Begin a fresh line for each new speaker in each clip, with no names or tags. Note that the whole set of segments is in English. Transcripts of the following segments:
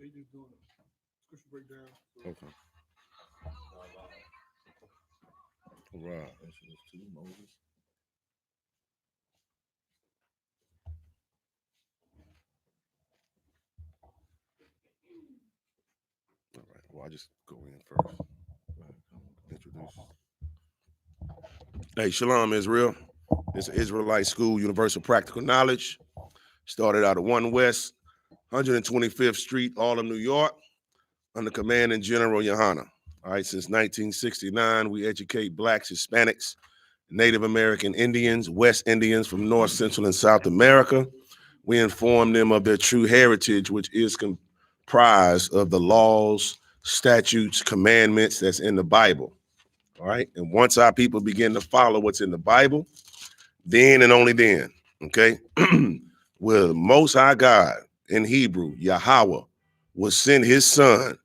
Okay. Right. Exodus 2, Moses. All right. Well, I just go in first. Introduce. Hey, Shalom, Israel. It's an Israelite school, Universal Practical Knowledge. Started out of 1 West, 125th Street, Harlem, New York, under Commanding General YAHANNA. All right, since 1969, we educate Blacks, Hispanics, Native American Indians, West Indians from North, Central, and South America. We inform them of their true heritage, which is comprised of the laws, statutes, commandments that's in the Bible. All right, and once our people begin to follow what's in the Bible, then and only then, okay, will the Most High God, in Hebrew, Yahweh, will send his son,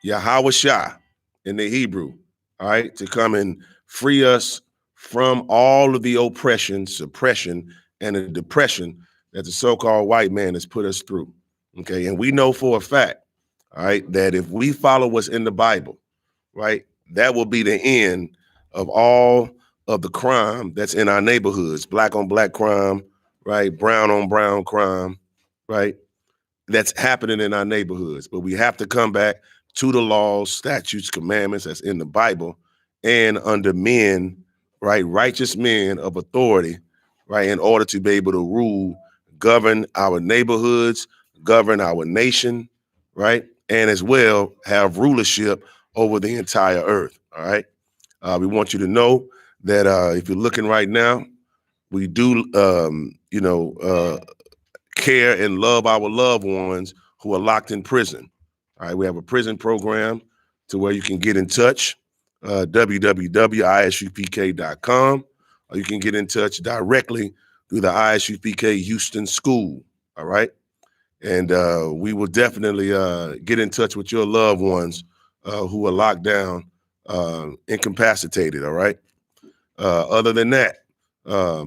Yahweh Shah, in the Hebrew, all right, to come and free us from all of the oppression, suppression, and the depression that the so-called white man has put us through, okay? And we know for a fact, all right, that if we follow what's in the Bible, right, that will be the end of all of the crime that's in our neighborhoods, black on black crime, right, brown on brown crime, right, that's happening in our neighborhoods. But we have to come back to the laws, statutes, commandments that's in the Bible and under men, right, righteous men of authority, right, in order to be able to rule, govern our neighborhoods, govern our nation, right, and as well have rulership over the entire earth, all right? We want you to know that if you're looking right now, we do, care and love our loved ones who are locked in prison. All right, we have a prison program to where you can get in touch, www.isupk.com, or you can get in touch directly through the I.S.U.P.K Houston School, all right? And we will definitely get in touch with your loved ones who are locked down, incapacitated, all right? Other than that,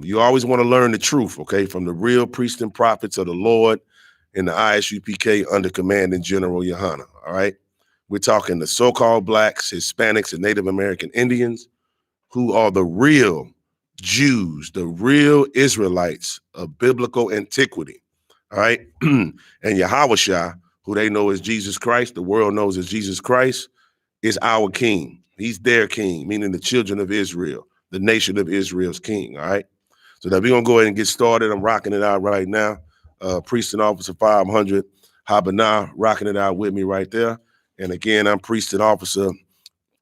you always want to learn the truth, okay, from the real priests and prophets of the Lord in the I.S.U.P.K under Commanding General YAHANNA, all right? We're talking the so-called Blacks, Hispanics, and Native American Indians who are the real Jews, the real Israelites of biblical antiquity, all right? And Yahweh Shah, who they know as Jesus Christ, the world knows as Jesus Christ, is our king. He's their king, meaning the children of Israel, the nation of Israel's king, all right? So that we're going to go ahead and get started. I'm rocking it out right now. Priest and Officer 500, Habanah, rocking it out with me right there. And again, I'm Priest and Officer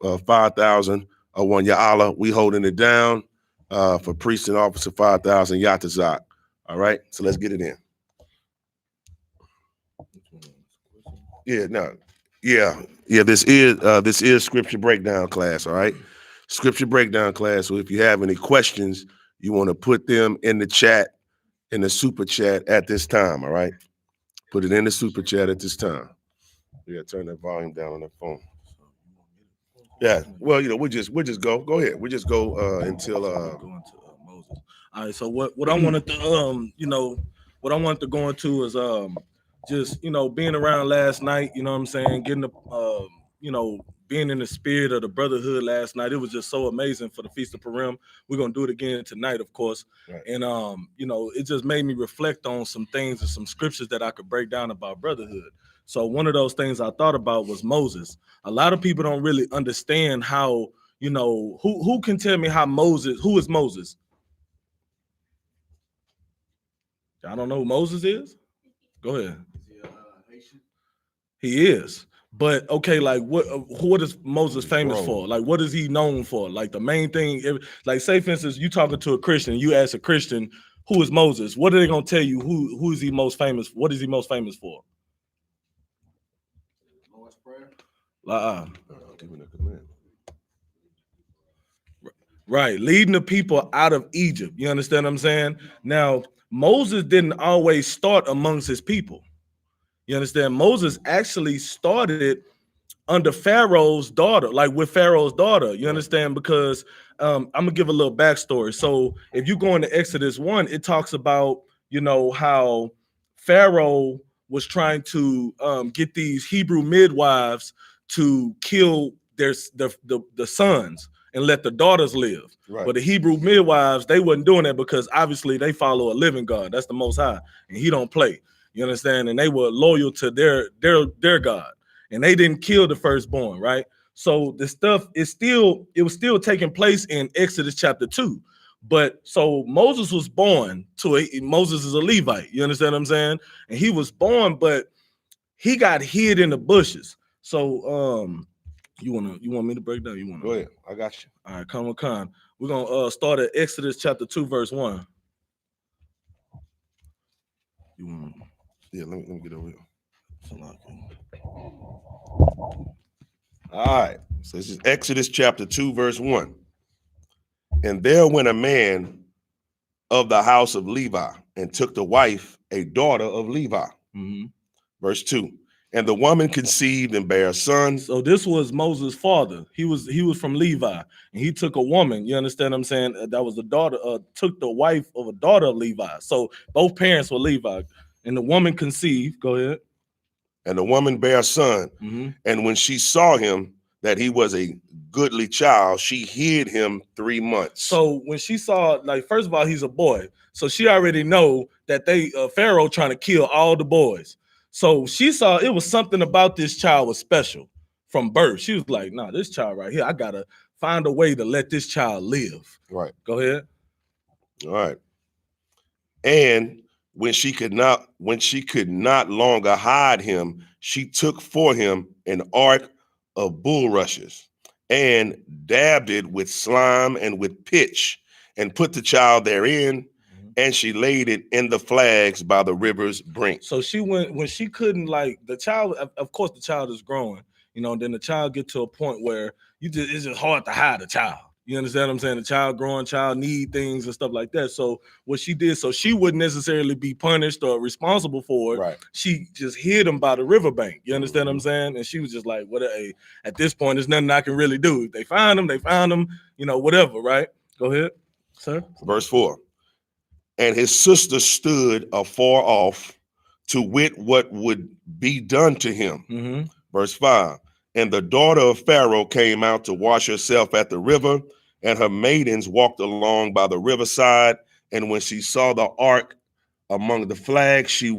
5001 Ya'ala. We holding it down for Priest and Officer 5000 Yatazak. All right, so let's get it in. Yeah, no, yeah. This is scripture breakdown class. All right, scripture breakdown class. So if you have any questions, you want to put them in the chat, in the super chat at this time. All right, put it in the super chat at this time. Yeah, turn that volume down on that phone. Yeah, well, we'll just go ahead. We just go until
going to Moses. All right, so what I wanted to what I wanted to go into is just being around last night, what I'm saying, getting the being in the spirit of the brotherhood last night. It was just so amazing for the Feast of Purim. We're gonna do it again tonight, of course. Right. And it just made me reflect on some things and some scriptures that I could break down about brotherhood. So one of those things I thought about was Moses. A lot of people don't really understand how, who can tell me how who is Moses? I don't know who Moses is. Go ahead. He is. But okay, like what is Moses famous for? Like, what is he known for? Like the main thing, like say for instance, you talking to a Christian, you ask a Christian, who is Moses? What are they gonna tell you? Who is he most famous? What is he most famous for? Lord's Prayer. Right, leading the people out of Egypt. You understand what I'm saying? Now, Moses didn't always start amongst his people. You understand? Moses actually started under Pharaoh's daughter, like with Pharaoh's daughter. You understand? Because I'm gonna give a little backstory. So if you go into Exodus 1, it talks about how Pharaoh was trying to get these Hebrew midwives to kill the sons and let the daughters live.
Right.
But the Hebrew midwives, they wasn't doing that because obviously they follow a living God. That's the Most High, and He don't play. You understand? And they were loyal to their God, and they didn't kill the firstborn, right? So the stuff is it was still taking place in Exodus chapter 2. But so Moses was born Moses is a Levite. You understand what I'm saying? And he was born, but he got hid in the bushes. So you want me to break down? You want to
Go ahead. I got you.
All right, come on, Khan. We're gonna start at Exodus chapter 2, verse 1. You want
Yeah, let me get over here.
Shalom.
All right. So this is Exodus chapter 2, verse 1. And there went a man of the house of Levi and took the wife, a daughter of Levi.
Mm-hmm.
Verse 2. And the woman conceived and bare a son.
So this was Moses' father. He was from Levi, and he took a woman. You understand what I'm saying? That was the daughter. Took the wife of a daughter of Levi. So both parents were Levi, and the woman conceived. Go ahead.
And the woman bare a son.
Mm-hmm.
And when she saw him that he was a goodly child, she hid him 3 months.
So when she saw, like, first of all, he's a boy, so she already know that Pharaoh trying to kill all the boys. So she saw it was something about this child was special from birth. She was like, nah, this child right here, I gotta find a way to let this child live.
Right.
Go ahead.
All right. And when she could not longer hide him, she took for him an ark of bulrushes and dabbed it with slime and with pitch and put the child therein. And she laid it in the flags by the river's brink.
So she went when she couldn't, like, the child, of course the child is growing, then the child get to a point where it's just hard to hide a child. You understand what I'm saying? The child growing, child need things and stuff like that. So what she did, so she wouldn't necessarily be punished or responsible for it.
Right.
She just hid him by the riverbank. You understand what I'm saying? And she was just like, at this point, there's nothing I can really do. If they find him, whatever, right? Go ahead, sir.
Verse 4. And his sister stood afar off to wit what would be done to him.
Mm-hmm.
Verse 5. And the daughter of Pharaoh came out to wash herself at the river, and her maidens walked along by the riverside. And when she saw the ark among the flags, she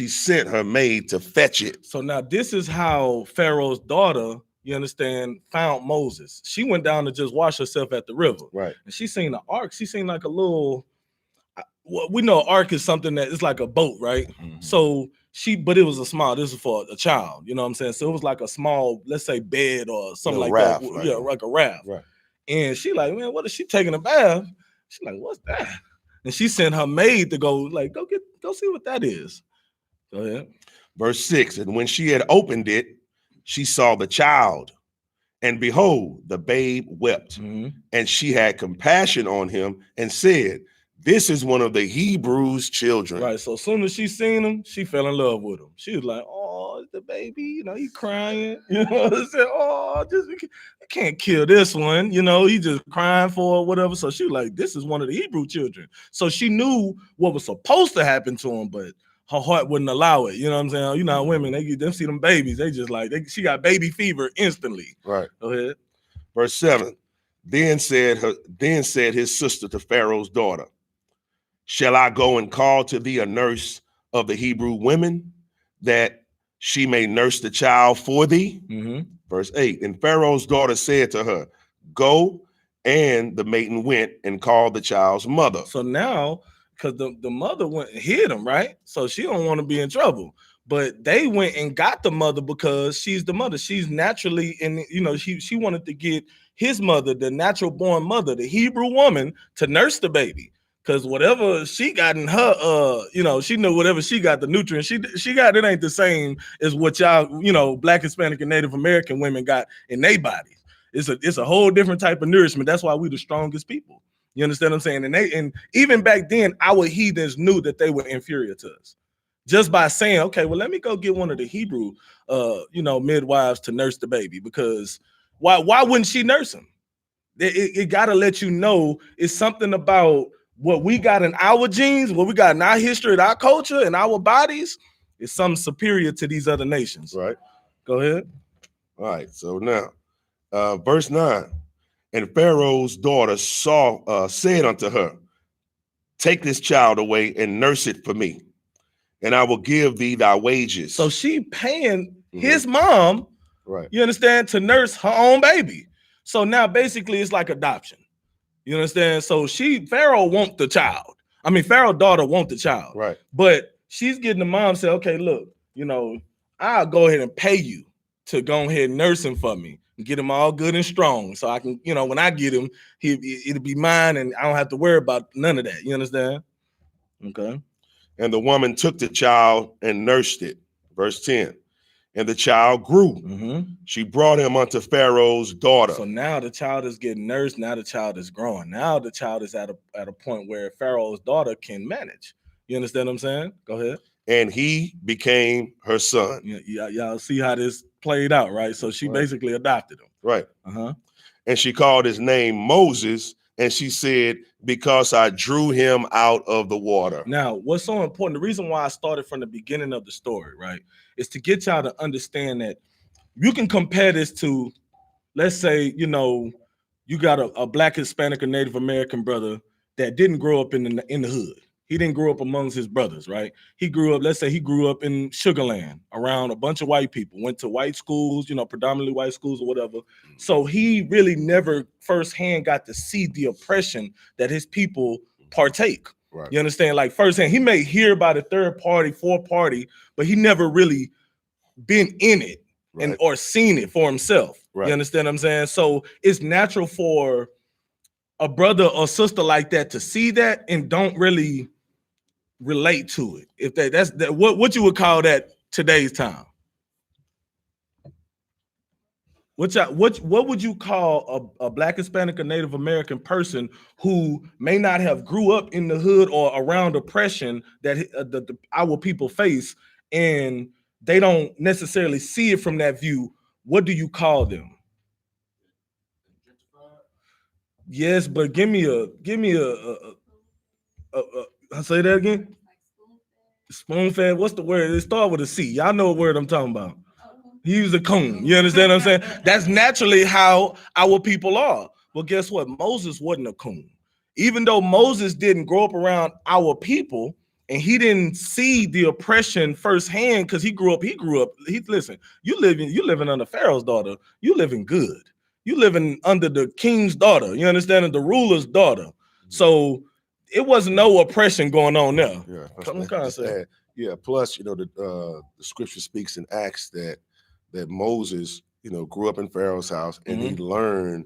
sent her maid to fetch it.
So now this is how Pharaoh's daughter, you understand, found Moses. She went down to just wash herself at the river.
Right.
And she seen the ark. She seen like a little, we know ark is something that is like a boat, right? Mm-hmm. So but it was this is for a child, you know what I'm saying? So it was like a small, let's say, bed or something like
raft,
that.
right?
Yeah, like a raft.
Right.
And she like, man, what is she taking a bath? She like, what's that? And she sent her maid to go see what that is. Go ahead.
Verse 6. And when she had opened it, she saw the child, and behold, the babe wept. Mm-hmm. And she had compassion on him and said, this is one of the Hebrews' children.
Right. So as soon as she seen him, she fell in love with him. She was like, oh, the baby, he crying. You know what I'm saying? Oh, I can't kill this one. He just crying for whatever. So she was like, this is one of the Hebrew children. So she knew what was supposed to happen to him, but her heart wouldn't allow it. You know what I'm saying? You know how women, they see them babies. They just she got baby fever instantly.
Right.
Go ahead.
Verse 7. Then said his sister to Pharaoh's daughter, shall I go and call to thee a nurse of the Hebrew women, that she may nurse the child for thee? Mm-hmm. Verse 8. And Pharaoh's daughter said to her, go. And the maiden went and called the child's mother.
So now, because the mother went and hid him, right? So she don't want to be in trouble. But they went and got the mother because she's the mother. She's naturally, she wanted to get his mother, the natural born mother, the Hebrew woman, to nurse the baby. Because whatever she got in her, she knew whatever she got, the nutrients she got, it ain't the same as what y'all, Black, Hispanic, and Native American women got in their bodies. It's a whole different type of nourishment. That's why we the strongest people. You understand what I'm saying? And even back then, our heathens knew that they were inferior to us. Just by saying, okay, well, let me go get one of the Hebrew, midwives to nurse the baby. Because why wouldn't she nurse him? It got to let you know it's something about what we got in our genes, what we got in our history, and our culture, and our bodies is something superior to these other nations.
Right.
Go ahead.
All right. So now, verse 9. And Pharaoh's daughter said unto her, take this child away and nurse it for me, and I will give thee thy wages.
So she paying his mom,
right.
You understand, to nurse her own baby. So now basically it's like adoption. You understand? So Pharaoh want the child. I mean, Pharaoh's daughter want the child.
Right.
But she's getting the mom say, okay, look, I'll go ahead and pay you to go ahead and nurse him for me and get him all good and strong. So I can, when I get him, it'll be mine and I don't have to worry about none of that. You understand? Okay.
And the woman took the child and nursed it. Verse 10. And the child grew. She brought him unto Pharaoh's daughter.
So now the child is getting nursed. Now the child is growing. Now the child is at a point where Pharaoh's daughter can manage. You understand what I'm saying? Go ahead.
And he became her son.
Y'all see how this played out, right? So she basically adopted him.
Right. And she called his name Moses. And she said, because I drew him out of the water.
Now, what's so important, the reason why I started from the beginning of the story, right, is to get y'all to understand that you can compare this to, let's say, you got a Black, Hispanic, or Native American brother that didn't grow up in the hood. He didn't grow up amongst his brothers, right? He grew up, let's say he grew up in Sugar Land around a bunch of white people, went to white schools, predominantly white schools or whatever. So he really never firsthand got to see the oppression that his people partake.
Right.
You understand? Like firsthand, he may hear about a third party, fourth party, but he never really been in it or seen it for himself.
Right.
You understand what I'm saying? So it's natural for a brother or sister like that to see that and don't really relate to it. If that's what you would call that today's time. What would you call a Black, Hispanic, or Native American person who may not have grew up in the hood or around oppression that our people face, and they don't necessarily see it from that view? What do you call them? Yes, but give me a I'll say that again. Spoon fed. What's the word? It start with a C. Y'all know what word I'm talking about. He was a coon. You understand what I'm saying? That's naturally how our people are. Well, guess what? Moses wasn't a coon. Even though Moses didn't grow up around our people and he didn't see the oppression firsthand, because he grew up. Listen, you living under Pharaoh's daughter. You living good. You living under the king's daughter. You understand? The ruler's daughter. So it wasn't no oppression going on there.
Yeah. Plus, the scripture speaks in Acts that Moses, grew up in Pharaoh's house and he learned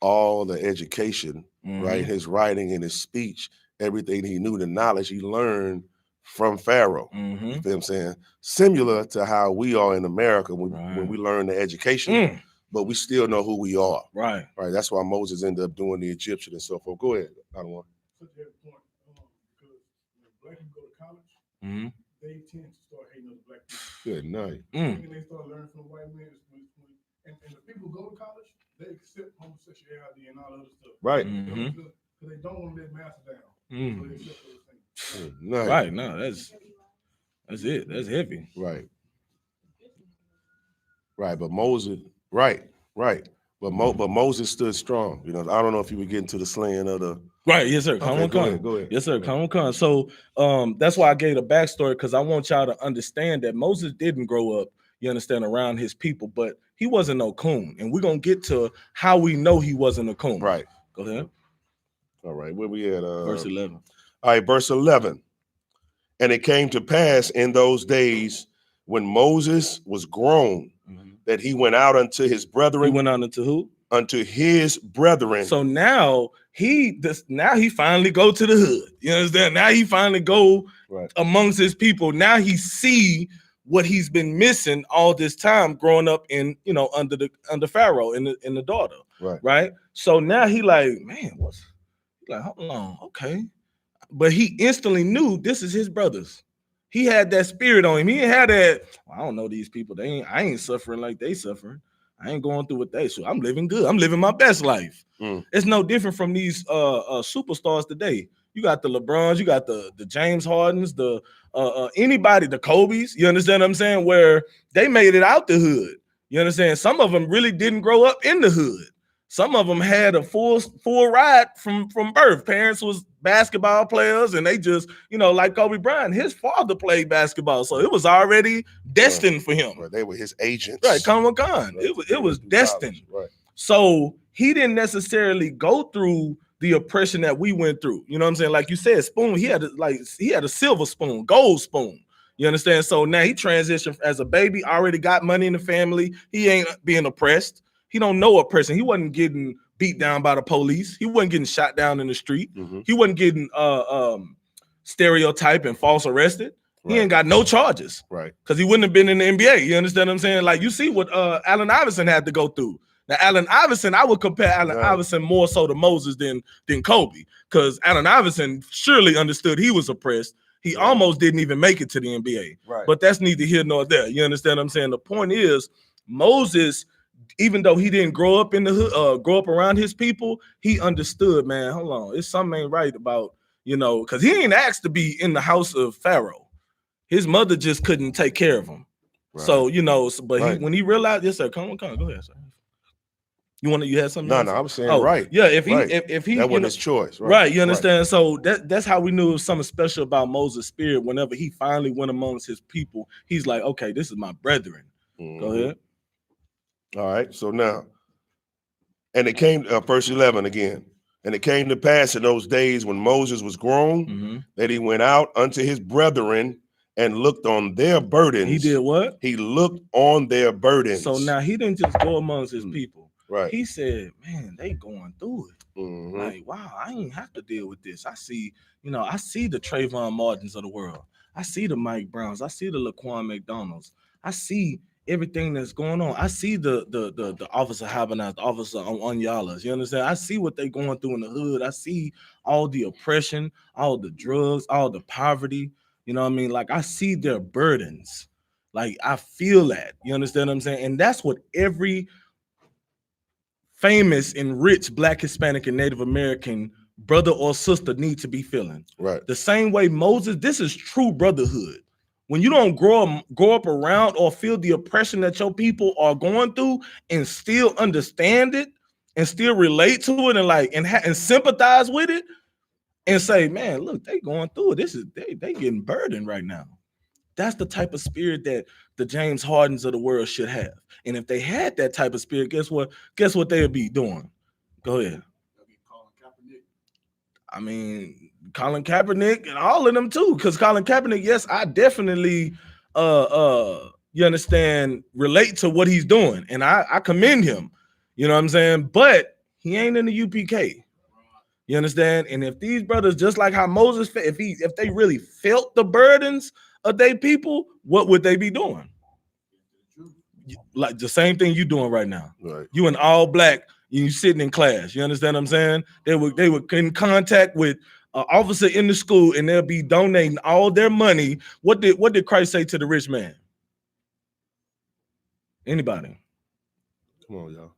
all the education, right? His writing and his speech, everything he knew, the knowledge he learned from Pharaoh. You feel what I'm saying? Similar to how we are in America when we learn the education, but we still know who we are.
Right.
That's why Moses ended up doing the Egyptian and so forth. Go ahead. I don't want.
Such a point, because when Black people go to college, they tend to start hating other Black people.
Good night.
And they start learning from white men. And the people who go to college, they accept homosexuality and all other stuff.
Right.
Because they don't want to let master down. So they accept those things.
Nice.
Right. No, that's it. That's heavy.
Right. But Moses, right. But Moses stood strong. I don't know if you were getting to the slaying of the.
Right, yes, sir. Come on.
Go ahead.
Yes, sir. Come on. So that's why I gave the backstory, because I want y'all to understand that Moses didn't grow up, you understand, around his people, but he wasn't no coon. And we're gonna get to how we know he wasn't a coon.
Right.
Go ahead.
All right. Where we at?
Verse 11.
All right, verse 11. And it came to pass in those days when Moses was grown that he went out unto his brethren.
He went out unto who?
Unto his brethren.
So now he finally go to the hood. You understand? Now he finally go amongst his people. Now he see what he's been missing all this time growing up in, under Pharaoh and the daughter. Right. So now he like, man, hold on, okay. But he instantly knew this is his brothers. He had that spirit on him. He had that, I don't know these people. I ain't suffering like they suffering. I ain't going through what they, so I'm living good. I'm living my best life. It's no different from these superstars today. You got the LeBrons, you got the James Hardens, the anybody, the Kobe's. You understand what I'm saying? Where they made it out the hood. You understand? Some of them really didn't grow up in the hood. Some of them had a full ride from birth. Parents was basketball players, and they just, like Kobe Bryant, his father played basketball, so it was already destined for him.
Right. They were his agents.
Right, Khan.
Right.
It was destined.
Right.
So he didn't necessarily go through the oppression that we went through. You know what I'm saying? Like you said, spoon. He had a silver spoon, gold spoon. You understand? So now he transitioned as a baby, already got money in the family. He ain't being oppressed. He don't know oppression. He wasn't getting beat down by the police. He wasn't getting shot down in the street.
Mm-hmm.
He wasn't getting stereotyped and false arrested. Right. He ain't got no charges.
Right.
Because he wouldn't have been in the NBA. You understand what I'm saying? Like you see what Allen Iverson had to go through. Now, Allen Iverson, I would compare Allen Iverson more so to Moses than Kobe. Because Allen Iverson surely understood he was oppressed. He almost didn't even make it to the NBA.
Right.
But that's neither here nor there. You understand what I'm saying? The point is, Moses, even though he didn't grow up in the hood, grow up around his people, he understood, man, hold on, it's something ain't right about, because he ain't asked to be in the house of Pharaoh. His mother just couldn't take care of him. Right. So, but when he realized, yes, sir, come on, go ahead, sir. You had something?
No, I was saying right.
Yeah, if he
that wasn't his choice.
Right, you understand? Right. So that's how we knew it was something special about Moses' spirit. Whenever he finally went amongst his people, he's like, okay, this is my brethren. Mm-hmm. Go ahead.
All right, so now, and it came, verse 11 again, and it came to pass in those days when Moses was grown, that he went out unto his brethren and looked on their burdens.
He did what?
He looked on their burdens.
So now he didn't just go amongst his people.
Right.
He said, man, they going through it. Like, wow, I ain't have to deal with this. I see, I see the Trayvon Martins of the world. I see the Mike Browns. I see the Laquan McDonalds. I see everything that's going on. I see the Officer Habanaz, the Officer Onyalas. You understand? I see what they going through in the hood. I see all the oppression, all the drugs, all the poverty. You know what I mean? Like, I see their burdens. Like, I feel that. You understand what I'm saying? And that's what every famous and rich Black, Hispanic, and Native American brother or sister need to be feeling.
Right.
The same way Moses, this is true brotherhood. When you don't grow up around or feel the oppression that your people are going through and still understand it and still relate to it and sympathize with it and say, man, look, they going through it. They getting burdened right now. That's the type of spirit that the James Hardens of the world should have. And if they had that type of spirit, guess what they would be doing? Go ahead. I mean, Colin Kaepernick and all of them too. Because Colin Kaepernick, yes, I definitely you understand, relate to what he's doing. And I commend him. You know what I'm saying? But he ain't in the UPK. You understand? And if these brothers, just like how Moses, if they really felt the burdens of their people, what would they be doing? Like the same thing you doing right now.
Right.
You in all black, you sitting in class. You understand what I'm saying? They were in contact with an officer in the school, and they'll be donating all their money. What did Christ say to the rich man? Anybody?
Come on, y'all.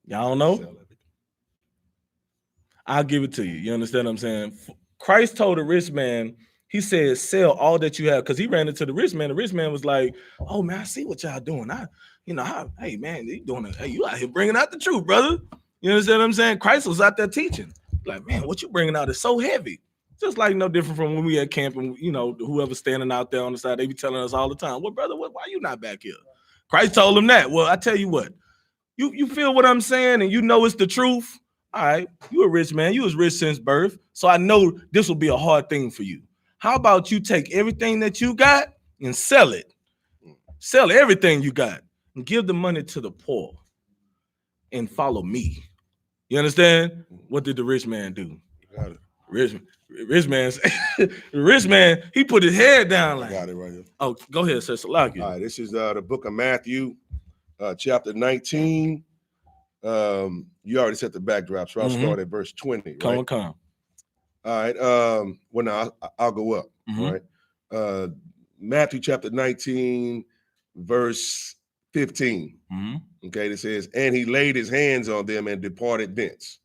Y'all don't know? I'll give it to you. You understand what I'm saying? Christ told the rich man, he said, sell all that you have, because he ran into the rich man. The rich man was like, oh man, I see what y'all doing. Hey man, you out here bringing out the truth, brother. You understand what I'm saying? Christ was out there teaching. Like, man, what you bringing out is so heavy. Just like no different from when we at camp and, whoever's standing out there on the side, they be telling us all the time, well, brother, why you not back here? Christ told him that. Well, I tell you what, you feel what I'm saying and you know it's the truth. All right, you a rich man. You was rich since birth. So I know this will be a hard thing for you. How about you take everything that you got and sell it? Sell everything you got and give the money to the poor and follow me. You understand? What did the rich man do?
Got it.
Rich man, he put his head down like.
Got it right here.
Oh, go ahead, sir. Salaki.
All right, this is the book of Matthew, chapter 19. You already set the backdrop, so I'll start at verse 20. Right?
Come.
All right. Well, now I'll go up. Right. Matthew chapter 19, verse 15. Okay, it says, and he laid his hands on them and departed thence.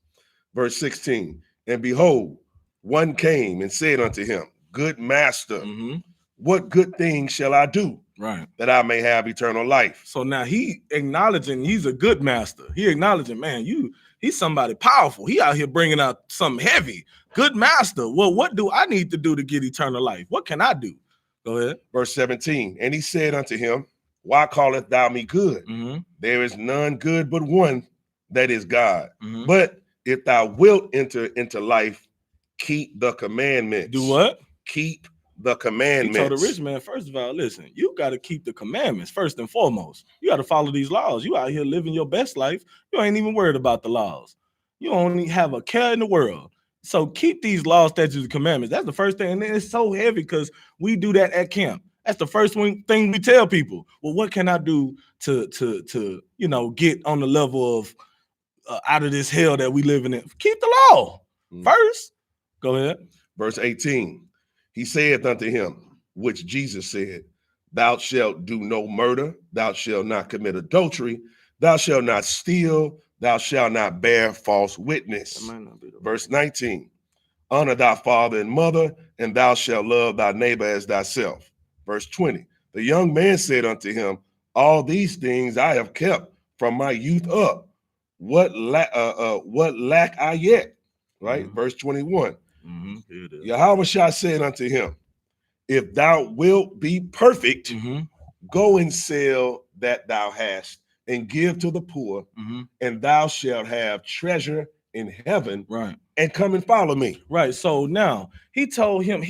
Verse 16, and behold, one came and said unto him, Good master,
Mm-hmm.
what good thing shall I do
Right.
that I may have eternal life?
So now he acknowledging he's a good master. He acknowledging, man, he's somebody powerful. He out here bringing out something heavy. Good master. Well, what do I need to do to get eternal life? What can I do? Go ahead.
Verse 17, and he said unto him, Why callest thou me good?
Mm-hmm.
There is none good but one, that is God.
Mm-hmm.
But if thou wilt enter into life, keep the commandments.
Do what?
Keep the
He
commandments.
told the rich man, first of all, listen, you got to keep the commandments first and foremost. You got to follow these laws. You out here living your best life. You ain't even worried about the laws. You only have a care in the world. So keep these laws, statutes, and commandments. That's the first thing. And then it's so heavy because we do that at camp. That's the first thing we tell people. Well, what can I do to get on the level of out of this hell that we living in? Keep the law first. Go ahead.
Verse 18, he saith unto him, which Jesus said, Thou shalt do no murder, thou shalt not commit adultery, thou shalt not steal, thou shalt not bear false witness. Verse 19, honor thy father and mother, and thou shalt love thy neighbor as thyself. Verse 20, the young man said unto him, all these things I have kept from my youth up. What lack I yet? Right?
Mm-hmm.
Verse 21.
Mm-hmm.
Yahweh said unto him, if thou wilt be perfect,
mm-hmm.
go and sell that thou hast and give to the poor,
mm-hmm.
and thou shalt have treasure in heaven.
Right.
And come and follow me.
Right. So now he told him,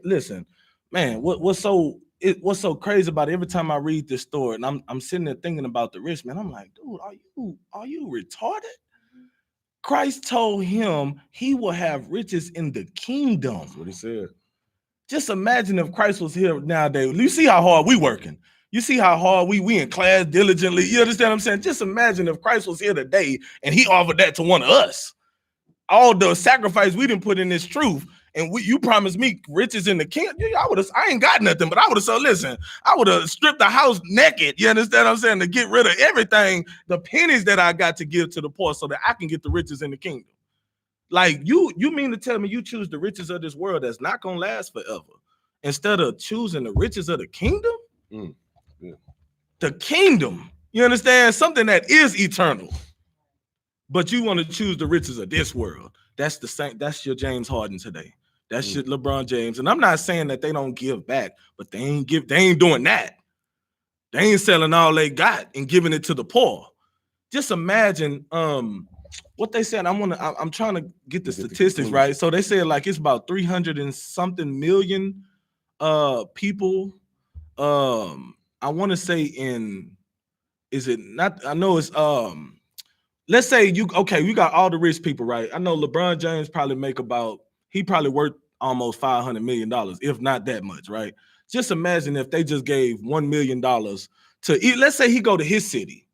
listen, man, what's so crazy about it, every time I read this story and I'm sitting there thinking about the rich man, I'm like, dude, are you retarded? Christ told him he will have riches in the kingdom.
That's what he said.
Just imagine if Christ was here nowadays. You see how hard we working. You see how hard we in class diligently. You understand what I'm saying? Just imagine if Christ was here today and he offered that to one of us. All the sacrifice we didn't put in this truth, and you promised me riches in the kingdom. I ain't got nothing, but I would have said, listen, I would have stripped the house naked. You understand what I'm saying? To get rid of everything, the pennies that I got to give to the poor so that I can get the riches in the kingdom. Like you mean to tell me you choose the riches of this world that's not gonna last forever instead of choosing the riches of the kingdom?
Yeah.
The kingdom, you understand? Something that is eternal. But you want to choose the riches of this world. That's the same. That's your James Harden today. That's your LeBron James. And I'm not saying that they don't give back, but they ain't doing that. They ain't selling all they got and giving it to the poor. Just imagine what they said. I'm trying to get the statistics right. So they said like it's about 300 and something million people. I want to say is it not? I know it's let's say we got all the rich people, right? I know LeBron James probably worth almost $500 million, if not that much, right? Just imagine if they just gave $1 million to, let's say he go to his city.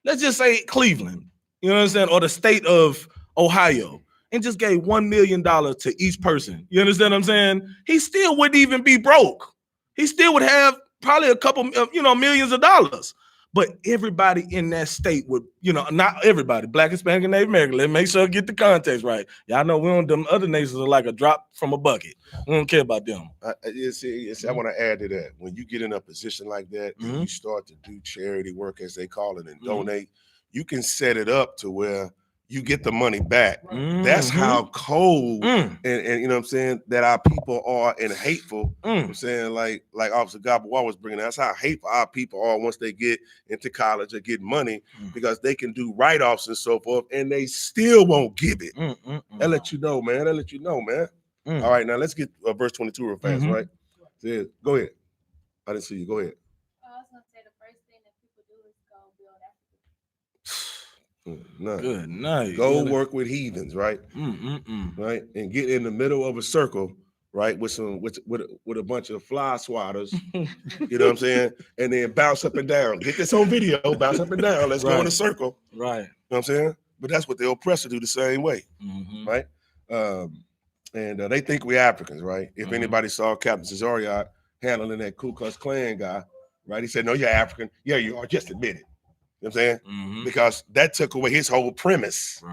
Let's just say Cleveland, you know what I'm saying? Or the state of Ohio, and just gave $1 million to each person. You understand what I'm saying? He still wouldn't even be broke. He still would have probably a couple, millions of dollars. But everybody in that state would, not everybody, Black, Hispanic, and Native American. Let's make sure I get the context right. Y'all know them other nations are like a drop from a bucket. We don't care about them.
I want to add to that. When you get in a position like that, and you start to do charity work, as they call it, and donate, you can set it up to where you get the money back. That's how cold and you know what I'm saying, that our people are and hateful. I'm saying like Officer Gabawar was bringing, that's how hateful our people are once they get into college or get money, because they can do write-offs and so forth and they still won't give it. They'll let you know, man. All right, now let's get verse 22 real fast, right? So, go ahead. I didn't see you. Go ahead.
I was going to say the first thing that people do is go build Africa.
Good
night.
Go work with heathens, right? Right, and get in the middle of a circle, right, with a bunch of fly swatters. You know what I'm saying? And then bounce up and down. Get this on video. Bounce up and down. Let's go in a circle.
Right.
You know what I'm saying? But that's what the oppressor do the same way, right? And they think we Africans, right? If anybody saw Captain Cesario handling that Ku Klux Klan guy, right? He said, "No, you're African. Yeah, you are. Just admit it." You know what I'm saying? Because that took away his whole premise.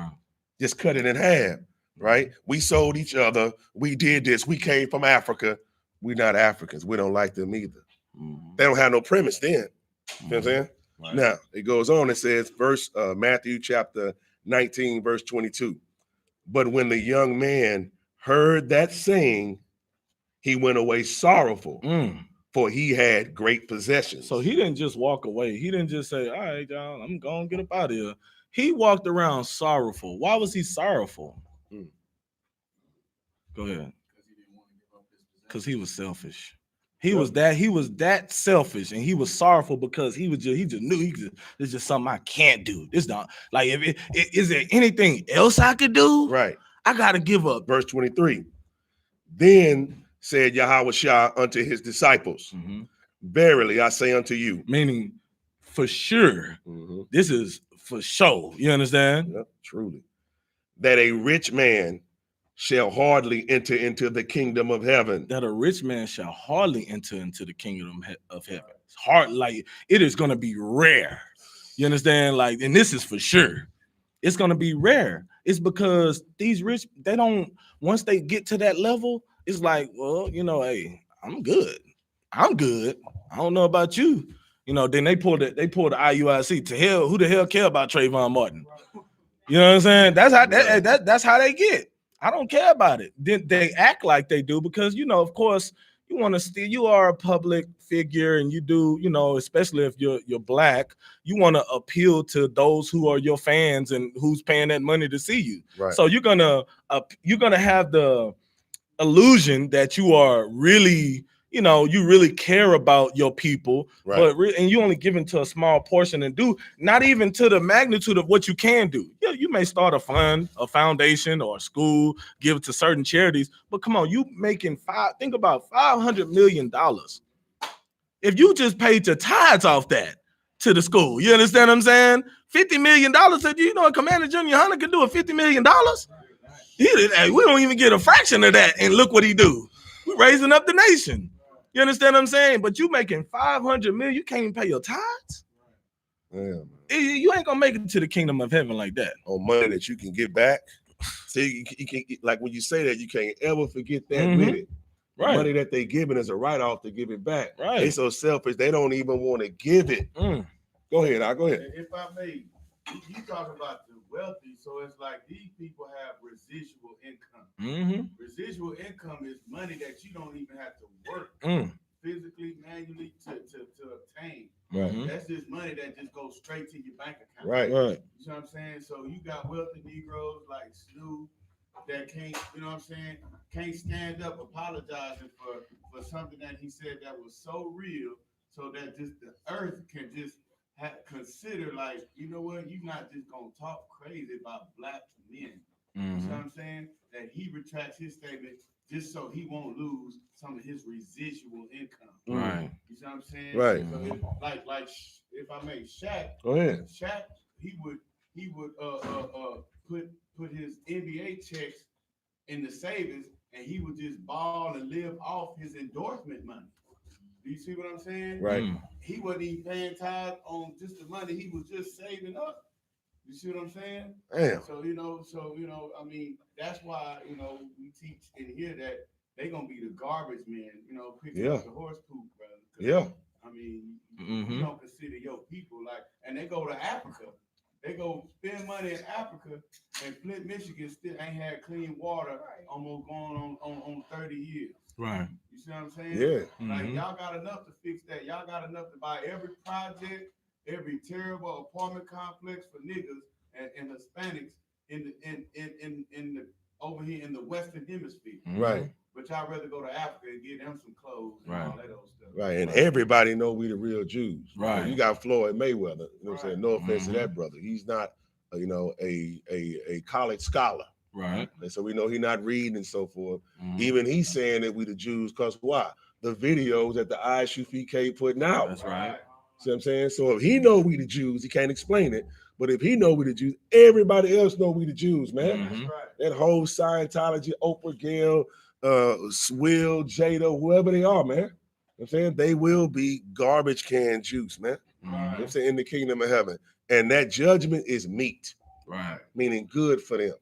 Just cut it in half. right? We sold each other. We did this. We came from Africa. We're not Africans. We don't like them either. They don't have no premise then. You know what I'm saying?
Right.
Now, it goes on. It says, Matthew chapter 19, verse 22. But when the young man heard that saying, he went away sorrowful, for he had great possessions.
So he didn't just walk away. He didn't just say, all right, y'all, I'm going to get up out of here. He walked around sorrowful. Why was he sorrowful? Go ahead. Because he was selfish. He was that selfish, and he was sorrowful because he just knew it's just something I can't do. It's not like is there anything else I could do?
Right.
I gotta give up.
Verse 23. Then said Yahweh unto his disciples, verily I say unto you.
Meaning, for sure, this is for sure. You understand?
Yep, truly. That a rich man shall hardly enter into the kingdom of heaven.
That a rich man shall hardly enter into the kingdom of heaven. It's hard, like it is going to be rare. You understand? Like, and this is for sure. It's going to be rare. It's because these rich, they don't, once they get to that level, it's like, well, you know, hey, I'm good. I don't know about you. You know, then they pulled the IUIC to hell. Who the hell care about Trayvon Martin? You know what I'm saying? That's how that's how they get. I don't care about it. Then they act like they do because, you know, of course, you want to steal. You are a public figure, and you do, you know, especially if you're black, you want to appeal to those who are your fans and who's paying that money to see you.
Right.
So you're gonna have the illusion that you are really, you know, you really care about your people,
right.
and you only give into a small portion and do not even to the magnitude of what you can do. Yeah, you may start a fund, a foundation, or a school, give it to certain charities, but come on, you making think about $500 million. If you just paid your tithes off that to the school, you understand what I'm saying? $50 million. You know, a Commander Junior Hunter could do a $50 million. We don't even get a fraction of that, and look what he do. We're raising up the nation. You understand what I'm saying? But you making $500 million, you can't even pay your tithes.
Yeah,
you ain't gonna make it to the kingdom of heaven like that.
On money that you can get back. See, you can, like when you say that, you can't ever forget that with it.
Right.
The money that they giving is a write-off to give it back.
Right.
They so selfish, they don't even want to give it. Go ahead, go ahead.
If I may, you talk about the wealthy, so it's like these people have residual income. Residual income is money that you don't even have to work physically, manually to obtain.
Right.
That's just money that just goes straight to your bank account.
Right.
You know what I'm saying? So you got wealthy Negroes like Snoop that can't, you know what I'm saying, can't stand up apologizing for something that he said that was so real, so that just the earth can just consider, like, you know what, you're not just gonna talk crazy about black men. You know what I'm saying? That he retracts his statement just so he won't lose some of his residual income.
Right.
You know what I'm saying?
Right.
So like if I may, Shaq.
Go ahead.
Shaq, he would put his NBA checks in the savings, and he would just ball and live off his endorsement money. Do you see what I'm saying?
Right.
He wasn't even paying tithes on just the money. He was just saving up. You see what I'm saying?
Damn.
So, I mean, that's why, we teach in here that they're going to be the garbage men, picking up the horse poop, brother.
Yeah.
I mean, you don't consider your people like, and they go to Africa. They go spend money in Africa, and Flint, Michigan still ain't had clean water almost going on 30 years.
Right.
You see what I'm saying?
Yeah.
Like, y'all got enough to fix that. Y'all got enough to buy every project, every terrible apartment complex for niggas and Hispanics in the over here in the Western Hemisphere.
Right.
But y'all rather go to Africa and get them some clothes and all that old stuff.
Right. And everybody know we the real Jews.
Right.
You got Floyd Mayweather. You know what I'm saying? No offense to that brother. He's not, a college scholar.
Right.
And so we know he's not reading and so forth. Even he's saying that we the Jews, because why? The videos that the I.S.U.P.K putting out.
That's right.
See what I'm saying? So if he know we the Jews, he can't explain it. But if he know we the Jews, everybody else know we the Jews, man.
That's right.
That whole Scientology, Oprah, Gail, Will, Jada, whoever they are, man. You know what I'm saying? They will be garbage can juice, man. You know what I'm saying? In the kingdom of heaven. And that judgment is meat.
Right.
Meaning good for them.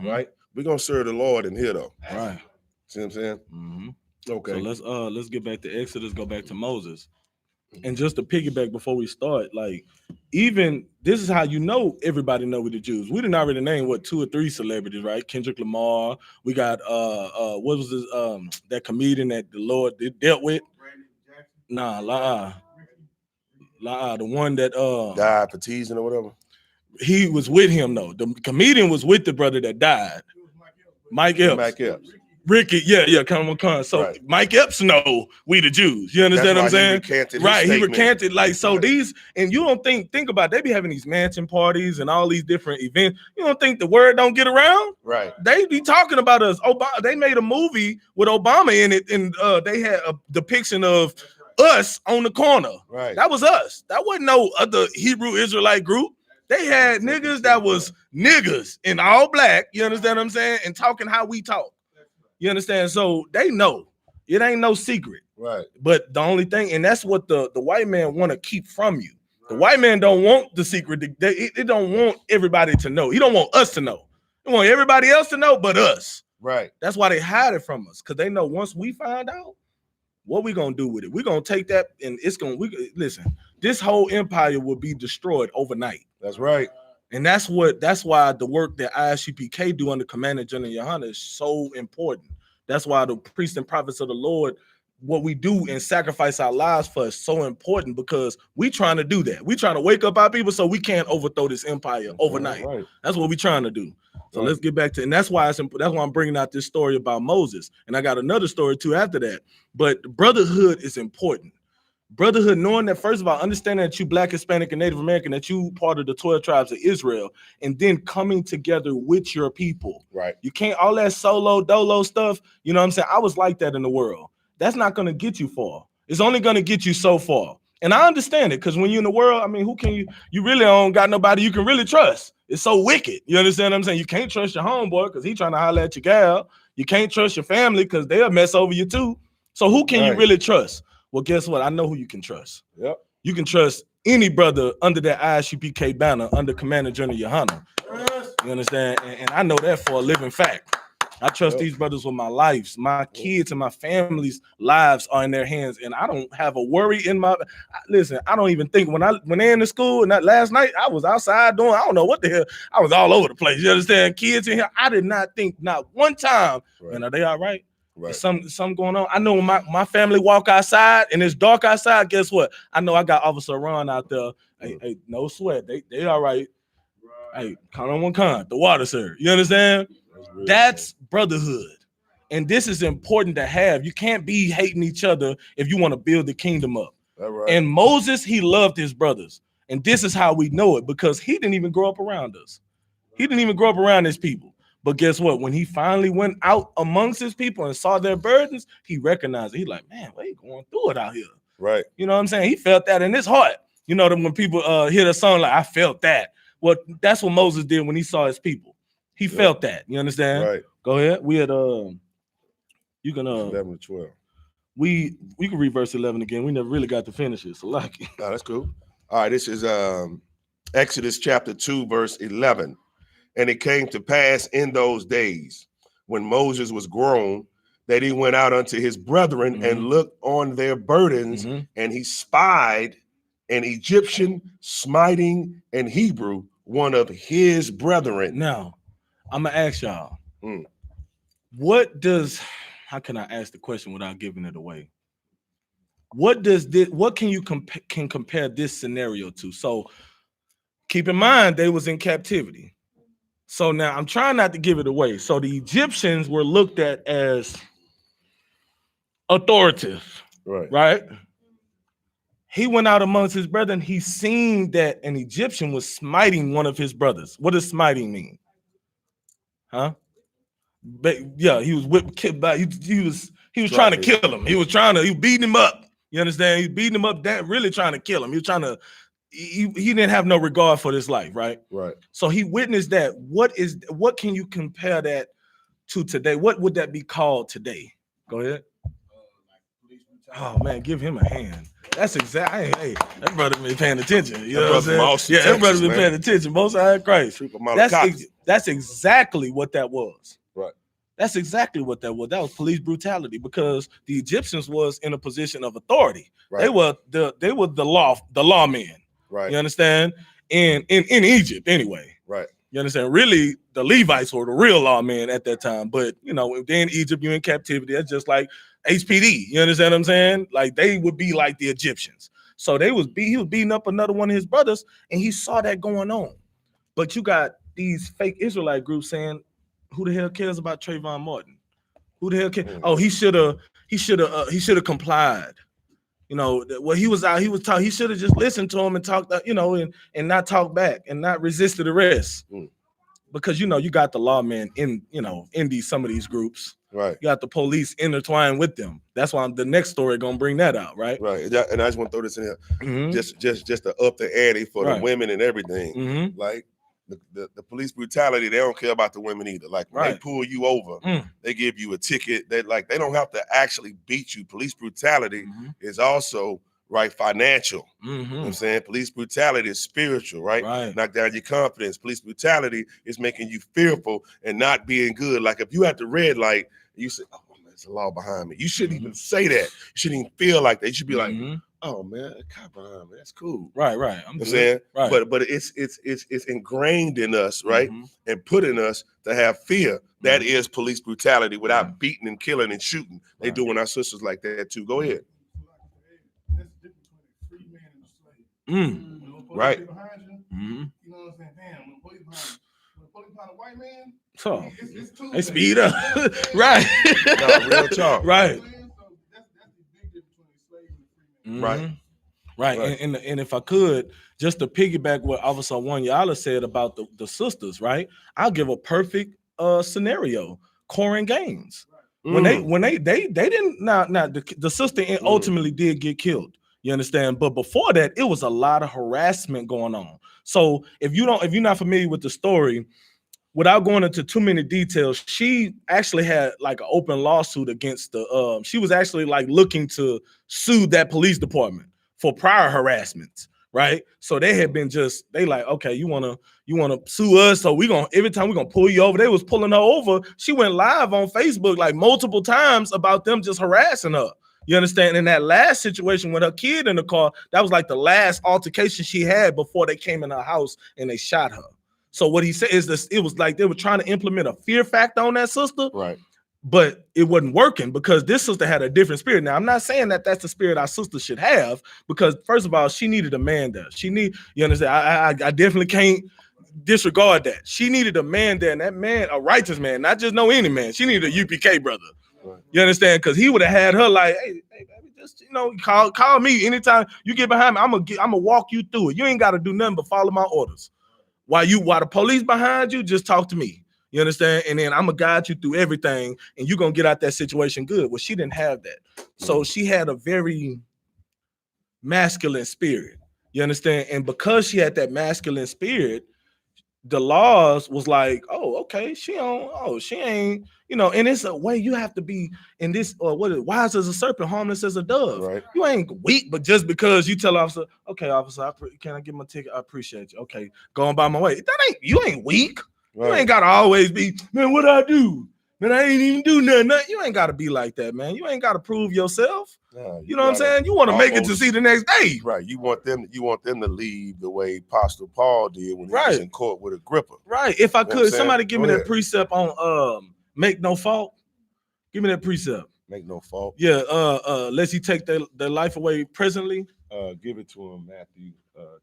Right. We're gonna serve the Lord in here though.
Right.
See what I'm saying?
Mm-hmm.
Okay.
So let's get back to Exodus, go back to Moses. And just to piggyback before we start, like, even this is how you know everybody know we the Jews. We didn't already name what 2 or 3 celebrities, right? Kendrick Lamar. We got what was this that comedian that the Lord dealt with? Nah, the one that
died for teasing or whatever.
he was with him though. The comedian was with the brother that died. Mike Epps.
Mike Epps.
Ricky, yeah, come on. So
Right.
Mike Epps know we the Jews. You understand what I'm saying?
He recanted his
Right, he
statement.
recanted like so these, and you don't think about it, they be having these mansion parties and all these different events. You don't think the word don't get around?
Right.
They be talking about us. Obama, they made a movie with Obama in it, and they had a depiction of us on the corner.
Right.
That was us. That wasn't no other Hebrew Israelite group. They had niggas that was niggas in all black. You understand what I'm saying? And talking how we talk. You understand? So they know it ain't no secret.
Right.
But the only thing, and that's what the white man want to keep from you. The white man don't want the secret. They don't want everybody to know. He don't want us to know. He want everybody else to know, but us.
Right.
That's why they hide it from us, because they know once we find out, what we gonna do with it? We're gonna take that, and it's gonna. Listen. This whole empire will be destroyed overnight.
That's right.
And that's why the work that I.S.U.P.K do under Commander General YAHANNA is so important. That's why the priests and prophets of the Lord, what we do and sacrifice our lives for is so important, because we trying to do that. We trying to wake up our people so we can't overthrow this empire overnight.
Right.
That's what we trying to do. So
Right.
let's get back to, and that's why I'm bringing out this story about Moses. And I got another story too after that. But brotherhood is important. Brotherhood, knowing that, first of all, understanding that you Black, Hispanic, and Native American, that you part of the 12 tribes of Israel, and then coming together with your people.
Right.
You can't, all that solo dolo stuff, you know what I'm saying? I was like that in the world. That's not going to get you far. It's only going to get you so far. And I understand it, because when you're in the world, I mean, who can you really don't got nobody you can really trust. It's so wicked. You understand what I'm saying? You can't trust your homeboy because he trying to holler at your gal. You can't trust your family because they'll mess over you too. So who can you really trust? Well, guess what? I know who you can trust.
Yep.
You can trust any brother under that I.S.U.P.K banner under Commander General YAHANNA. You understand? And I know that for a living fact. I trust these brothers with my lives. My kids and my family's lives are in their hands, and I don't have a worry in my. Listen, I don't even think when they're in the school, and that last night I was outside doing, I don't know what the hell. I was all over the place. You understand? Kids in here, I did not think not one time. And are they all right?
Right.
Something going on. I know when my family walk outside and it's dark outside, guess what? I know I got Officer Ron out there. Hey, no sweat. They all right. Hey, count on one con. The water, sir. You understand? That's brotherhood. And this is important to have. You can't be hating each other if you want to build the kingdom up.
Right.
And Moses, he loved his brothers. And this is how we know it, because he didn't even grow up around us. He didn't even grow up around his people. But guess what? When he finally went out amongst his people and saw their burdens, he recognized it. He's like, man, we going through it out here.
Right.
You know what I'm saying? He felt that in his heart. You know, that when people hear the song, like, I felt that. Well, that's what Moses did when he saw his people. He felt that. You understand?
Right.
Go ahead. We had you can
11 to 12.
we can read verse 11 again. We never really got to finish it. So like
Oh, that's cool. All right, this is Exodus chapter 2, verse 11. And it came to pass in those days, when Moses was grown, that he went out unto his brethren and looked on their burdens, and he spied an Egyptian smiting an Hebrew, one of his brethren.
Now, I'm gonna ask y'all,
Mm.
how can I ask the question without giving it away? What can you compare this scenario to? So keep in mind they was in captivity. So now I'm trying not to give it away. So the Egyptians were looked at as authoritative, right? He went out amongst his brethren. He seen that an Egyptian was smiting one of his brothers. What does smiting mean? Huh? But yeah, he was whipped. He was trying to kill him. He was beating him up. You understand? He beating him up, really trying to kill him. He was trying to. He didn't have no regard for this life, right?
Right.
So he witnessed that. What can you compare that to today? What would that be called today? Go ahead. Oh man, give him a hand. That's exactly. Hey, that brother been paying attention. You know what I'm saying? Yeah, that brother been paying attention. Most High Christ. That's exactly what that was. That's exactly what that was. That was police brutality because the Egyptians was in a position of authority.
Right.
They were the lawmen.
Right.
You understand? In Egypt anyway.
Right.
You understand? Really, the Levites were the real lawmen at that time. But you know, if they're in Egypt, you're in captivity. That's just like HPD. You understand what I'm saying? Like they would be like the Egyptians. So he was beating up another one of his brothers, and he saw that going on. But you got these fake Israelite groups saying, "Who the hell cares about Trayvon Martin? Who the hell cares? Oh, he should have complied." You know, well, he was out. He was talking. He should have just listened to him and talked. You know, and not talk back and not resisted arrest. Because you know you got the lawmen in some of these groups.
Right.
You got the police intertwined with them. That's why the next story gonna bring that out. Right.
Right. And I just want to throw this in here, just to up the ante for the women and everything. Like the police brutality, they don't care about the women either. Like when they pull you over, they give you a ticket. They don't have to actually beat you. Police brutality is also financial. You know what I'm saying? Police brutality is spiritual, right? Knock down your confidence. Police brutality is making you fearful and not being good. Like if you at the red light, you say, "Oh man, there's a law behind me." You shouldn't even say that. You shouldn't even feel like that. You should be like, "Oh man, a cop behind me. That's cool."
Right.
I'm saying, but it's ingrained in us, right, and put in us to have fear. That is police brutality without beating and killing and shooting. They doing our sisters like that too. Go ahead.
That's the difference between a free man and a slave. When the police
Right.
get behind you, you know what I'm saying? Damn, when the police behind a white man,
So
it's too
they speed up. Right.
No, real talk.
Right.
So that's the big difference between a slave and a free man.
Right. And if I could, just to piggyback what Officer Wanyala said about the sisters, right? I'll give a perfect scenario. Corin Gaines. When they didn't the sister ultimately did get killed. You understand? But before that, it was a lot of harassment going on. So if you're not familiar with the story, without going into too many details, she actually had like an open lawsuit against she was actually like looking to sue that police department for prior harassments, right? So they had been they like, okay, you wanna sue us, so every time we're gonna pull you over. They was pulling her over. She went live on Facebook like multiple times about them just harassing her. You understand? In that last situation with her kid in the car, that was like the last altercation she had before they came in her house and they shot her. So what he said is this: it was like they were trying to implement a fear factor on that sister,
right?
But it wasn't working because this sister had a different spirit. Now, I'm not saying that that's the spirit our sister should have, because first of all, she needed a man there. You understand? I definitely can't disregard that. She needed a man there, and that man, a righteous man, not just no any man. She needed a UPK brother. Right. You understand? Because he would have had her like, hey, baby, just call me anytime you get behind me. I'm gonna walk you through it. You ain't got to do nothing but follow my orders. While the police behind you, just talk to me. You understand? And then I'm gonna guide you through everything, and you're gonna get out that situation good. Well, she didn't have that. So she had a very masculine spirit. You understand? And because she had that masculine spirit, the laws was like, oh, okay, she ain't, and it's a way you have to be in this, or what is wise as a serpent, harmless as a dove. Right. You ain't weak, but just because you tell officer, okay, officer, can I get my ticket? I appreciate you. Okay, going by my way. You ain't weak. Right. You ain't gotta always be, man, what I do? Man, I ain't even do nothing. You ain't gotta be like that, man. You ain't gotta prove yourself. You know what I'm saying? You want to make it to see the next day.
Right. You want them to leave the way Apostle Paul did when he was in court with Agrippa.
Right. If I could, somebody give me that precept on make no fault. Give me that precept.
Make no fault.
Yeah. Lest he take their life away presently.
Give it to him, Matthew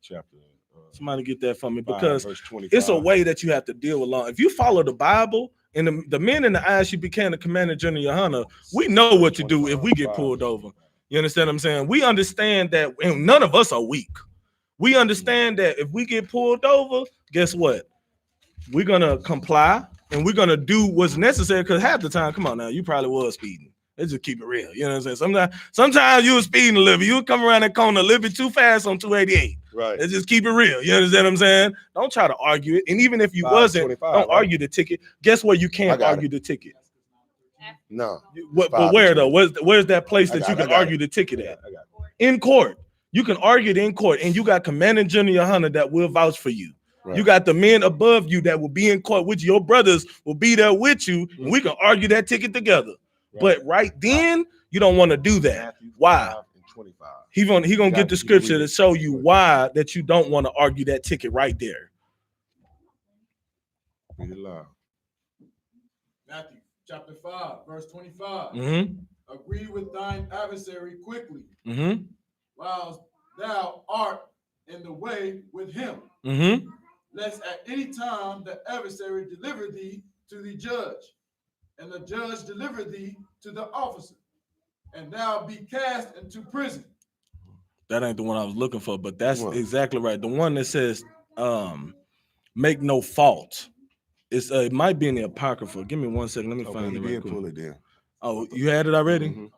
chapter.
Somebody get that for me, because it's a way that you have to deal with law. If you follow the Bible, and the men in the I.S.U.P.K and the Commander General YAHANNA, we know what to do if we get pulled over. You understand what I'm saying? We understand that, and none of us are weak. We understand that if we get pulled over, guess what? We're gonna comply and we're gonna do what's necessary, because half the time, come on now, you probably was speeding. Let's just keep it real. You know what I'm saying? Sometimes you were speeding a little bit. You would come around that corner a little bit too fast on 288. Right. Let's just keep it real. You understand what I'm saying? Don't try to argue it. And even if you wasn't, don't argue the ticket. Guess what? You can't argue the ticket.
No.
But where though? Where's that place that you can argue the ticket at? In court. You can argue it in court, and you got Commander General YAHANNA that will vouch for you. You got the men above you that will be in court with you. Your brothers will be there with you, and we can argue that ticket together. But right then, you don't want to do that.
Matthew
Why?
5 and 25.
He gonna get the scripture
read
to
it.
show you why that you don't want to argue that ticket right there.
Read it loud.
Matthew chapter 5, verse 25.
Mm-hmm.
Agree with thine adversary quickly,
Mm-hmm.
whilst thou art in the way with him,
Mm-hmm.
lest at any time the adversary deliver thee to the judge, and the judge deliver thee to the officer, and thou be cast into prison.
That ain't the one I was looking for, but that's
What?
exactly right. The one that says, make no fault. It might be in the Apocrypha. Give me 1 second. Let me
Okay,
find
you
it right
did
quick.
pull it there.
Oh, you had it already?
Mhm.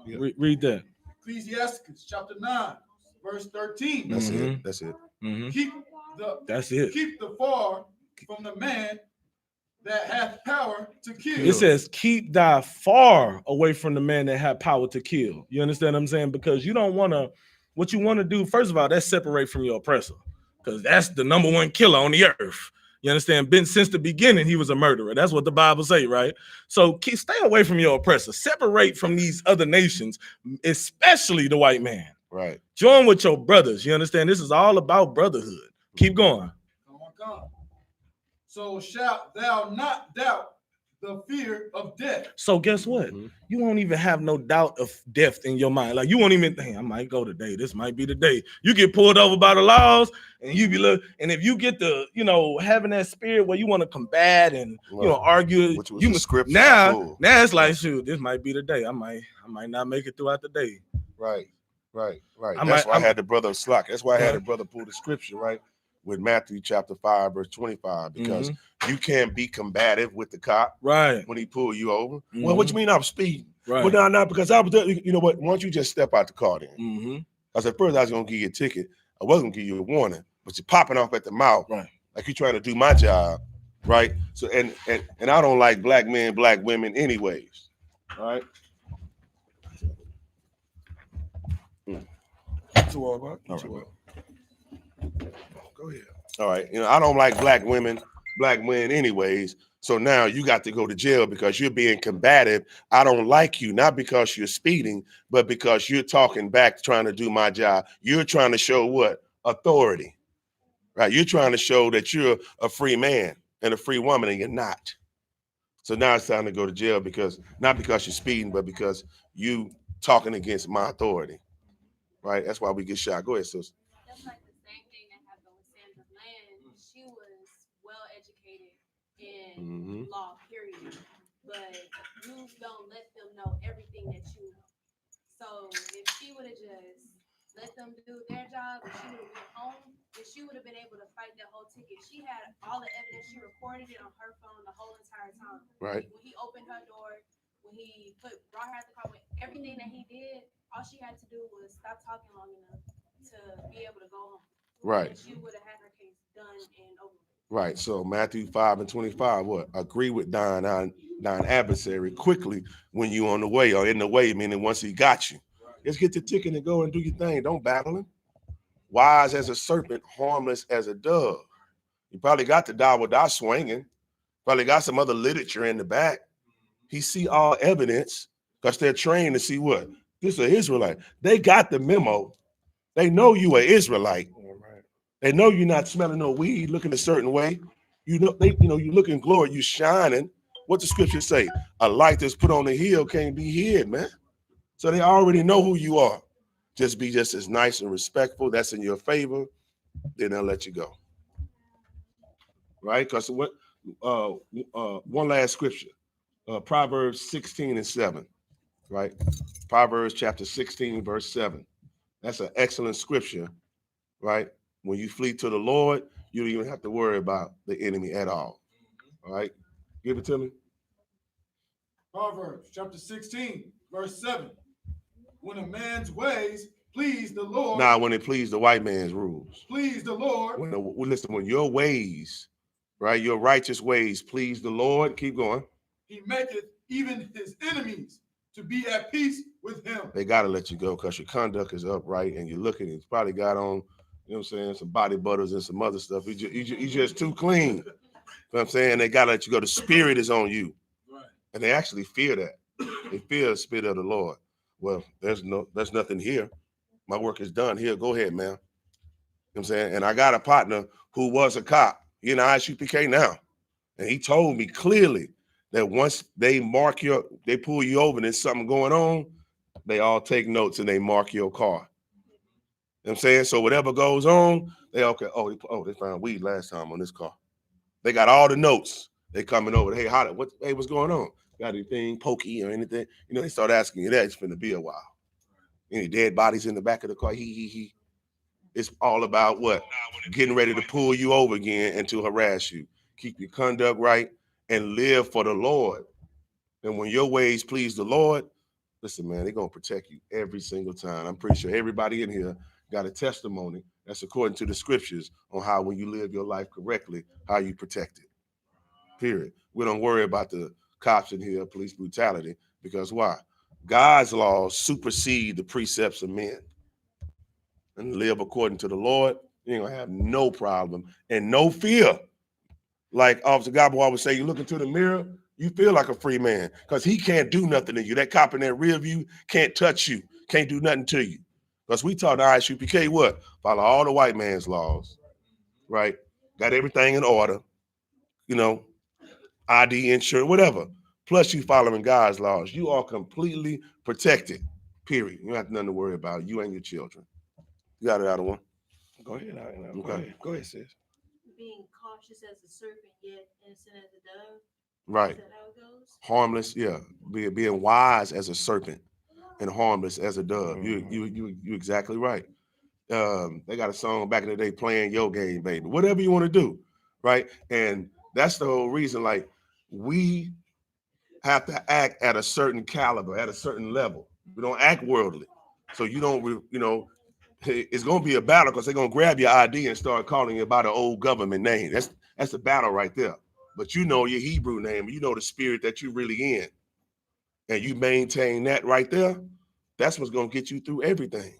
Yeah.
Read that.
Ecclesiastes chapter 9, verse 13.
That's it.
Mhm.
That's it.
Mm-hmm.
Keep
That's it.
the far from the man that hath power to kill.
It says, keep thy far away from the man that have power to kill. You understand what I'm saying? Because you don't want to, what you want to do, first of all, that's separate from your oppressor. Because that's the number one killer on the earth. You understand? Been since the beginning, he was a murderer. That's what the Bible say, right? So stay away from your oppressor. Separate from these other nations, especially the white man.
Right.
Join with your brothers. You understand? This is all about brotherhood. Keep going.
Come on. So shalt thou not doubt the fear of death.
So guess what?
Mhm.
You won't even have no doubt of death in your mind. Like you won't even think, I might go today. This might be the day. You get pulled over by the laws, and you be and if you get the, having that spirit where you want to combat and argue,
Which was the scripture
now
full.
it's like, shoot, this might be the day. I might not make it throughout the day.
Right.
I
That's why I
might-
had the brother slack. That's why I had the brother pull the scripture, right? With Matthew chapter 5, verse 25, because you can't be combative with the cop
Right.
when he pull you over. Well, what you mean I'm speeding?
Right.
Well, no, not because I was there. You know what? Why don't you just step out the car then?
Mm-hmm.
I said, first I was gonna give you a ticket. I wasn't gonna give you a warning, but you're popping off at the mouth,
Right.
like you're trying to do my job, right? So and I don't like black men, black women, anyways. All right. Too all right.
All right.
Too all. Go ahead. All right. I don't like black women, black men, anyways. So now you got to go to jail because you're being combative. I don't like you, not because you're speeding, but because you're talking back, trying to do my job. You're trying to show what? Authority, right? You're trying to show that you're a free man and a free woman, and you're not. So now it's time to go to jail not because you're speeding, but because you talking against my authority, right? That's why we get shot. Go ahead, sis.
That's like the same thing that happened with Sandra Bland. She was well educated in law, period. But you don't let them know everything that you know. So if she would have just let them do their job, and she would have went home, then she would have been able to fight that whole ticket. She had all the evidence. She recorded it on her phone the whole entire time.
Right.
When he opened her door, when he brought her out the car, with everything that he did, all she had to do was stop talking long enough to be able to go home.
Right.
And she would have had her case done and over with.
Right. So Matthew 5 and 25, what? Agree with thine adversary quickly when you on the way, or in the way, meaning once he got you. Just get the ticket and go and do your thing. Don't battle him. Wise as a serpent, harmless as a dove. You probably got the da swinging. Probably got some other literature in the back. He see all evidence because they're trained to see what? This is an Israelite. They got the memo. They know you an Israelite. They know you're not smelling no weed, looking a certain way. You looking glory, you shining. What the scripture say? A light that's put on the hill can't be hid, man. So they already know who you are. Just be just as nice and respectful. That's in your favor. Then they'll let you go. Right? Because what? One last scripture. Proverbs 16 and 7. Right? Proverbs chapter 16, verse 7. That's an excellent scripture. Right? When you flee to the Lord, you don't even have to worry about the enemy at all. All right? Give it to me.
Proverbs chapter 16, verse 7. When a man's ways please the Lord.
Now, when it please the white man's rules.
Please the Lord.
When your ways, right, your righteous ways please the Lord, keep going.
He maketh even his enemies to be at peace with him.
They got to let you go because your conduct is upright and you're looking. He's probably got on, You know what I'm saying? Some body butters and some other stuff. You just too clean. You know what I'm saying? They gotta let you go. The spirit is on you.
Right.
And they actually fear that. They fear the spirit of the Lord. Well, there's nothing here. My work is done. Here, go ahead, man. You know what I'm saying? And I got a partner who was a cop. He in I.S.U.P.K now. And he told me clearly that once they pull you over and there's something going on, they all take notes and they mark your car. You know what I'm saying? So whatever goes on, they okay. Oh, they found weed last time on this car. They got all the notes. They coming over. Hey, what's going on? Got anything pokey or anything? You know, they start asking you that. It's finna be a while. Any dead bodies in the back of the car? He. It's all about what? Getting ready to pull you over again and to harass you. Keep your conduct right and live for the Lord. And when your ways please the Lord, listen, man, they're going to protect you every single time. I'm pretty sure everybody in here got a testimony that's according to the scriptures on how when you live your life correctly, how you protect it. Period. We don't worry about the cops in here, police brutality, because why? God's laws supersede the precepts of men. And live according to the Lord, you ain't gonna have no problem and no fear. Like Officer Gabo would say, you look into the mirror, you feel like a free man because he can't do nothing to you. That cop in that rear view can't touch you, can't do nothing to you. Because we taught the I.S.U.P.K what? Follow all the white man's laws, right? Got everything in order, you know, ID, insurance, whatever. Plus you following God's laws. You are completely protected, period. You don't have nothing to worry about, you and your children. You got it out of one.
Go ahead.
Okay.
Go ahead, sis.
Being cautious as a serpent, yet innocent as a dove.
Right.
Is that how it goes?
Harmless, yeah. Being wise as a serpent and harmless as a dove. You exactly right. They got a song back in the day, playing your game, baby. Whatever you want to do, right? And that's the whole reason. Like, we have to act at a certain caliber, at a certain level. We don't act worldly. So you don't, you know, it's gonna be a battle because they're gonna grab your ID and start calling you by the old government name. That's the battle right there. But you know your Hebrew name, you know the spirit that you're really in, and you maintain that right there. That's what's gonna get you through everything.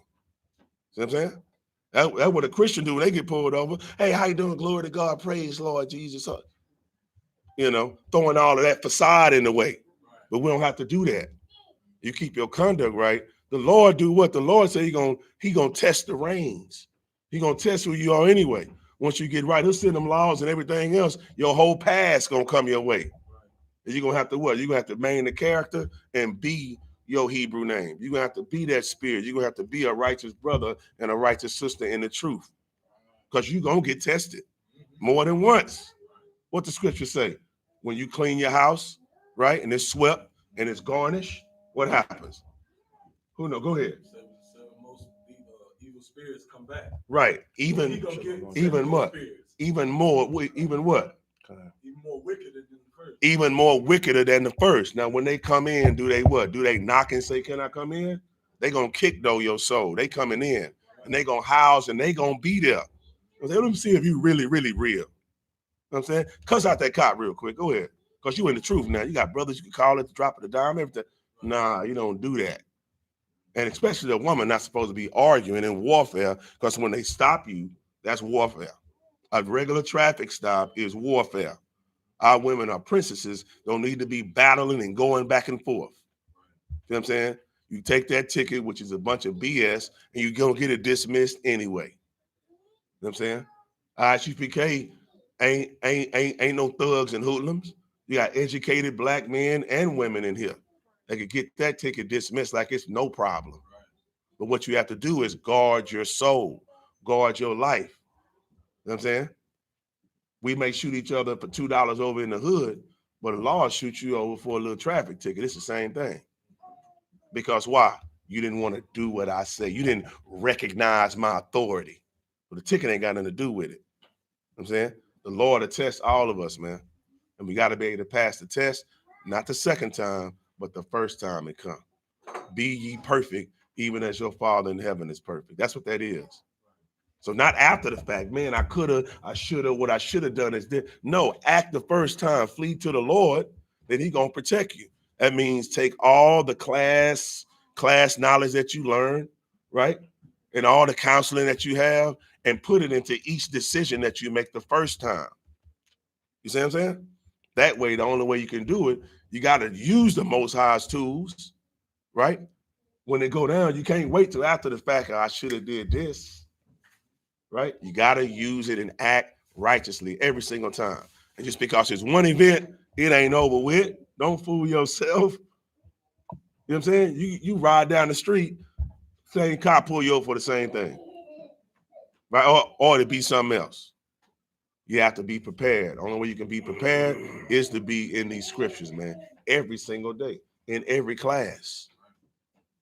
See what I'm saying? That's what a Christian do when they get pulled over. Hey, how you doing? Glory to God, praise Lord Jesus. You know, throwing all of that facade in the way. But we don't have to do that. You keep your conduct right. The Lord do what? The Lord say he gonna test the reins. He gonna test who you are anyway. Once you get right, he'll send them laws and everything else. Your whole past gonna come your way. And you're gonna have to what? You're gonna have to maintain the character and be your Hebrew name. You're gonna have to be that spirit. You're gonna have to be a righteous brother and a righteous sister in the truth. Because you're gonna get tested more than once. What the scripture say? When you clean your house, right, and it's swept and it's garnished, what happens? Who knows? Go ahead.
Seven most evil spirits come back.
Right. Even
what?
Even what? Even more wicked than
the first.
Even more wickeder than the first. Now, when they come in, do they what? Do they knock and say, "Can I come in?" They gonna kick though your soul. They coming in and they gonna house and they gonna be there. Let them see if you really, really real. You know what I'm saying? Cuss out that cop real quick. Go ahead. Because you in the truth now. You got brothers you can call at the drop of the dime, everything. Nah, you don't do that. And especially a woman not supposed to be arguing in warfare, because when they stop you, that's warfare. A regular traffic stop is warfare. Our women are princesses, don't need to be battling and going back and forth. You know what I'm saying? You take that ticket, which is a bunch of BS, and you're gonna get it dismissed anyway. You know what I'm saying? I.S.U.P.K ain't no thugs and hoodlums. You got educated black men and women in here. They could get that ticket dismissed like it's no problem. But what you have to do is guard your soul, guard your life. You know what I'm saying? We may shoot each other for $2 over in the hood, but the law shoots you over for a little traffic ticket. It's the same thing. Because why? You didn't want to do what I say. You didn't recognize my authority. But the ticket ain't got nothing to do with it. You know what I'm saying? The Lord will test all of us, man. And we got to be able to pass the test, not the second time, but the first time it comes. Be ye perfect, even as your Father in heaven is perfect. That's what that is. So not after the fact, man, I coulda, I shoulda, what I should have done is this. No, act the first time, flee to the Lord, then he gonna protect you. That means take all the class knowledge that you learn, right? and all the counseling that you have and put it into each decision that you make the first time. You see what I'm saying? That way, the only way you can do it, you got to use the Most High's tools, right? When they go down, you can't wait till after the fact, I should have did this, right? You got to use it and act righteously every single time. And just because it's one event, it ain't over with. Don't fool yourself. You know what I'm saying? You ride down the street, same cop pull you over for the same thing, right? Or to be something else. You have to be prepared. Only way you can be prepared is to be in these scriptures, man, every single day, in every class,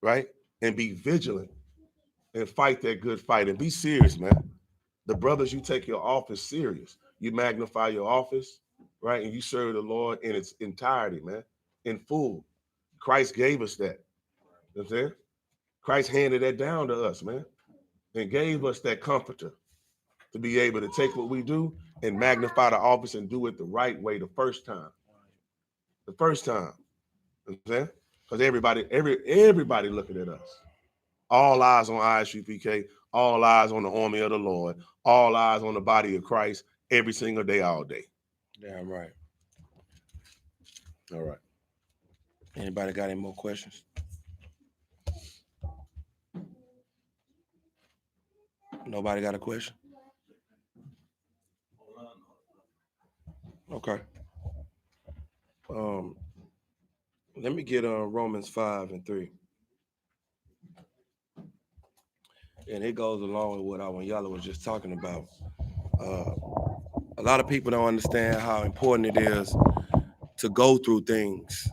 right? And be vigilant and fight that good fight and be serious, man. The brothers, you take your office serious. You magnify your office, right? And you serve the Lord in its entirety, man, in full. Christ gave us that. You know what I'm saying? Christ handed that down to us, man, and gave us that comforter to be able to take what we do and magnify the office and do it the right way the first time. The first time. You know what I'm saying? Because everybody looking at us. All eyes on I.S.U.P.K, all eyes on the army of the Lord, all eyes on the body of Christ every single day, all day.
Damn right.
All right.
Anybody got any more questions? Nobody got a question? Okay. Let me get Romans 5:3. And it goes along with what Awanyala was just talking about. A lot of people don't understand how important it is to go through things.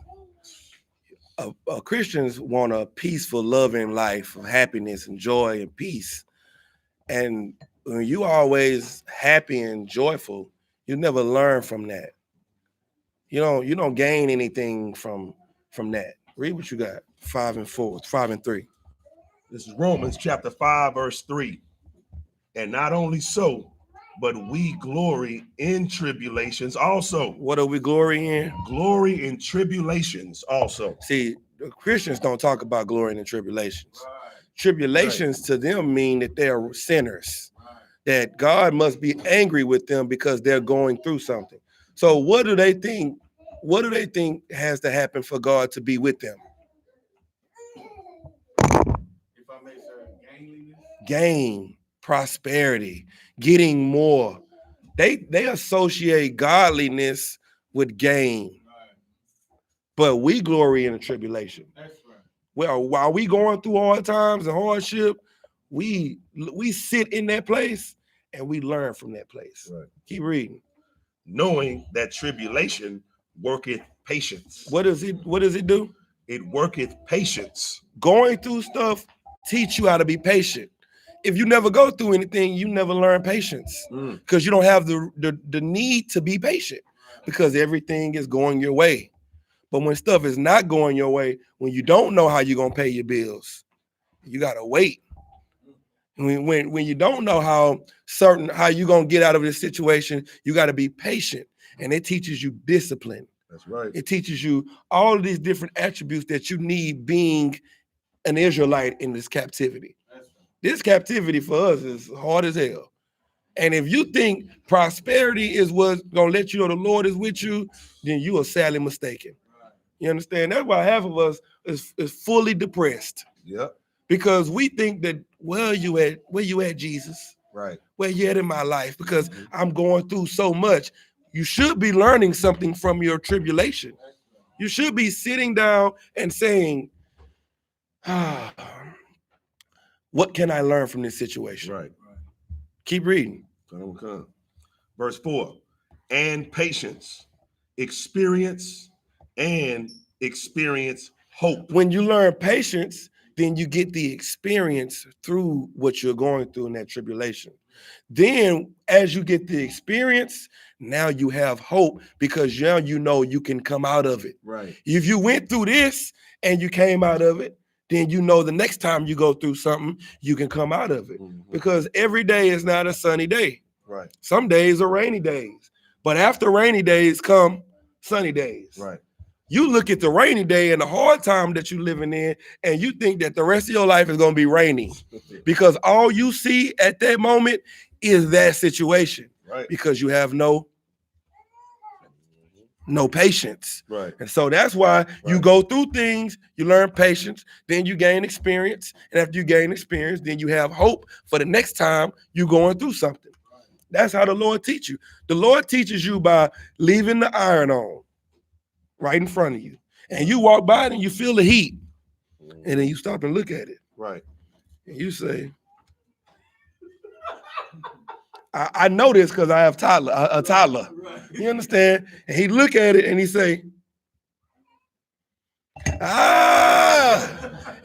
Christians want a peaceful, loving life of happiness and joy and peace. And when you always happy and joyful, you never learn from that. You don't gain anything from that. Read what you got. 5 and 3.
This is Romans chapter 5, verse 3. And not only so, but we glory in tribulations also.
What are we glorying in?
Glory in tribulations also.
See, the Christians don't talk about glorying in tribulations. Tribulations to them mean that they're sinners, that God must be angry with them because they're going through something. So what do they think? What do they think has to happen for God to be with them?
If I may say, gainliness.
Gain, prosperity, getting more. They associate godliness with gain. But we glory in the tribulation.
That's right.
Well, while we going through hard times and hardship, we sit in that place and we learn from that place.
Right.
Keep reading.
Knowing that tribulation worketh patience.
What does it do?
It worketh patience.
Going through stuff teach you how to be patient. If you never go through anything, you never learn patience because you don't have the need to be patient because everything is going your way. But when stuff is not going your way, when you don't know how you're gonna pay your bills, you gotta wait. When you don't know how you're gonna get out of this situation, you gotta be patient. And it teaches you discipline.
That's right.
It teaches you all of these different attributes that you need being an Israelite in this captivity. This captivity for us is hard as hell. And if you think prosperity is what's gonna let you know the Lord is with you, then you are sadly mistaken. You understand? That's why half of us is fully depressed.
Yep.
Because we think that where you at, Jesus?
Right.
Where you at in my life? Because I'm going through so much. You should be learning something from your tribulation. You should be sitting down and saying, what can I learn from this situation?
Right.
Keep reading.
Verse 4. And patience, experience hope.
When you learn patience, then you get the experience through what you're going through in that tribulation. Then as you get the experience, now you have hope because now you know you can come out of it.
Right.
If you went through this and you came out of it, then you know the next time you go through something, you can come out of it. Because every day is not a sunny day.
Right.
Some days are rainy days. But after rainy days come sunny days.
Right.
You look at the rainy day and the hard time that you're living in, and you think that the rest of your life is going to be rainy because all you see at that moment is that situation.
Right.
Because you have no patience.
Right.
And so that's why you go through things, you learn patience, then you gain experience. And after you gain experience, then you have hope for the next time you're going through something. That's how the Lord teaches you. The Lord teaches you by leaving the iron on right in front of you. And you walk by it and you feel the heat. And then you stop and look at it.
Right.
And you say, I know this because I have a toddler. You understand? And he look at it and he say,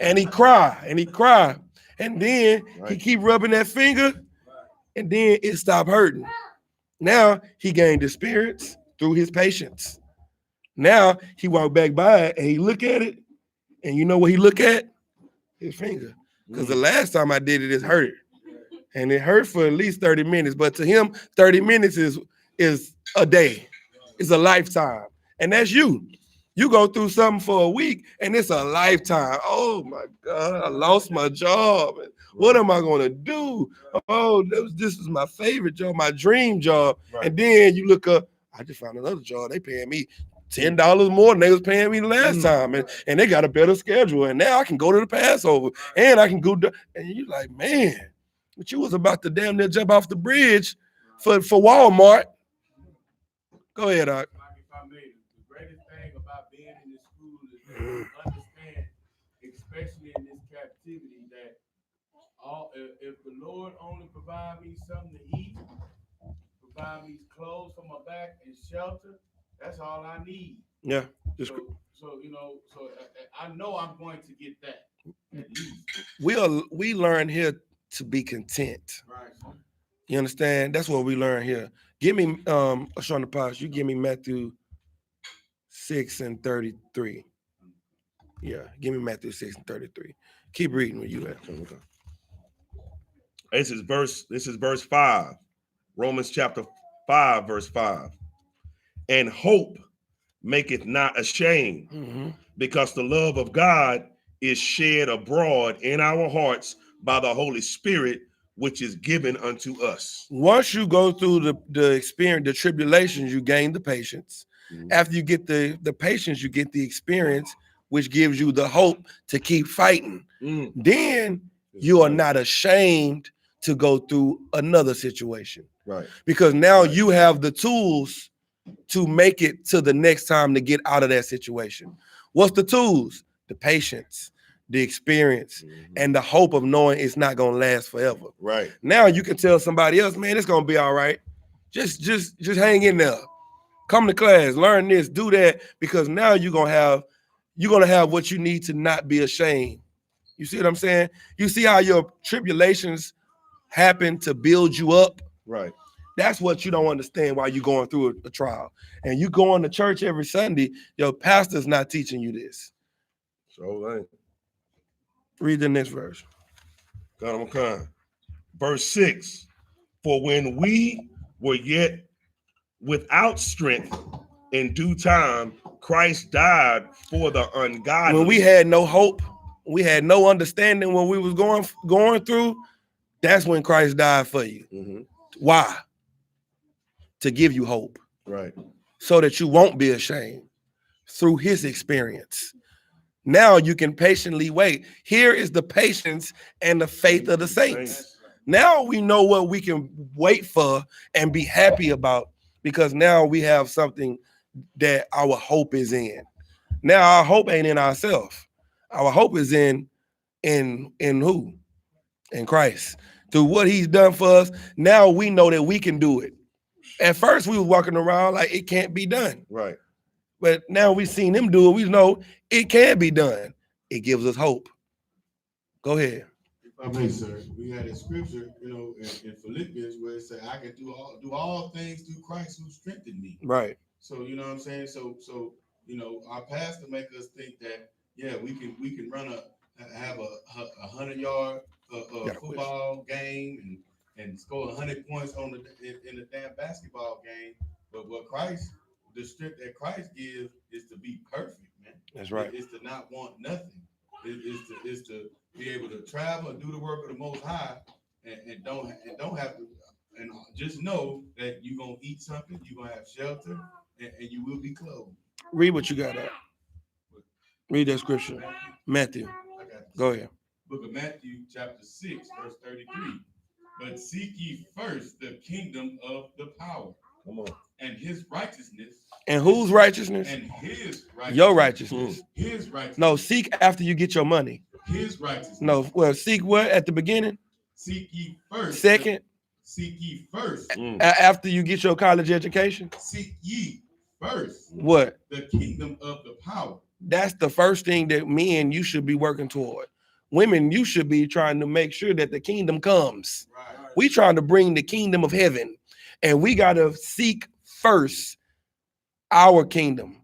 and he cry. And then he keep rubbing that finger and then it stop hurting. Now he gained experience through his patience. Now he walk back by it and he look at it, and you know what he look at? His finger. Because the last time I did it hurt. And it hurt for at least 30 minutes. But to him, 30 minutes is a day. It's a lifetime. And that's you. You go through something for a week and it's a lifetime. Oh my God, I lost my job. What am I gonna do? Oh, this is my favorite job, my dream job. Right. And then you look up, I just found another job. They paying me $10 more than they was paying me the last time. And they got a better schedule. And now I can go to the Passover and I can go to, and you're like, man, but you was about to damn near jump off the bridge for Walmart. Go ahead, Doc.
The greatest thing about being in this school is that you understand, especially in this captivity, that if the Lord only provide me something to eat, provide me clothes for my back and shelter, that's all I need.
Yeah.
So I know I'm going to get that at least.
We learn here to be content.
Right.
You understand? That's what we learn here. Give me Sean the Posh, you give me Matthew 6:33. Yeah, give me Matthew 6:33. Keep reading where you at.
Okay. This is verse 5. Romans chapter 5, verse 5. And hope maketh not ashamed, because the love of God is shed abroad in our hearts by the Holy Spirit, which is given unto us.
Once you go through the experience, the tribulations, you gain the patience. After you get the patience, you get the experience, which gives you the hope to keep fighting. Then you are not ashamed to go through another situation.
Right.
Because now you have the tools to make it to the next time to get out of that situation. What's the tools? The patience, the experience, and the hope of knowing it's not gonna last forever.
Right.
Now you can tell somebody else, man, it's gonna be all right. Just hang in there. Come to class, learn this, do that, because now you're gonna have what you need to not be ashamed. You see what I'm saying? You see how your tribulations happen to build you up?
Right.
That's what you don't understand while you're going through a trial. And you going to church every Sunday, your pastor's not teaching you this.
So
read the next verse.
Verse 6. For when we were yet without strength, in due time, Christ died for the ungodly.
When we had no hope, we had no understanding what we was going through, that's when Christ died for you. Why? To give you hope.
Right.
So that you won't be ashamed through his experience. Now you can patiently wait. Here is the patience and the faith of the saints. Now we know what we can wait for and be happy about, because now we have something that our hope is in. Now our hope ain't in ourselves. Our hope is in who? In Christ. Through what he's done for us, now we know that we can do it. At first we were walking around like it can't be done.
Right.
But now we've seen him do it. We know it can be done. It gives us hope. Go ahead.
If I may, sir, we had a scripture, in Philippians where it said, I can do all things through Christ who strengthened me.
Right.
So you know what I'm saying? So our pastor make us think that, yeah, we can have a 100-yard football game and score 100 points in the damn basketball game. But what Christ the strength that Christ gives is to be perfect, man.
That's right.
It's to not want nothing. It's to be able to travel and do the work of the Most High, and don't have to, and just know that you're gonna eat something, you're gonna have shelter, and you will be clothed.
Read what you got up. Read that scripture. Matthew.
I got this.
Go ahead.
Book of Matthew, chapter 6, verse 33. But seek ye first the kingdom of the power.
Come on.
And his righteousness.
And whose righteousness?
And his righteousness.
Your righteousness.
His righteousness.
No, seek after you get your money.
His righteousness.
No, well, seek what at the beginning?
Seek ye first.
Second?
Seek ye first.
After you get your college education?
Seek ye first.
What?
The kingdom of the power.
That's the first thing that men you should be working toward. Women, you should be trying to make sure that the kingdom comes.
Right.
We trying to bring the kingdom of heaven, and we got to seek first our kingdom,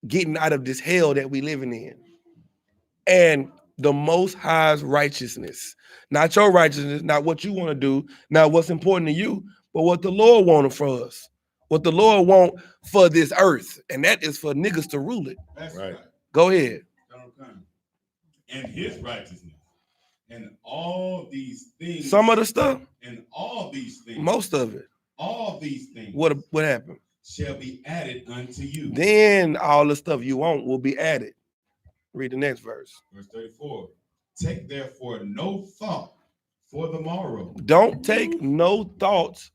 getting out of this hell that we living in, and the Most High's righteousness, not your righteousness, not what you want to do, not what's important to you, but what the Lord wanted for us, what the Lord want for this earth, and that is for niggas to rule it.
That's
Right.
right.
Go ahead.
And his righteousness. And all these things.
Some of the stuff,
And all these things.
most of it.
All these things.
What happened?
Shall be added unto you.
Then all the stuff you want will be added. Read the next verse.
Verse 34. Take therefore no thought for the morrow.
Don't take no thoughts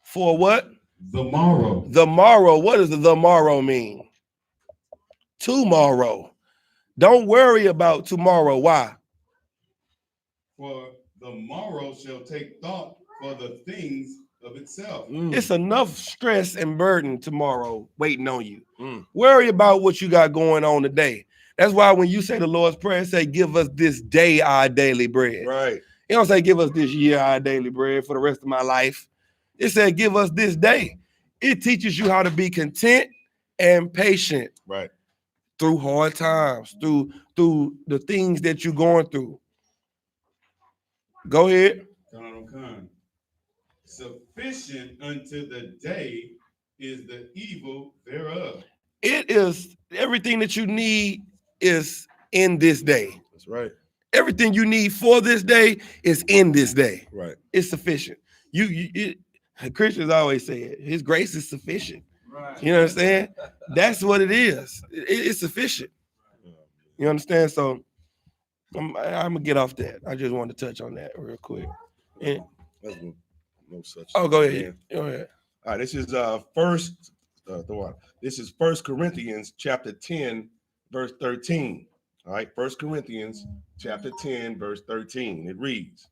for what?
The morrow.
The morrow. What does the morrow mean? Tomorrow. Don't worry about tomorrow. Why?
For the morrow shall take thought for the things of itself.
It's enough stress and burden tomorrow waiting on you.
Mm.
Worry about what you got going on today. That's why when you say the Lord's Prayer, say, give us this day our daily bread.
Right.
It don't say, give us this year our daily bread for the rest of my life. It said, give us this day. It teaches you how to be content and patient.
Right.
Through hard times, through the things that you're going through. Go ahead.
Sufficient unto the day is the evil thereof.
It is everything that you need is in this day.
That's right.
Everything you need for this day is in this day.
Right.
It's sufficient. Christians always say it. His grace is sufficient.
Right.
You know what I'm saying? That's what it is. It's sufficient. You understand? So I'm gonna get off that. I just wanted to touch on that real quick. And,
That's no such.
oh, go ahead.
Yeah.
Go ahead.
All right. This is This is 1 Corinthians chapter 10, verse 13. All right. 1 Corinthians chapter 10, verse 13. It reads,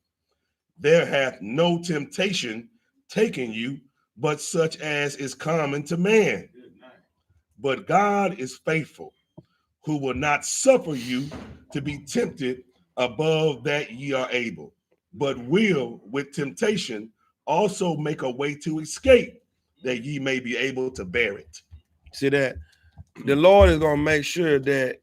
there hath no temptation taken you, but such as is common to man. But God is faithful, who will not suffer you to be tempted above that ye are able, but will with temptation also make a way to escape, that ye may be able to bear it.
See that? The Lord is gonna make sure that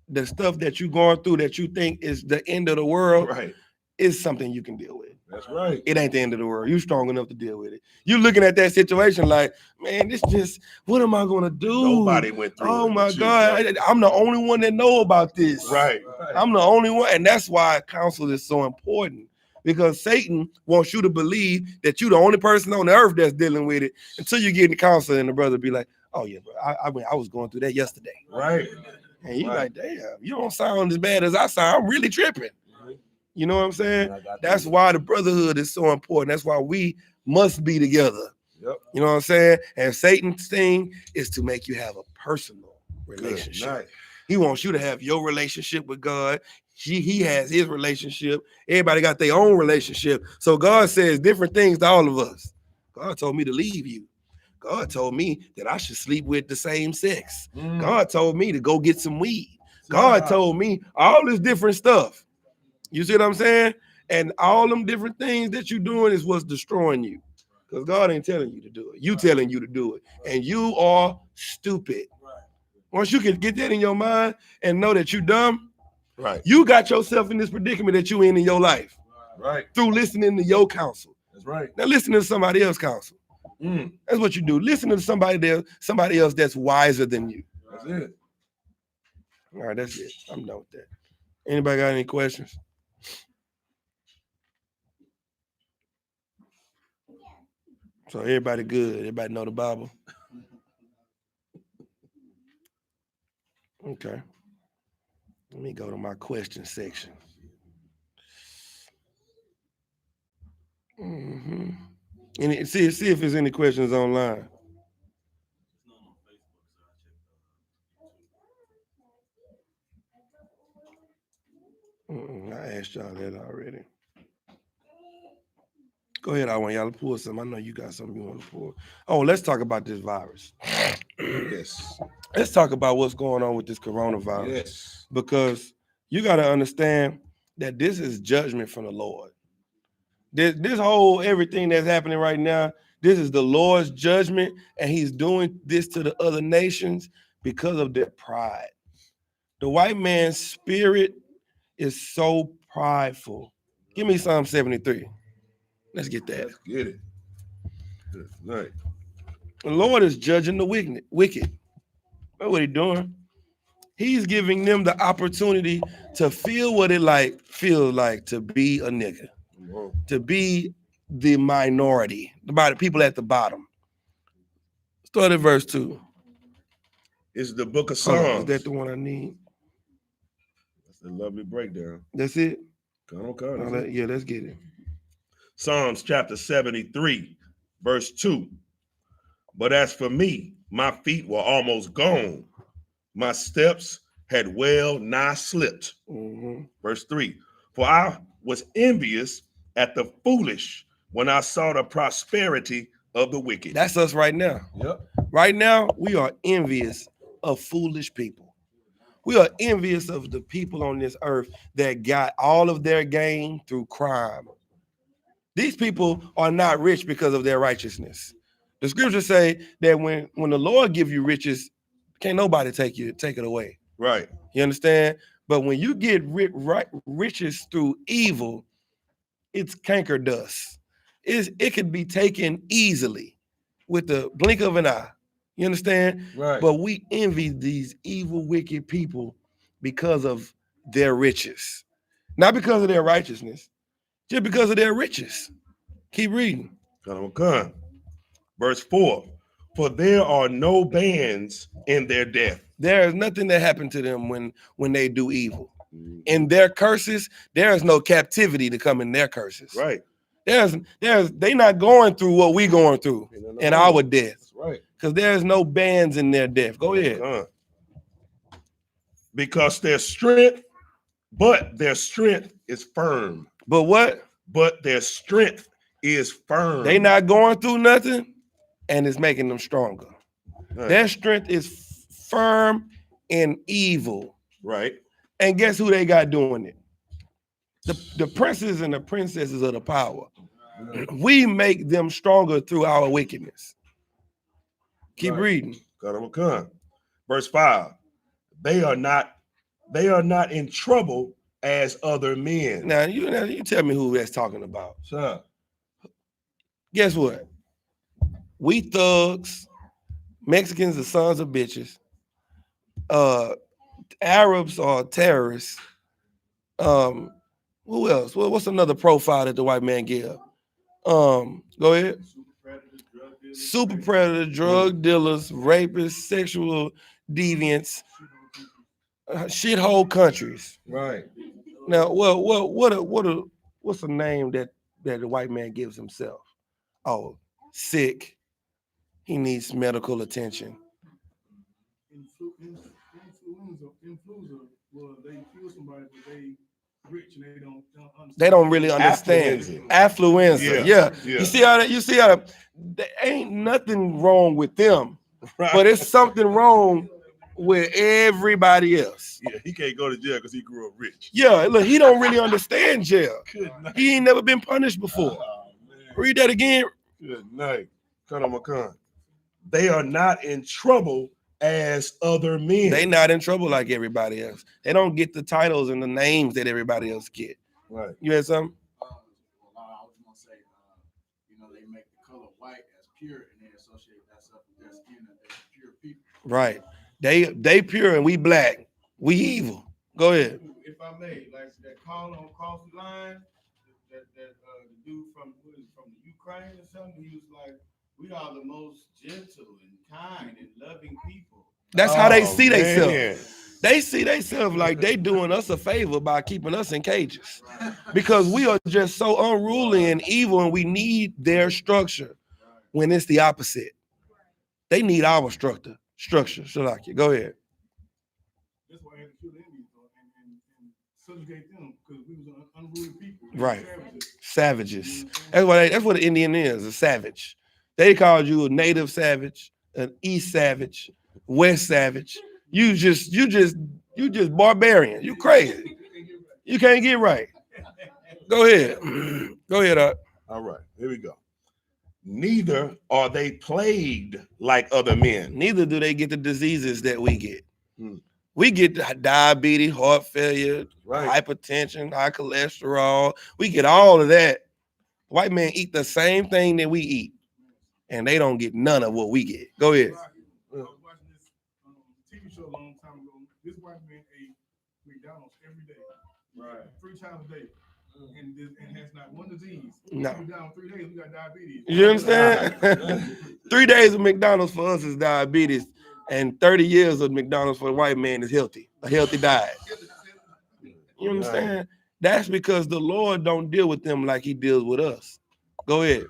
the stuff that you're going through that you think is the end of the world
Right.
is something you can deal with.
That's right.
It ain't the end of the world. You're strong enough to deal with it. You're looking at that situation like, man, this just, what am I gonna do?
Nobody went through
Oh
it
my
but you.
God, I'm the only one that know about this.
Right.
I'm the only one, and that's why counsel is so important, because Satan wants you to believe that you're the only person on the earth that's dealing with it until you get in the counsel and the brother be like, oh yeah, bro, I was going through that yesterday.
Right.
And you
Right.
like, damn, you don't sound as bad as I sound. I'm really tripping. You know what I'm saying? That's why the brotherhood is so important. That's why we must be together.
Yep.
You know what I'm saying? And Satan's thing is to make you have a personal relationship.
Good night.
He wants you to have your relationship with God. He has his relationship. Everybody got their own relationship. So God says different things to all of us. God told me to leave you. God told me that I should sleep with the same sex. God told me to go get some weed. God told me all this different stuff. You see what I'm saying? And all them different things that you're doing is what's destroying you. Because God ain't telling you to do it. You telling you to do it. And you are stupid. Once you can get that in your mind and know that you're dumb,
Right.
you got yourself in this predicament that you in your life
Right.
through listening to your counsel.
That's right.
Now listen to somebody else's counsel. That's what you do. Listen to somebody else that's wiser than you.
That's it.
All right, that's it. I'm done with that. Anybody got any questions? So everybody good. Everybody know the Bible. Okay. Let me go to my question section. Mm-hmm. And see if there's any questions online. I asked y'all that already. Go ahead, I want y'all to pull some. I know you got something you want to pull. Oh, let's talk about this virus.
Yes.
Let's talk about what's going on with this coronavirus.
Yes.
Because you got to understand that this is judgment from the Lord. This whole everything that's happening right now, this is the Lord's judgment, and he's doing this to the other nations because of their pride. The white man's spirit is so prideful. Give me Psalm 73. Let's get that.
Let's get it. Good night.
The Lord is judging the wicked. That's what he's doing. He's giving them the opportunity to feel what it feels like to be a nigga, to be the minority, the people at the bottom. Start at verse 2.
It's the book of
Hold
Psalms.
on, is that the one I need?
That's a lovely breakdown.
That's it?
Come on.
Yeah, let's get it.
Psalms chapter 73, verse 2. But as for me, my feet were almost gone. My steps had well nigh slipped.
Mm-hmm.
Verse 3. For I was envious at the foolish when I saw the prosperity of the wicked.
That's us right now.
Yep.
Right now, we are envious of foolish people. We are envious of the people on this earth that got all of their gain through crime. These people are not rich because of their righteousness. The scriptures say that when the Lord give you riches, can't nobody take it away.
Right.
You understand? But when you get riches through evil, it's canker dust. It could be taken easily with the blink of an eye. You understand?
Right.
But we envy these evil, wicked people because of their riches. Not because of their righteousness, just because of their riches. Keep reading.
Come. Verse 4. For there are no bands in their death.
There is nothing that happened to them when they do evil. In their curses, there is no captivity to come in their curses.
Right.
They not going through what we going through in our death.
That's right.
Because there's no bands in their death. Go ahead.
Because their strength is firm.
But what?
But their strength is firm.
They not going through nothing, and it's making them stronger.
Right.
Their strength is firm and evil.
Right.
And guess who they got doing it? The princes and the princesses of the power. We make them stronger through our wickedness. Keep reading.
Verse 5. They are not in trouble as other men.
Now you tell me who that's talking about.
Sure.
Guess what? We thugs, Mexicans are sons of bitches. Arabs are terrorists. Who else? What's another profile that the white man give? Go ahead. Super predator, drug dealers, rapists, sexual deviants, shithole countries.
Right.
Now, what's a name that the white man gives himself? Oh, sick. He needs medical attention.
Influenza. Well, they kill somebody, but they rich and they don't understand.
They don't really understand. Affluenza. Yeah. You see how there ain't nothing wrong with them,
Right.
but it's something wrong with everybody else.
Yeah, he can't go to jail because he grew up rich.
Yeah, look, he don't really understand jail.
Good night.
He ain't never been punished before.
Oh, man.
Read that again.
Good night. They are not in trouble as other men.
They not in trouble like everybody else. They don't get the titles and the names that everybody else get.
Right.
You had something?
I was gonna say, you know, they make the color white as pure, and they associate that stuff with their skin as pure people.
Right. They pure and we black. We evil. Go ahead.
If I may, like that call on cross the line, the dude from the Ukraine or something, he was like, "We are the most gentle and kind and loving people."
That's how they see
man.
themselves. They see themselves like they doing us a favor by keeping us in cages. Because we are just so unruly and evil, and we need their structure when it's the opposite. They need our structure. Shalaki, go ahead.
That's why I had to kill the Indians and subjugate them, because we was unruly people.
Right.
Savages.
Savages. That's what an Indian is, a savage. They called you a native savage, an East savage, West savage. You just barbarian. You crazy. You can't get right. Go ahead. Go ahead, Doc.
All right, here we go. Neither are they plagued like other men.
Neither do they get the diseases that we get.
Hmm.
We get diabetes, heart failure,
Right.
hypertension, high cholesterol. We get all of that. White men eat the same thing that we eat, and they don't get none of what we get. Go ahead.
I was watching this TV show a long time ago. This white man ate McDonald's every day,
Right.
3 times a day, and has not one disease.
No.
We down 3 days, we got diabetes.
You understand? 3 days of McDonald's for us is diabetes, and 30 years of McDonald's for the white man is healthy, a healthy diet. You understand? That's because the Lord don't deal with them like he deals with us. Go ahead.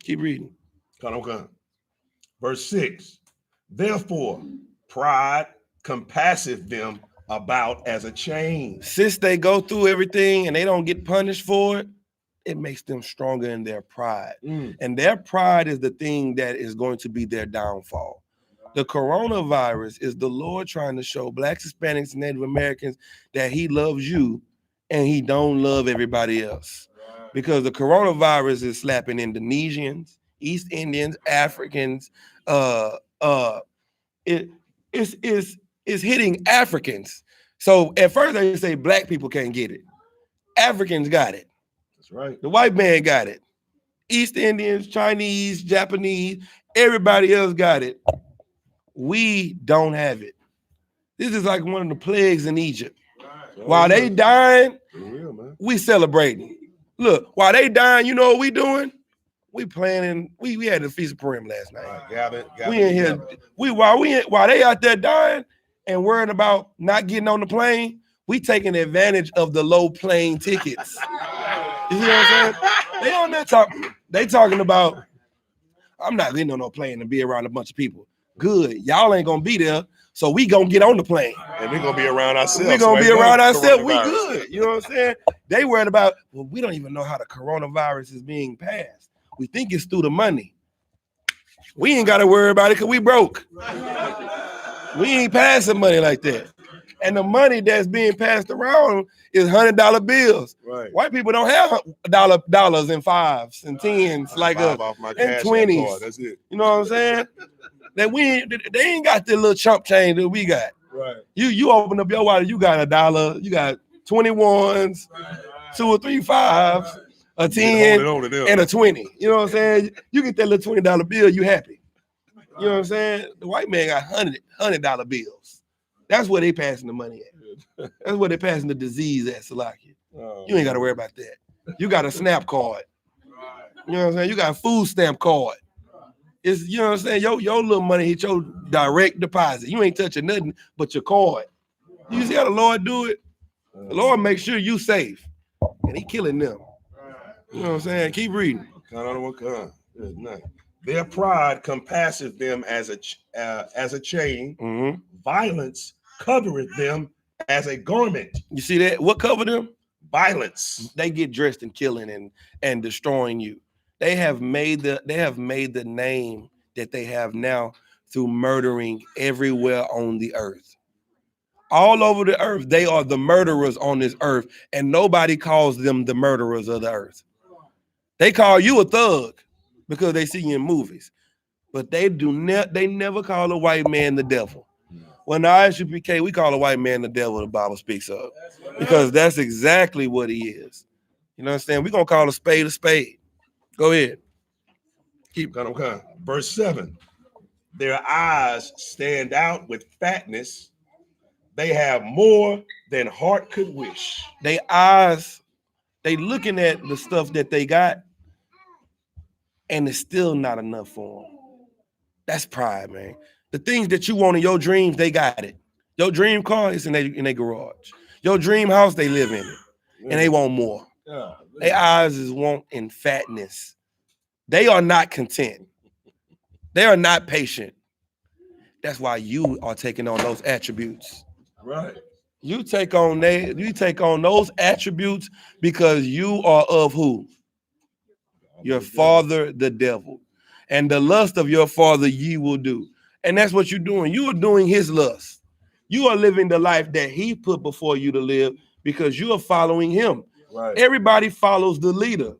Keep reading.
Come on. Verse 6. Therefore, pride compasseth them about as a chain.
Since they go through everything and they don't get punished for it, it makes them stronger in their pride. And their pride is the thing that is going to be their downfall. The coronavirus is the Lord trying to show Blacks, Hispanics, and Native Americans that he loves you and he don't love everybody else. Because the coronavirus is slapping Indonesians, East Indians, Africans. It's hitting Africans. So at first they say black people can't get it. Africans got it.
That's right.
The white man got it. East Indians, Chinese, Japanese, everybody else got it. We don't have it. This is like one of the plagues in Egypt. While they dying,
real, man.
we celebrating. Look, while they dying, you know what we doing? We planning. We had the Feast of Purim last night.
Gather
We in here. While they out there dying and worrying about not getting on the plane, we taking advantage of the low plane tickets. You see what I'm saying? They on that talk. They talking about, I'm not getting on no plane to be around a bunch of people. Good. Y'all ain't gonna be there, so we gonna get on the plane.
And we're gonna be around ourselves.
We gonna be around ourselves. We
Coronavirus.
good. You know what I'm saying? They worried about, well, we don't even know how the coronavirus is being passed. We think it's through the money. We ain't gotta worry about it because we broke. We ain't passing money like that. And the money that's being passed around is $100 bills.
Right.
White people don't have dollars and 5s and 10s like us.
Off my
and
cash
20s.
card. That's it.
You know what I'm saying? That they ain't got the little chump change that we got.
Right.
You open up your wallet, you got $1, you got 21s, 2 or 3 5s, a 10, and a 20. You know what I'm saying? You get that little $20 bill, you happy. You know what I'm saying? The white man got $100 bills. That's where they passing the money at. That's where they passing the disease at, Salakia. You ain't got to worry about that. You got a SNAP card. You know what I'm saying? You got a food stamp card. It's, you know what I'm saying? Your little money hit your direct deposit. You ain't touching nothing but your card. You see how the Lord do it? The Lord makes sure you safe. And he killing them. You know what I'm saying? Keep reading.
Their pride compasseth them as a chain.
Mm-hmm.
Violence covereth them as a garment.
You see that? What covered them?
Violence.
They get dressed in killing and destroying you. They have made the name that they have now through murdering everywhere on the earth. All over the earth, they are the murderers on this earth, and nobody calls them the murderers of the earth. They call you a thug because they see you in movies, but they never call a white man the devil. When the I.S.U.P.K, we call a white man the devil, the Bible speaks of, because that's exactly what he is. You know what I'm saying? We're gonna call a spade a spade. Go ahead.
Keep going. Okay. Verse 7. Their eyes stand out with fatness. They have more than heart could wish.
They eyes, they looking at the stuff that they got, and it's still not enough for them. That's pride, man. The things that you want in your dreams, they got it. Your dream car is in their garage. Your dream house, they live in it. And they want more.
Yeah.
Their eyes is wanting fatness. They are not content. They are not patient. That's why you are taking on those attributes.
Right.
You take on those attributes because you are of who? Your father, the devil. And the lust of your father ye will do. And that's what you're doing. You are doing his lust. You are living the life that he put before you to live because you are following him.
Right.
Everybody follows the leader.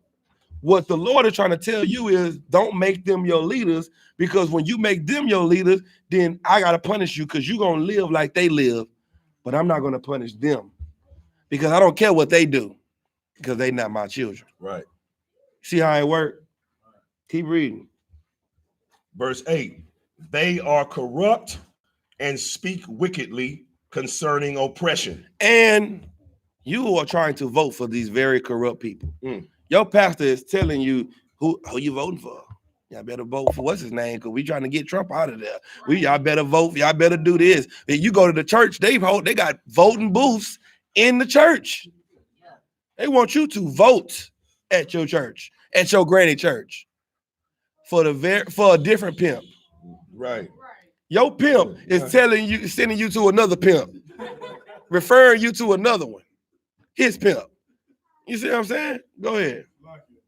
What the Lord is trying to tell you is don't make them your leaders, because when you make them your leaders, then I got to punish you because you're going to live like they live, but I'm not going to punish them because I don't care what they do because they're not my children.
Right.
See how it works? Keep reading.
Verse 8. They are corrupt and speak wickedly concerning oppression.
And you are trying to vote for these very corrupt people. Your pastor is telling you who you voting for. Y'all better vote for what's his name, because we trying to get Trump out of there. Y'all better vote. Y'all better do this. If you go to the church, they got voting booths in the church. They want you to vote at your church, at your granny church, for a different pimp.
Right.
Your pimp is sending you to another pimp, referring you to another one, his pimp. You see what I'm saying? Go ahead.
Like it.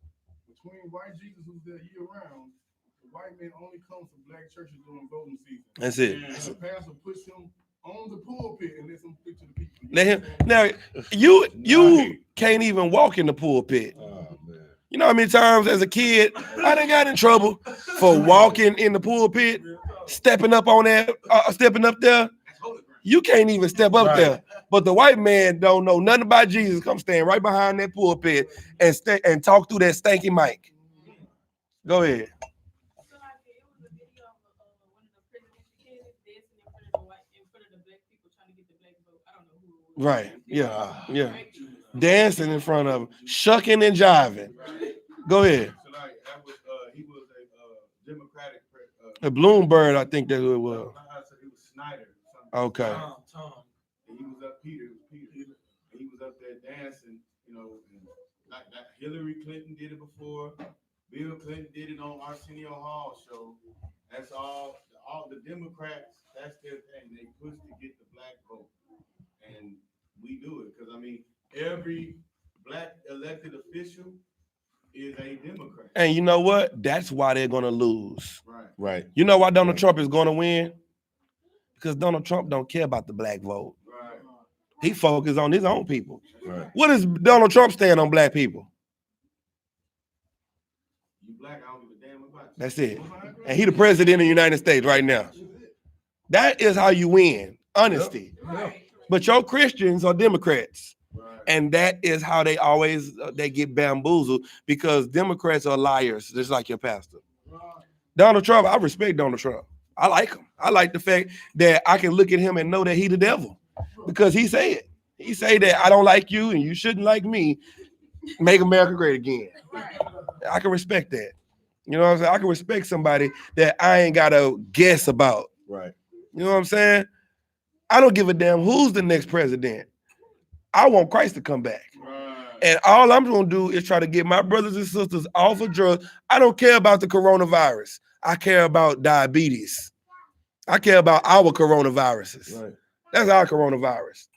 Between white Jesus, who's there year round, the white man only comes to black churches during voting season.
That's it.
And the pastor puts him on the pulpit and lets him speak to the people.
Let him. Now you can't even walk in the pulpit.
Oh, man.
You know how many times as a kid I done got in trouble for walking in the pulpit, stepping up there. You can't even step up there. But the white man don't know nothing about Jesus. Come stand right behind that pulpit and talk through that stanky mic. Go ahead.
So like it was a video of one of the presidential candidates dancing in front of the black people trying to get the black vote. I don't know who it was.
Right. Yeah. Dancing in front of him, shucking and jiving. Go ahead.
So like that was he was a Democratic
A Bloomberg, I think that's who it was.
It was Snyder.
Okay.
Tom.
And he was up Peter. And he was up there dancing, you know, and like Hillary Clinton did it before. Bill Clinton did it on Arsenio Hall show. That's all the Democrats, that's their thing. They push to get the black vote. And we do it because I mean every black elected official is a Democrat.
And you know what? That's why they're gonna lose.
Right.
You know why Donald Trump is gonna win? Because Donald Trump don't care about the black vote.
Right.
He focuses on his own people.
Right.
What does Donald Trump stand on black people?
You black, I don't give a damn about you.
That's it. And he the president of the United States right now. That is how you win. Honesty. But your Christians are Democrats. And that is how they always they get bamboozled, because Democrats are liars, just like your pastor. Donald Trump, I respect Donald Trump. I like him. I like the fact that I can look at him and know that he the devil, because he say it. He say that I don't like you and you shouldn't like me. Make America great again. I can respect that. You know what I'm saying? I can respect somebody that I ain't got to guess about.
Right.
You know what I'm saying? I don't give a damn who's the next president. I want Christ to come back. And all I'm going to do is try to get my brothers and sisters off of drugs. I don't care about the coronavirus. I care about diabetes. I care about our coronaviruses.
Right.
That's our coronavirus.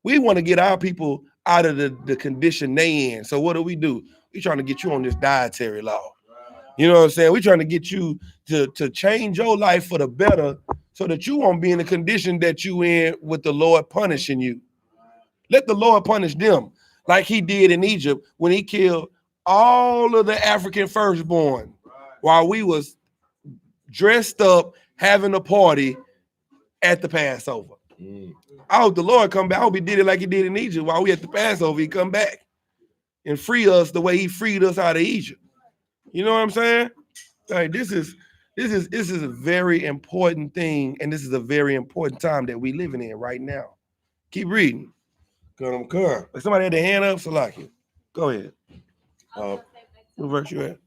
We want to get our people out of the condition they in. So what do? We trying to get you on this dietary law. You know what I'm saying? We trying to get you to change your life for the better so that you won't be in the condition that you in with the Lord punishing you. Let the Lord punish them like he did in Egypt when he killed all of the African firstborn while we was dressed up having a party at the Passover. I hope the Lord come back. I hope he did it like he did in Egypt while we at the Passover. He come back. and free us the way he freed us out of Egypt. You know what I'm saying? Like this is a very important thing, and this is a very important time that we living in right now. Keep reading.
Come.
Like somebody had their hand up, Salaki. Go ahead.
I was gonna say back to
What verse you at?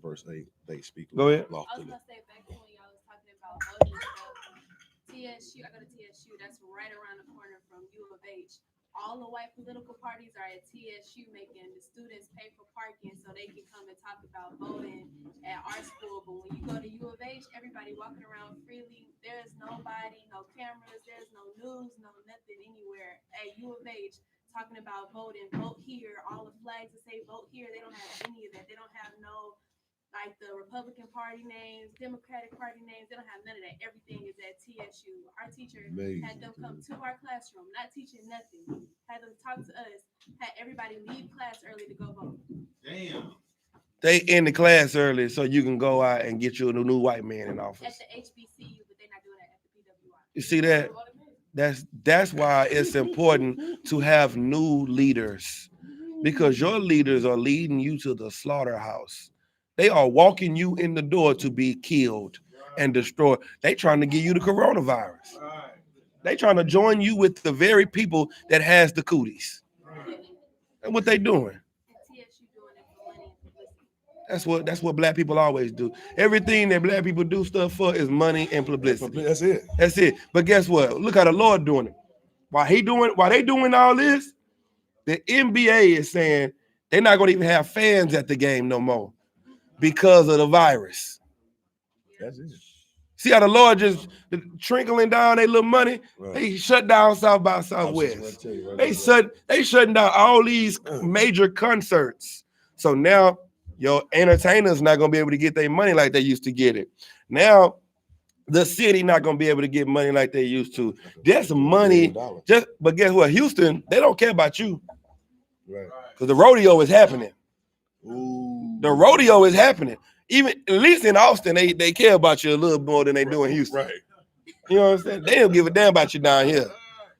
Verse 8, they speak
Go ahead.
I was
loftily.
gonna say back to when y'all was talking about voting stuff. TSU, I go to TSU. That's right around the corner from U of H. All the white political parties are at TSU, making the students pay for parking so they can come and talk about voting at our school. But when you go to U of H, everybody walking around freely. There's nobody, no cameras, there's no news, no nothing anywhere at U of H talking about voting, vote here, all the flags that say vote here. They don't have any of that. They don't have no, like the Republican Party names, Democratic Party names. They don't have none of that. Everything is at TSU. Our teacher had them come to our classroom, not teaching nothing. Had them talk to us. Had everybody leave class early to go vote.
Damn.
They in the class early so you can go out and get you a new white man in
At
office.
the HBCU, but they're not doing that at the PWI.
You see that? That's why it's important to have new leaders, because your leaders are leading you to the slaughterhouse. They are walking you in the door to be killed and destroyed. They trying to give you the coronavirus. They trying to join you with the very people that has the cooties. And what they doing?
TSU doing it for money and publicity.
That's what black people always do. Everything that black people do stuff for is money and publicity.
That's it.
That's it. But guess what? Look how the Lord doing it. While they doing all this, the NBA is saying they're not going to even have fans at the game no more because of the virus.
That's it.
See how the Lord just trickling down their little money?
Right.
They shut down South by Southwest. They shutting down all these major concerts. So now your entertainers not gonna be able to get their money like they used to get it. Now the city not gonna be able to get money like they used to. That's money. But guess what? Houston, they don't care about you.
Right.
Because the rodeo is happening.
Ooh.
The rodeo is happening. Even at least in Austin, they care about you a little more than they do in Houston.
Right.
You know what I'm saying? They don't give a damn about you down here.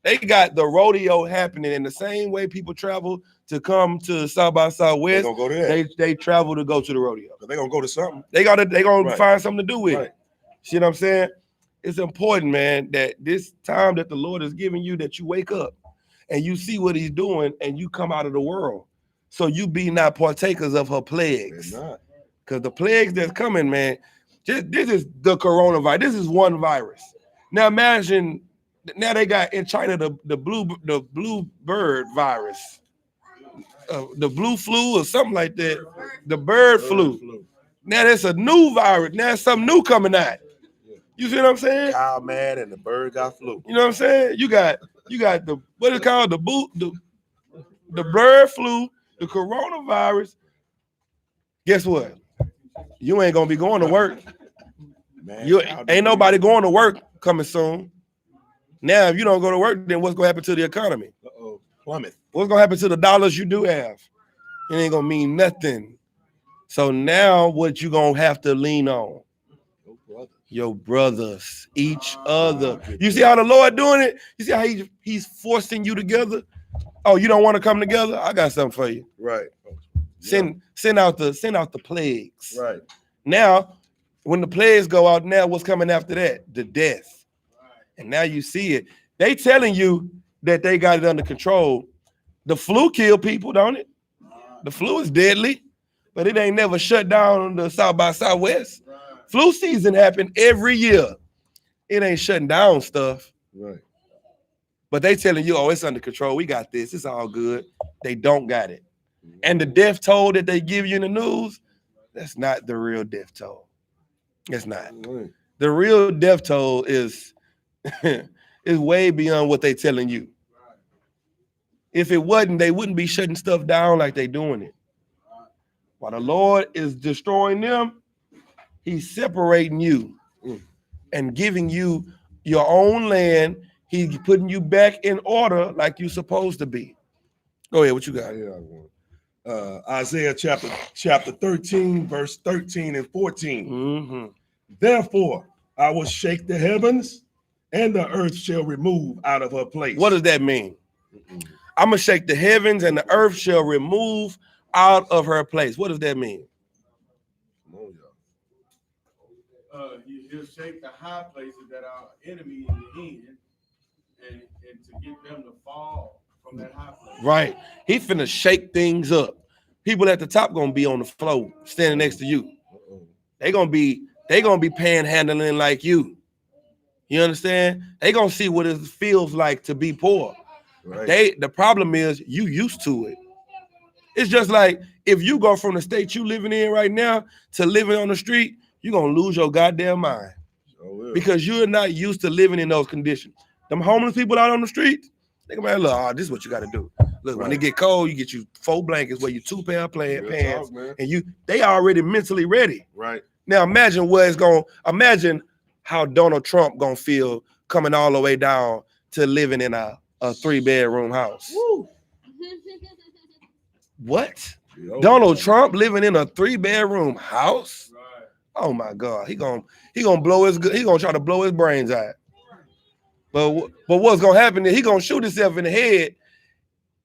They got the rodeo happening in the same way people travel to come to South by
They're
Southwest.
gonna go to that.
They travel to go to the rodeo.
They're gonna go to something.
They gonna
Right.
find something to do with
Right.
it. See what I'm saying? It's important, man, that this time that the Lord is giving you, that you wake up and you see what he's doing and you come out of the world. So you be not partakers of her plagues.
They're not.
Because the plagues that's coming, man, this is the coronavirus. This is one virus. Now imagine, now they got in China the blue bird virus, the blue flu or something like that, the bird flu. Now there's a new virus. Now there's something new coming out. You see what I'm saying?
Cow mad and the bird got flu.
You know what I'm saying? You got the what is it called, the bird flu, the coronavirus. Guess what? You ain't gonna be going to work.
Man,
You ain't nobody going to work coming soon. Now, if you don't go to work, then what's gonna happen to the economy?
Plummet.
What's gonna happen to the dollars you do have? It ain't gonna mean nothing. So now, what you gonna have to lean on? Your brothers, each other. You see how the Lord doing it? You see how he's forcing you together? Oh, you don't want to come together? I got something for you.
Right.
Send out the plagues.
Right.
Now, when the plagues go out, now what's coming after that? The death. And now you see it. They telling you that they got it under control. The flu kill people, don't it? The flu is deadly, but it ain't never shut down the South by Southwest. Flu season happen every year. It ain't shutting down stuff.
Right.
But they telling you, oh, it's under control. We got this. It's all good. They don't got it. And the death toll that they give you in the news, that's not the real death toll. It's not.
Right.
The real death toll is way beyond what they telling you. If it wasn't, they wouldn't be shutting stuff down like they doing it. While the Lord is destroying them, he's separating you and giving you your own land. He's putting you back in order like you're supposed to be. Go ahead, what you got?
Isaiah chapter 13, verse 13 and 14.
Mm-hmm.
Therefore, I will shake the heavens, and the earth shall remove out of her place.
What does that mean? I'm gonna shake the heavens and the earth shall remove out of her place. What does that mean?
Come on, y'all.
He'll shake the high places that are enemy in the end, and to get them to fall from that high place.
Right. He finna shake things up. People at the top gonna be on the floor standing next to you. They gonna be panhandling like you. You understand? They gonna see what it feels like to be poor.
Right.
The problem is you used to it. It's just like if you go from the state you living in right now to living on the street, you're gonna lose your goddamn mind. Because you're not used to living in those conditions. Them homeless people out on the streets, they come out, look, this is what you gotta do. Look, when it get cold, you get you 4 blankets, wear you 2 pair of pants, and they already mentally ready.
Right.
Now imagine how Donald Trump gonna feel coming all the way down to living in a 3-bedroom house.
Woo.
What? Donald Trump living in a 3-bedroom house?
Right.
Oh my God, he gonna try to blow his brains out. But what's gonna happen is he gonna shoot himself in the head.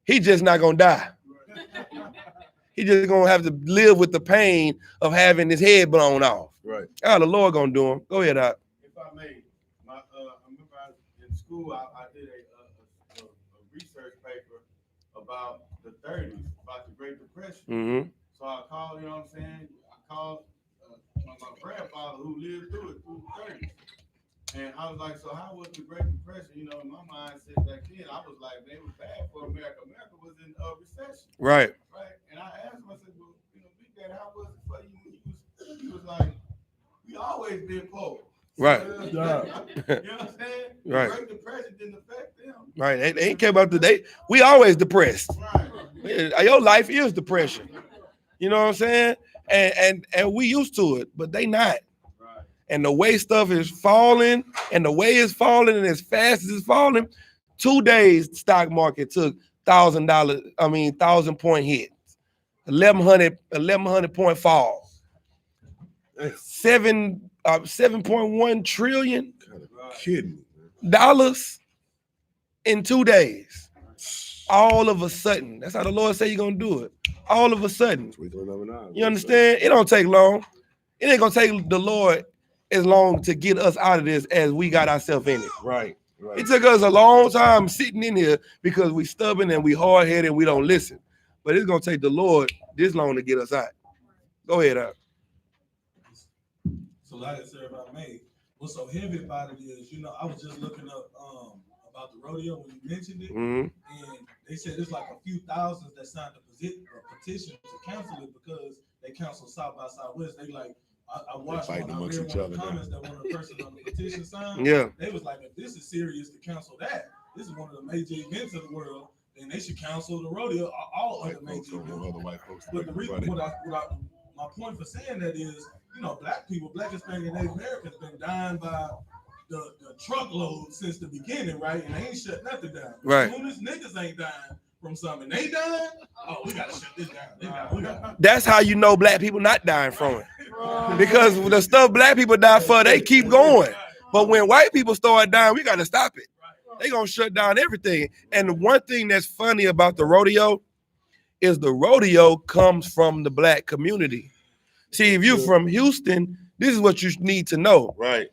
He just not gonna die. He just gonna have to live with the pain of having his head blown off.
Right.
How the Lord gonna do him? Go ahead, Doc.
If I may, I remember in school I did a research paper about the 30s, about the Great Depression.
Mm-hmm.
So I called, you know what I'm saying? I called my grandfather who lived through it through the 30s. And I was like, so how was the Great Depression? You know, in my mindset back then, I was like, man, it was bad for America. America was in a recession.
Right.
Right. And I asked him, I said, well, you know, Big Daddy, how was it for you? He was like, we always been poor.
Right.
You know what I'm saying?
Right.
The Great Depression didn't affect them.
Right. They ain't care about the day. We always depressed.
Right.
Your life is depression. You know what I'm saying? And we used to it, but they not.
Right.
And the way stuff is falling, and the way it's falling, and as fast as it's falling, 2 days stock market took $1,000 hit, 1,100 point fall, 7.1 trillion
Kidding.
dollars in 2 days. All of a sudden, that's how the Lord say you're gonna do it. All of a sudden, you understand? It don't take long. It ain't gonna take the Lord as long to get us out of this as we got ourselves in it.
Right. Right.
It took us a long time sitting in here because we stubborn and we hard-headed and we don't listen. But it's gonna take the Lord this long to get us out. Go ahead, Al.
So like I said, if I may, what's so heavy about it is, you know, I was just looking up about the rodeo when you mentioned it,
Mm-hmm.
and they said it's like a few thousands that signed a petition to cancel it because they canceled South by Southwest. They like, I watched
fighting
one, I
amongst
read
each
one of
other
the
now.
comments that one of the persons on the petition signed.
Yeah.
They was like, if this is serious to cancel that, this is one of the major events of the world, then they should cancel the rodeo, all other major events. But the reason, my point for saying that is, you know, black people, Black, Hispanic, and Native Americans been dying by the truckload since the beginning, right? And they ain't shut nothing down.
Right.
As soon as niggas ain't dying from something, they dying. Oh, we gotta shut this down.
That's how you know black people not dying from it. Because the stuff black people die for, they keep going. But when white people start dying, we gotta stop it. They gonna shut down everything. And one thing that's funny about the rodeo is the rodeo comes from the black community. See, if you're from Houston, this is what you need to know.
Right.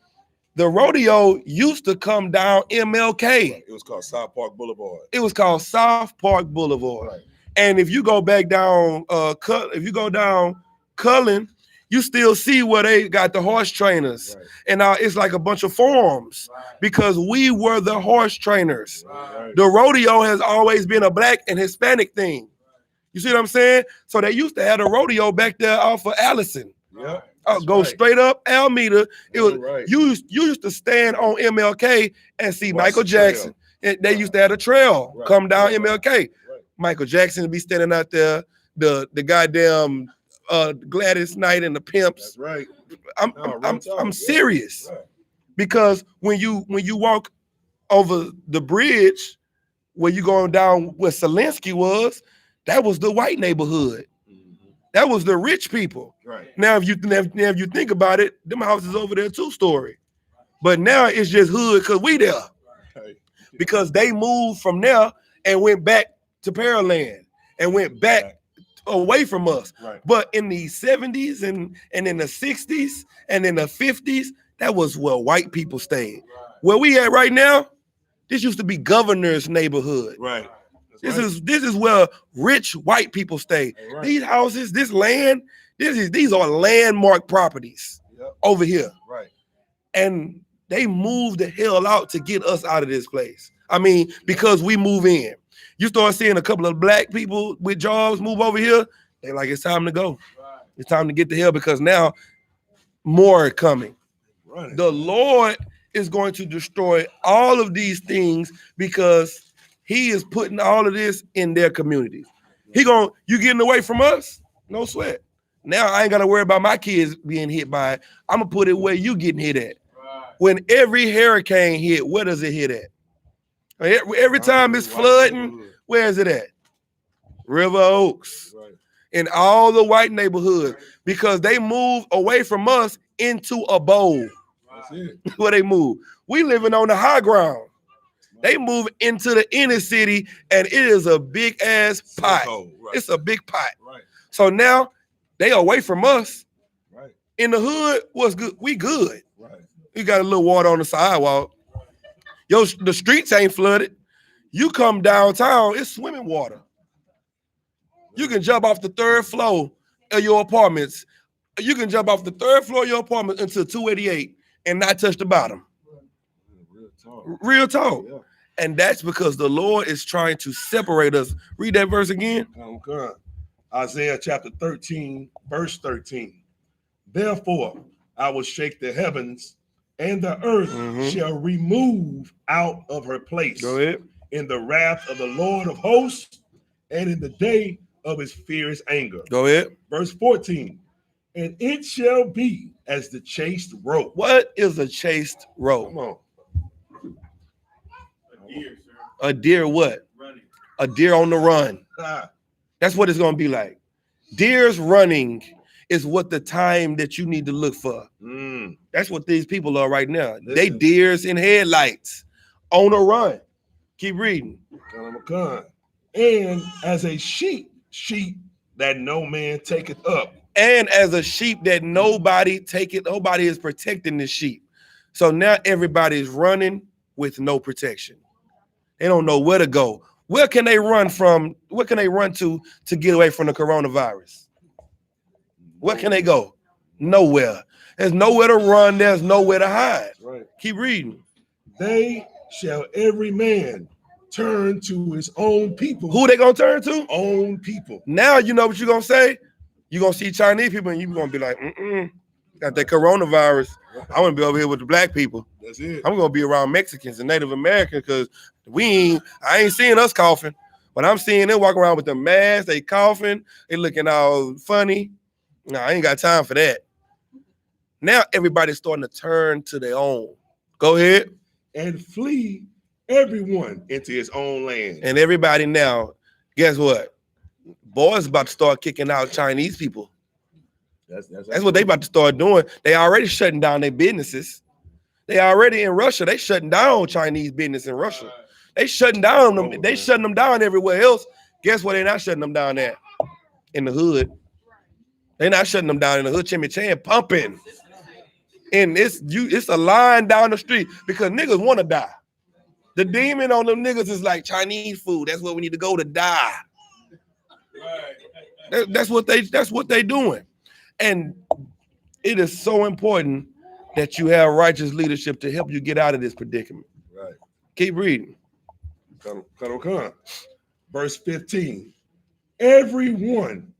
The rodeo used to come down MLK.
It was called South Park Boulevard.
It was called South Park Boulevard.
Right.
And if you go back down, Cullen, you still see where they got the horse trainers.
Right.
And now it's like a bunch of farms because we were the horse trainers.
Right.
The rodeo has always been a Black and Hispanic thing. You see what I'm saying? So they used to have a rodeo back there off of Allison.
Yeah.
Go straight up Alameda. It was
Right.
you used to stand on MLK and see
Watch
Michael
the trail.
Jackson. And they used to have a trail
Right.
come down
Right.
MLK.
Right.
Michael Jackson would be standing out there. The goddamn Gladys Knight and the Pimps.
That's right.
I'm
No, real
I'm
talk. Yeah.
serious
Right.
because when you walk over the bridge where you going down where Zelensky was, that was the white neighborhood. That was the rich people.
Right.
Now, if you think about it, them houses over there 2-story. But now it's just hood because we there.
Right.
Because they moved from there and went back to Pearland and went back away from us.
Right.
But in the 70s and in the 60s and in the 50s, that was where white people stayed. Where we at right now, this used to be governor's neighborhood.
Right.
This is where rich white people stay.
Right.
These houses, this land, these are landmark properties over here.
Right.
And they moved the hell out to get us out of this place. I mean, because we move in. You start seeing a couple of black people with jobs move over here, they like, it's time to go.
Right.
It's time to get the hell because now more are coming.
Right.
The Lord is going to destroy all of these things because he is putting all of this in their communities. You getting away from us? No sweat. Now I ain't got to worry about my kids being hit by it. I'm going to put it where you getting hit at.
Right.
When every hurricane hit, where does it hit at? Every time it's flooding, where is it at? River Oaks.
Right.
In all the white neighborhoods, because they move away from us into a bowl.
That's it.
Where they move. We living on the high ground. They move into the inner city, and it is a big ass pot.
Right.
It's a big pot.
Right.
So now they away from us.
Right.
In the hood, what's good? We good.
Right.
You got a little water on the sidewalk. The streets ain't flooded. You come downtown, it's swimming water. You can jump off the third floor of your apartments. You can jump off the third floor of your apartment into 288 and not touch the bottom.
Real talk.
Real talk.
Yeah.
And that's because the Lord is trying to separate us. Read that verse again.
Okay. Isaiah chapter 13, verse 13. Therefore, I will shake the heavens, and the earth shall remove out of her place.
Go ahead.
In the wrath of the Lord of hosts, and in the day of his fierce anger.
Go ahead.
Verse 14. And it shall be as the chased rope.
What is a chased rope?
Come on.
A deer, sir.
A deer what?
Running.
A deer on the run.
Ah,
That's what it's going to be like. Deer's running is what the time that you need to look for. That's what these people are right now. They
Listen.
deers in headlights on a run. Keep reading.
and as a sheep that no man taketh up.
And as a sheep that nobody is protecting the sheep. So now everybody's running with no protection. They don't know where to go. Where can they run from? Where can they run to get away from the coronavirus? Where can they go? Nowhere. There's nowhere to run. There's nowhere to hide.
Right.
Keep reading.
They shall every man turn to his own people.
Who they gonna turn to?
Own people.
Now you know what you're gonna say. You're gonna see Chinese people and you're gonna be like, got that coronavirus. I want to be over here with the black people.
That's it.
I'm gonna be around Mexicans and Native Americans because I ain't seeing us coughing, but I'm seeing them walking around with the masks, they coughing, they looking all funny. No, I ain't got time for that. Now everybody's starting to turn to their own. Go ahead.
And flee everyone into his own land.
And everybody now, guess what? Boys about to start kicking out Chinese people.
That's
what they about to start doing. They already shutting down their businesses. They already in Russia. They shutting down Chinese business in Russia. They shutting down them. They shutting them down everywhere else. Guess what? They not shutting them down at? In the hood. They not shutting them down in the hood. Chimichan pumping. And it's a line down the street because niggas want to die. The demon on them niggas is like Chinese food. That's where we need to go to die. That's what they doing. And it is so important that you have righteous leadership to help you get out of this predicament.
Right.
Keep reading.
Verse 15. Everyone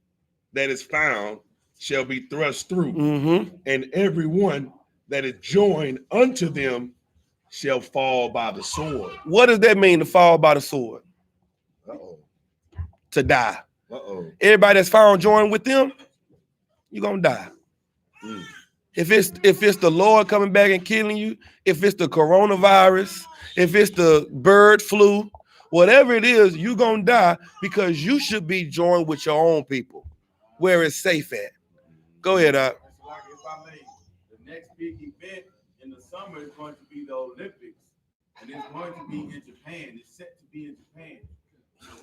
that is found shall be thrust through, and everyone that is joined unto them shall fall by the sword.
What does that mean, to fall by the sword?
Uh-oh.
To die.
Uh-oh.
Everybody that's found joined with them, you're gonna die. If it's the Lord coming back and killing you, if it's the coronavirus, if it's the bird flu, whatever it is, you're gonna die because you should be joined with your own people where it's safe at. Go ahead,
It's like, if I may, the next big event in the summer is going to be the Olympics, and it's going to be in Japan. It's set to be in Japan.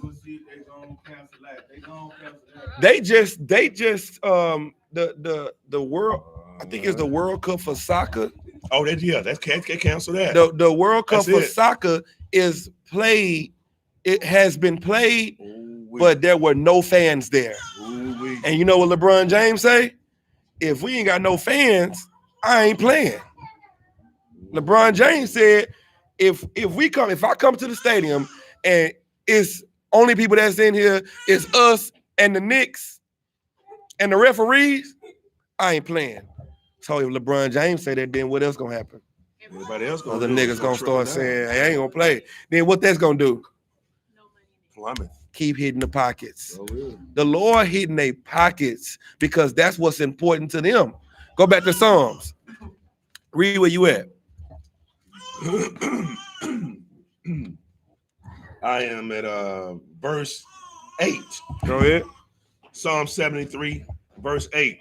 We'll see if they gonna cancel that. They gonna cancel that.
They just the world, I think it's the World Cup for soccer.
Oh, that's can't cancel that.
The World Cup
That's
for
it.
soccer is played. It has been played,
Ooh-wee.
but there were no fans there.
Ooh-wee.
And you know what LeBron James say? If we ain't got no fans, I ain't playing. LeBron James said, if I come to the stadium and it's only people that's in here is us and the Knicks and the referees, I ain't playing. So if LeBron James say that, then what else gonna happen?
Everybody else gonna
Other
do it.
niggas gonna
Trickle
start
down.
saying, hey, I ain't gonna play. Then what that's gonna do?
Plummet.
Keep hitting the pockets.
Oh, yeah.
The Lord hitting their pockets because that's what's important to them. Go back to Psalms. Read where you at.
I am at verse 8.
Go ahead.
Psalm 73, verse 8.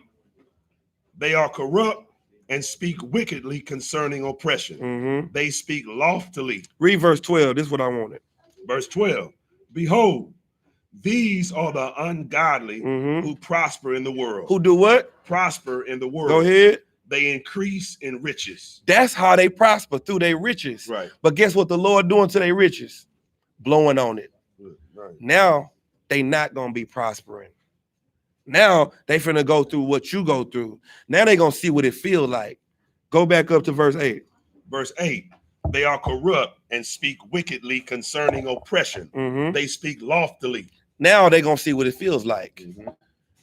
They are corrupt and speak wickedly concerning oppression.
Mm-hmm.
They speak loftily.
Read verse 12. This is what I wanted.
Verse 12. Behold, these are the ungodly
Mm-hmm.
who prosper in the world.
Who do what?
Prosper in the world.
Go ahead.
They increase in riches.
That's how they prosper, through their riches.
Right.
But guess what the Lord doing to their riches? Blowing on it.
Right.
Now they not gonna be prospering. Now they finna go through what you go through. Now they gonna see what it feel like. Go back up to verse 8.
Verse 8. They are corrupt and speak wickedly concerning oppression.
Mm-hmm.
They speak loftily.
Now they gonna see what it feels like.
Mm-hmm.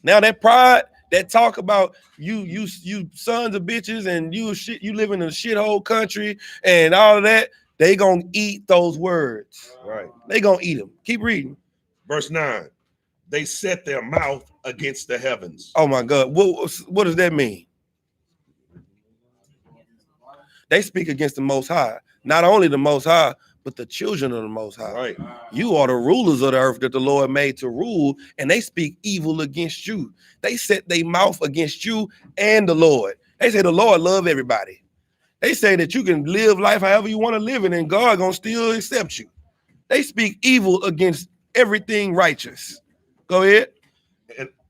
Now that pride, that talk about you sons of bitches and you live in a shithole country and all of that, they gonna eat those words.
Right.
They gonna eat them. Keep reading.
Verse 9. They set their mouth against the heavens.
Oh my God. What does that mean? They speak against the Most High. Not only the Most High, but the children of the Most High.
Right.
You are the rulers of the earth that the Lord made to rule, and they speak evil against you. They set their mouth against you and the Lord. They say the Lord love everybody. They say that you can live life however you want to live it, and God gonna still accept you. They speak evil against everything righteous. Go ahead.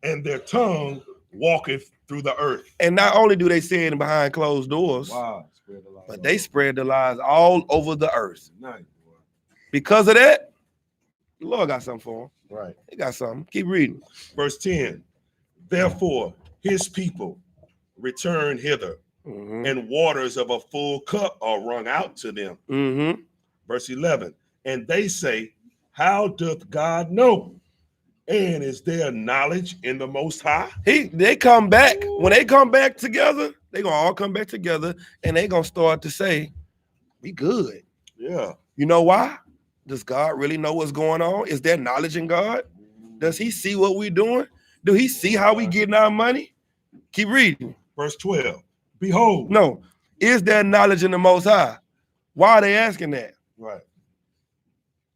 And their tongue walketh through the earth.
And not only do they say it behind closed doors,
Wow.
but they spread the lies all over the earth.
Nice.
Because of that, the Lord got something for them.
Right.
He got something. Keep reading.
Verse 10. Therefore, his people return hither,
Mm-hmm.
and waters of a full cup are wrung out to them.
Mm-hmm.
Verse 11. And they say, how doth God know? And is there knowledge in the Most High?
They come back. When they come back together, they gonna all come back together and they gonna start to say, we good.
Yeah.
You know why? Does God really know what's going on? Is there knowledge in God? Does he see what we're doing? Do he see how we getting our money? Keep reading.
Verse 12. Behold.
No. Is there knowledge in the Most High? Why are they asking that?
Right.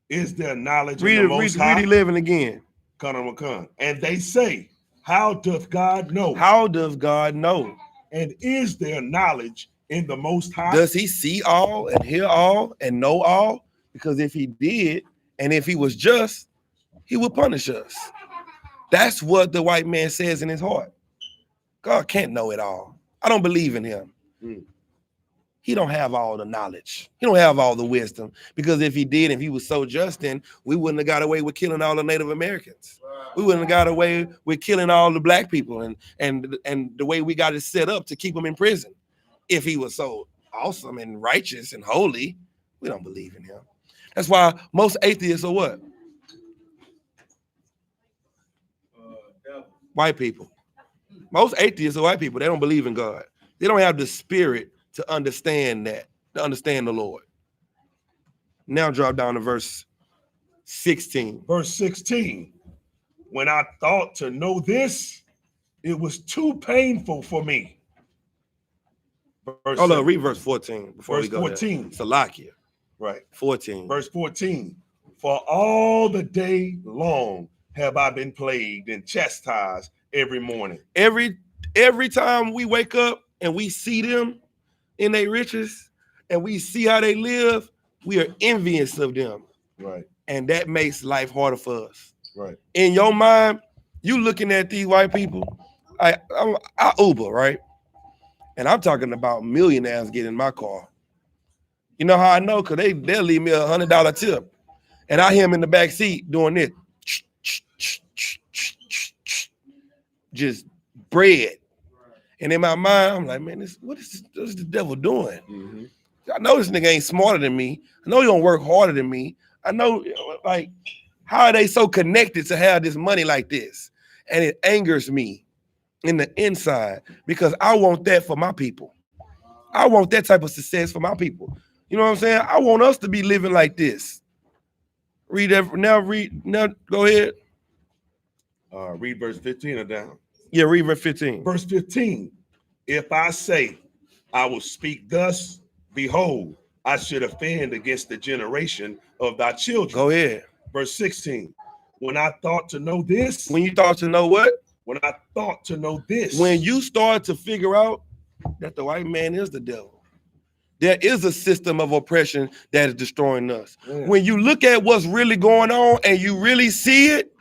Is there knowledge
Read
in the Most High?
Read 11 again.
And they say, how doth God know?
How does God know?
And is there knowledge in the Most High?
Does he see all and hear all and know all? Because if he did, and if he was just, he would punish us. That's what the white man says in his heart. God can't know it all. I don't believe in him. He don't have all the knowledge. He don't have all the wisdom. Because if he did, if he was so just, then we wouldn't have got away with killing all the Native Americans. We wouldn't have got away with killing all the black people and the way we got it set up to keep them in prison. If he was so awesome and righteous and holy, we don't believe in him. That's why most atheists are what? White people. Most atheists are white people. They don't believe in God. They don't have the spirit to understand that, to understand the Lord. Now drop down to verse 16.
Verse 16. When I thought to know this, it was too painful for me.
Hold on, read verse 14 before
verse
we go
14.
there. Salakia.
Right.
14.
Verse 14. For all the day long have I been plagued and chastised every morning.
Every time we wake up and we see them in their riches and we see how they live, we are envious of them.
Right.
and that makes life harder for us.
Right.
In your mind, you looking at these white people. I Uber, right? And I'm talking about millionaires getting in my car. You know how I know? Because they'll leave me $100 tip. And I hear him in the back seat doing this. Just bread. And in my mind, I'm like, man, what is the devil doing?
Mm-hmm.
I know this nigga ain't smarter than me. I know he don't work harder than me. I know, like, how are they so connected to have this money like this? And it angers me in the inside because I want that for my people. I want that type of success for my people. You know what I'm saying? I want us to be living like this. Read now, go ahead.
Read verse 15 or down.
Yeah, read verse 15.
Verse 15. If I say I will speak thus, behold, I should offend against the generation of thy children.
Go ahead.
Verse 16. When I thought to know this.
When you thought to know what?
When I thought to know this.
When you start to figure out that the white man is the devil. There is a system of oppression that is destroying us.
Yeah.
When you look at what's really going on and you really see it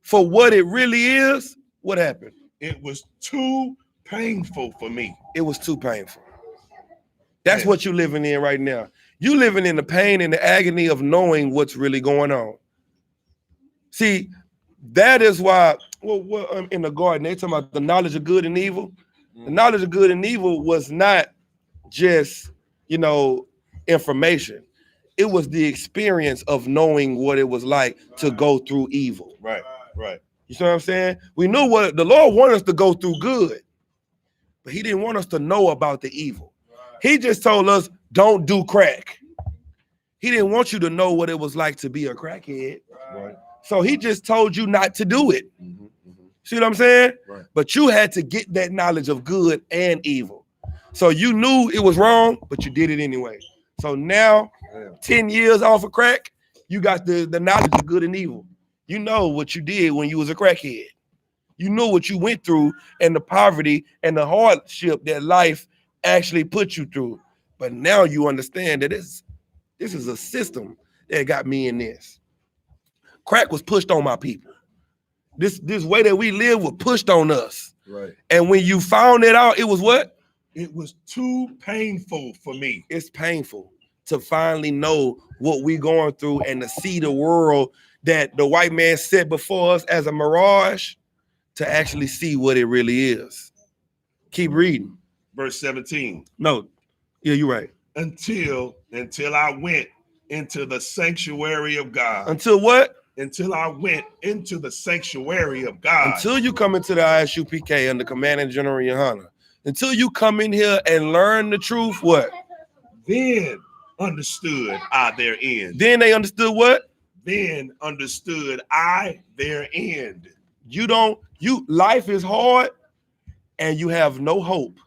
for what it really is, what happened?
It was too painful for me.
It was too painful. That's what you're living in right now. You're living in the pain and the agony of knowing what's really going on. See, that is why, in the garden, they talking about the knowledge of good and evil. The knowledge of good and evil was not just, information. It was the experience of knowing what it was like to go through evil.
Right.
You see what I'm saying? We knew what the Lord wanted us to go through good, but he didn't want us to know about the evil. He just told us, don't do crack. He didn't want you to know what it was like to be a crackhead.
Right.
So he just told you not to do it.
Mm-hmm, mm-hmm.
See what I'm saying?
Right.
But you had to get that knowledge of good and evil. So you knew it was wrong, but you did it anyway. So now, 10 years off of crack, you got the knowledge of good and evil. You know what you did when you was a crackhead. You know what you went through and the poverty and the hardship that life actually put you through. But now you understand that this is a system that got me in this. Crack was pushed on my people. This way that we live was pushed on us.
Right.
And when you found it out, it was what?
It was too painful for me.
It's painful to finally know what we're going through and to see the world that the white man set before us as a mirage, to actually see what it really is. Keep reading.
Verse 17.
No, yeah, you're right.
Until I went into the sanctuary of God.
Until what?
Until I went into the sanctuary of God.
Until you come into the I.S.U.P.K under Commanding General YAHANNA. Until you come in here and learn the truth, what?
Then understood I their end.
Then they understood what?
Then understood I their end.
Life is hard and you have no hope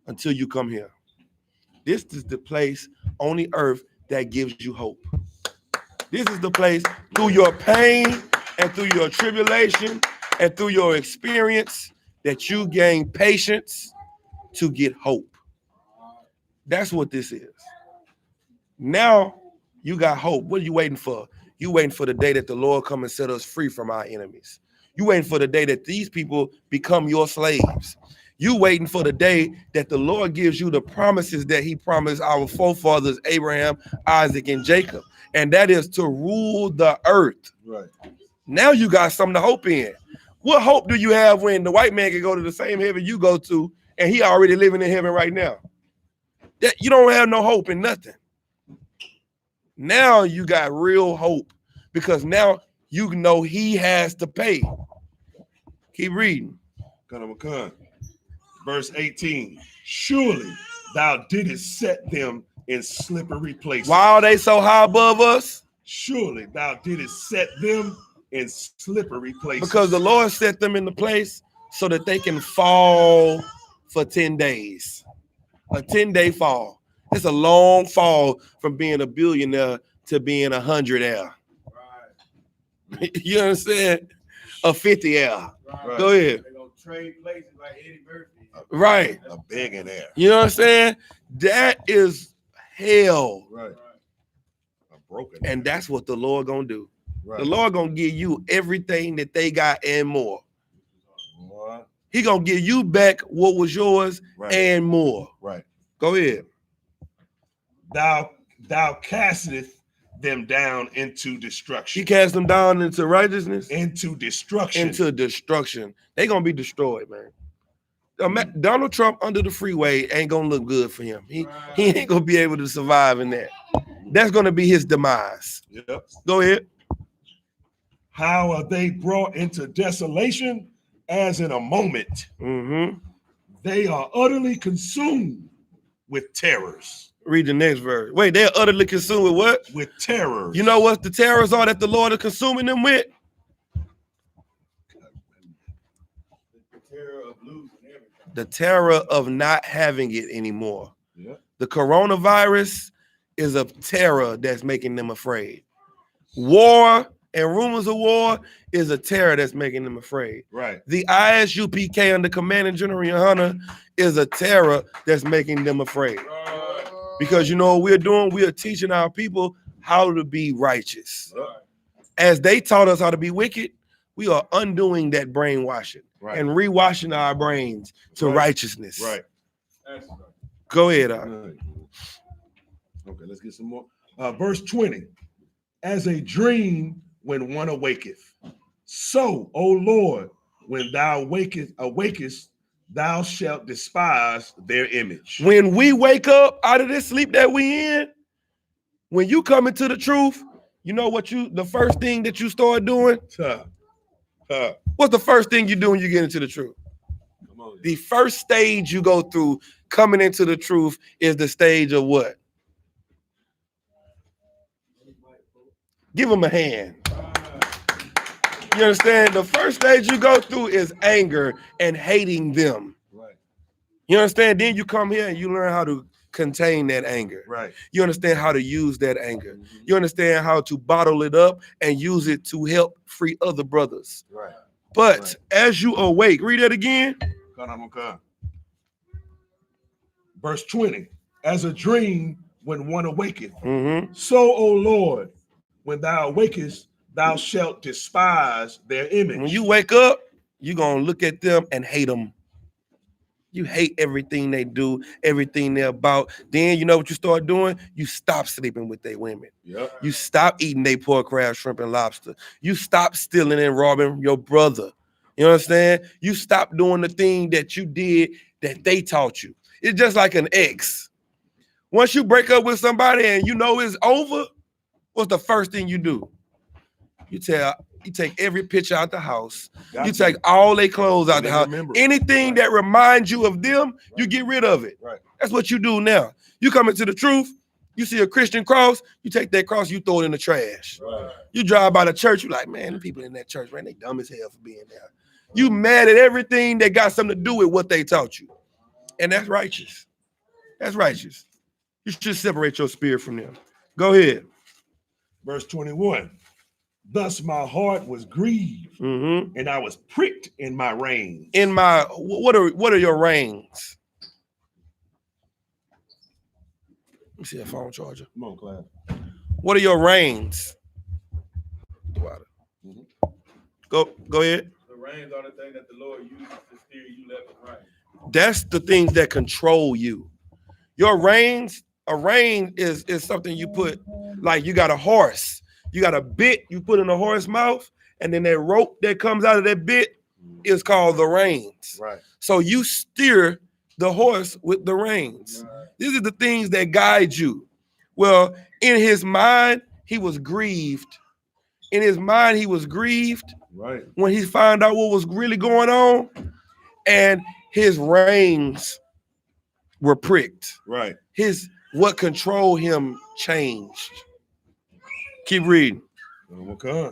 until you come here. This is the place on the earth that gives you hope. This is the place through your pain and through your tribulation and through your experience that you gain patience to get hope. That's what this is. Now you got hope. What are you waiting for? You waiting for the day that the Lord come and set us free from our enemies. You waiting for the day that these people become your slaves. You waiting for the day that the Lord gives you the promises that he promised our forefathers, Abraham, Isaac, and Jacob. And that is to rule the earth.
Right.
Now you got something to hope in. What hope do you have when the white man can go to the same heaven you go to and he already living in heaven right now? That you don't have no hope in nothing. Now you got real hope because now you know he has to pay. Keep reading.
Verse 18. Surely thou didst set them in slippery places.
Why are they so high above us?
Surely thou didst set them in slippery places.
Because the Lord set them in the place so that they can fall for 10 days. A 10-day fall. It's a long fall from being a billionaire to being a 100-air. Right. You understand? A 50-air. Right. Go ahead.
They're gonna trade places like Eddie Murphy.
Right.
A billionaire.
You know what I'm saying? That is hell.
Right. A broken.
And that's what the Lord gonna do.
Right.
The Lord gonna give you everything that they got and more.
Boy.
He gonna give you back what was yours
Right.
and more.
Right.
Go ahead.
Thou casteth them down into destruction.
He cast them down into righteousness,
Into destruction.
into destruction. They gonna be destroyed, man. Donald Trump under the freeway ain't gonna look good for him. He ain't gonna be able to survive in that. That's gonna be his demise.
Yep.
Go ahead.
How are they brought into desolation as in a moment?
Mm-hmm.
They are utterly consumed with terrors.
Read the next verse. Wait, they're utterly consumed with what?
With terrors.
You know what the terrors are that the Lord is consuming them with?
The terror of losing everything.
The terror of not having it anymore.
Yeah.
The coronavirus is a terror that's making them afraid. War and rumors of war is a terror that's making them afraid.
Right.
The I.S.U.P.K under Commanding General YAHANNA is a terror that's making them afraid. Because you know what we're doing? We are teaching our people how to be righteous. As they taught us how to be wicked, we are undoing that brainwashing and rewashing our brains to righteousness.
Right.
Go ahead.
Okay, let's get some more. Verse 20. As a dream when one awaketh, so, O Lord, when thou awakest, thou shalt despise their image.
When we wake up out of this sleep that we in, when you come into the truth, you know what the first thing that you start doing? What's the first thing you do when you get into the truth?
Come on.
The first stage you go through coming into the truth is the stage of what? Give them a hand. You understand? The first stage you go through is anger and hating them.
Right.
You understand? Then you come here and you learn how to contain that anger.
Right.
You understand how to use that anger. You understand how to bottle it up and use it to help free other brothers.
Right.
But as you awake, read that again.
Verse 20. As a dream when one awaketh,
Mm-hmm.
so, O Lord, when thou awakest, thou shalt despise their image.
When you wake up, you're going to look at them and hate them. You hate everything they do, everything they're about. Then you know what you start doing? You stop sleeping with their women.
Yep.
You stop eating their pork, crab, shrimp, and lobster. You stop stealing and robbing your brother. You understand? You stop doing the thing that you did that they taught you. It's just like an ex. Once you break up with somebody and you know it's over, what's the first thing you do? You take every picture out the house. You take all their clothes out the house. Anything that reminds you of them, you get rid of it.
Right.
That's what you do now. You come into the truth, you see a Christian cross, you take that cross, you throw it in the trash.
Right.
You drive by the church, you're like, man, the people in that church, man, they dumb as hell for being there. You mad at everything that got something to do with what they taught you. And that's righteous. That's righteous. You should separate your spirit from them. Go ahead.
Verse 21. Thus my heart was grieved,
Mm-hmm.
and I was pricked in my reins.
In my, what are your reins? Let me see a phone charger.
Come on, class.
What are your reins? Go ahead.
The reins are the thing that the Lord uses to steer you left and right.
That's the things that control you. Your reins, a rein is something you put, like you got a horse. You got a bit you put in the horse's mouth, and then that rope that comes out of that bit is called the reins.
Right.
So you steer the horse with the reins.
Right.
These are the things that guide you. Well, in his mind, he was grieved. In his mind, he was grieved
Right.
when he found out what was really going on, and his reins were pricked.
Right.
What controlled him changed. Keep reading.
Okay.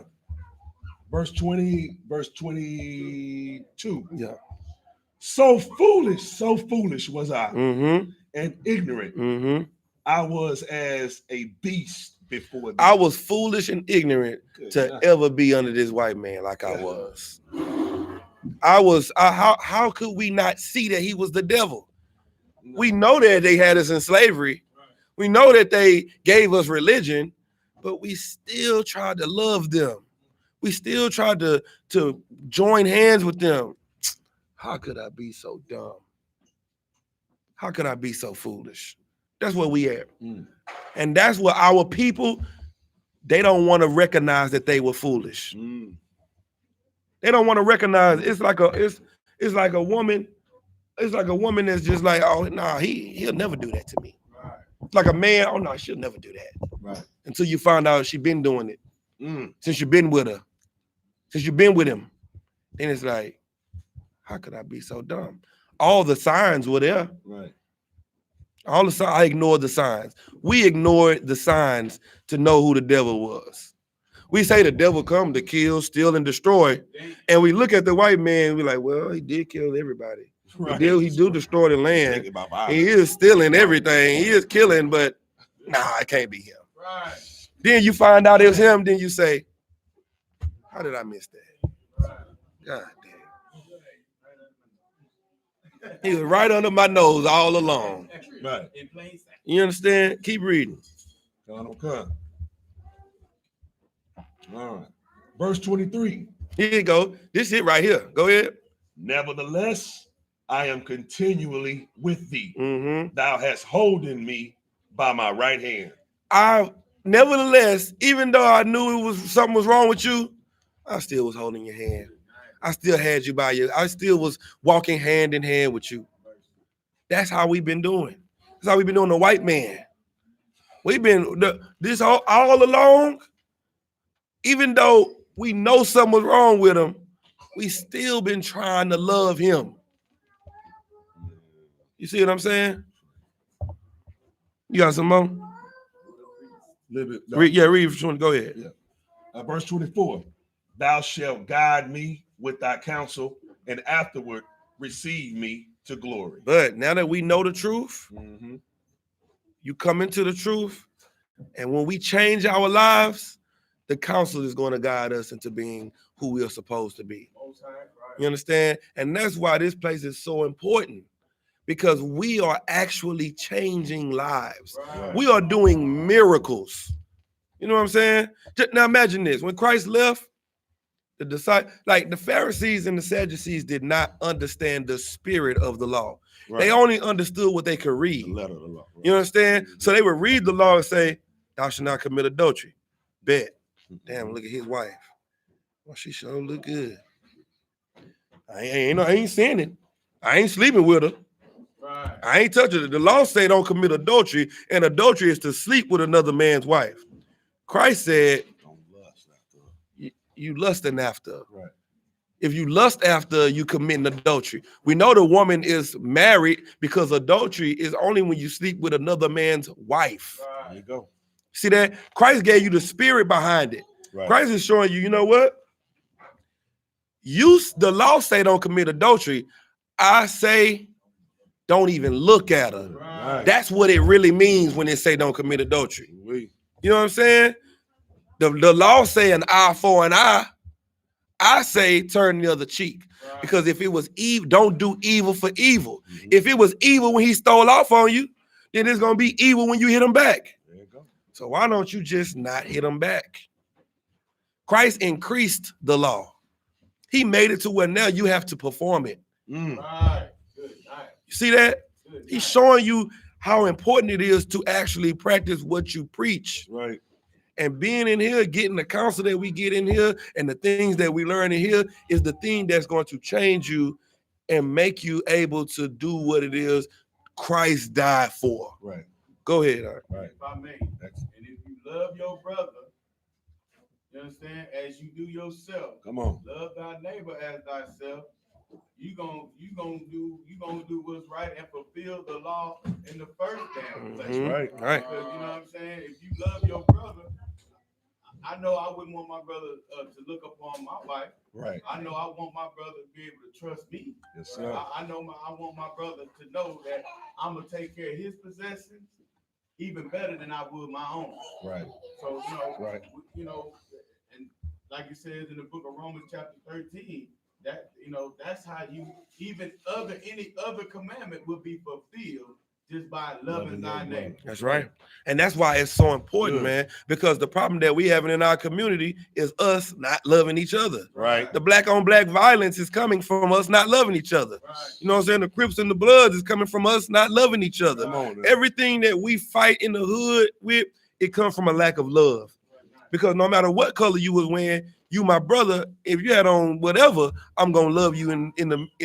Verse 20, verse 22.
Yeah.
So foolish was I,
Mm-hmm.
and ignorant.
Mm-hmm.
I was as a beast before thee.
I was foolish and ignorant
Good
to
God.
ever be under this white man like I was. How could we not see that he was the devil? We know that they had us in slavery. We know that they gave us religion, but we still tried to love them. We still tried to join hands with them. How could I be so dumb? How could I be so foolish? That's where we at. And that's what our people, they don't want to recognize that they were foolish. They don't want to recognize. It's like a woman. It's like a woman that's just like, oh, nah, he'll never do that to me.
Right.
Like a man, oh no, she'll never do that.
Right.
Until you find out she been doing it. Since you've been with her. Since you've been with him. Then it's like, how could I be so dumb? All the signs were there.
Right.
All the signs, I ignored the signs. We ignored the signs to know who the devil was. We say the devil come to kill, steal, and destroy. And we look at the white man, we're like, well, he did kill everybody.
Right.
He do destroy the land. He is stealing everything. He is killing, but nah, it can't be him.
Right.
Then you find out it was him, then you say, how did I miss that? God damn. He was right under my nose all along.
Right.
You understand? Keep reading.
Okay. All right. Verse 23.
Here you go. This it right here. Go ahead.
Nevertheless, I am continually with thee.
Mm-hmm.
Thou hast holden me by my right hand.
Nevertheless, even though I knew something was wrong with you, I still was holding your hand. I still had you by you. I still was walking hand in hand with you. That's how we've been doing. That's how we've been doing the white man. We've been this all along. Even though we know something was wrong with him, we still been trying to love him. You see what I'm saying? You got some more? Read from 20. Go ahead.
Yeah. Verse 24. Thou shalt guide me with thy counsel, and afterward receive me to glory.
But now that we know the truth, you come into the truth, and when we change our lives, the counsel is going to guide us into being who we are supposed to be. You understand? And that's why this place is so important, because we are actually changing lives.
Right.
We are doing miracles. You know what I'm saying? Now imagine this. When Christ left, the Pharisees and the Sadducees did not understand the spirit of the law. Right. They only understood what they could read.
The letter of the law. Right.
You understand? So they would read the law and say, thou shalt not commit adultery. Bet. Damn, look at his wife. Well, she sure look good. I ain't sinning. I ain't sleeping with her.
Right.
I ain't touching her. The law say don't commit adultery, and adultery is to sleep with another man's wife. Christ said,
Don't lust after her.
You lusting after her.
Right.
If you lust after, you commit adultery. We know the woman is married because adultery is only when you sleep with another man's wife.
Right.
There you go.
See that? Christ gave you the spirit behind it.
Right.
Christ is showing you, you know what? The law say don't commit adultery. I say don't even look at her.
Right.
That's what it really means when they say don't commit adultery. You know what I'm saying? The law say an eye for an eye. I say turn the other cheek.
Right.
Because if it was evil, don't do evil for evil. If it was evil when he stole off on you, then it's going to be evil when you hit him back.
There you go.
So why don't you just not hit him back? Christ increased the law. He made it to where now you have to perform it.
Right. Good night.
You see that?
Good
He's
night.
showing you how important it is to actually practice what you preach.
Right.
And being in here, getting the counsel that we get in here and the things that we learn in here is the thing that's going to change you and make you able to do what it is Christ died for.
Right.
Go ahead. Art.
Right.
If I may, and if you love your brother, you understand, as you do yourself,
Come on.
love thy neighbor as thyself. You gonna do what's right and fulfill the law in the first damn place.
Mhm.
Right.
Right.
Because you know what I'm saying. If you love your brother, I know I wouldn't want my brother to look upon my wife.
Right.
I know I want my brother to be able to trust me.
Yes, sir.
I want my brother to know that I'm gonna take care of his possessions even better than I would my own.
Right.
So
Right.
and like it says in the book of Romans chapter 13, that that's how you any other commandment will be fulfilled just by loving thy neighbor.
That's right. And that's why it's so important, man, because the problem that we having in our community is us not loving each other.
Right.
The black on black violence is coming from us not loving each other.
Right.
You know what I'm saying? The Crips and the Bloods is coming from us not loving each other.
Come on, man.
Everything that we fight in the hood with, it comes from a lack of love. Because no matter what color you was wearing, you my brother. If you had on whatever, I'm gonna love you in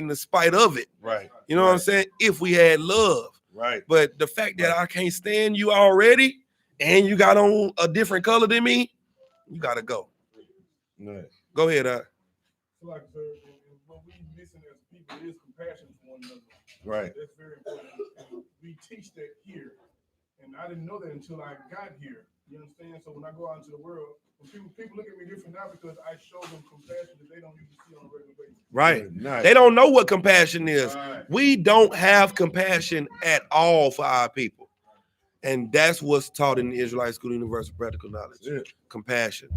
the spite of it.
Right.
You know what I'm saying? If we had love.
Right.
But the fact that I can't stand you already and you got on a different color than me, you gotta go.
Right.
Go ahead,
Like, sir, and what we missing as people is compassion for one another.
Right.
That's very important. And we teach that here. And I didn't know that until I got here. You understand? So when I go out into the world, when people look at me different now because I show them compassion that they don't even see on a regular basis.
Right.
Nice.
They don't know what compassion is.
Right.
We don't have compassion at all for our people. And that's what's taught in the Israelite School Universal Practical Knowledge.
Yeah.
Compassion.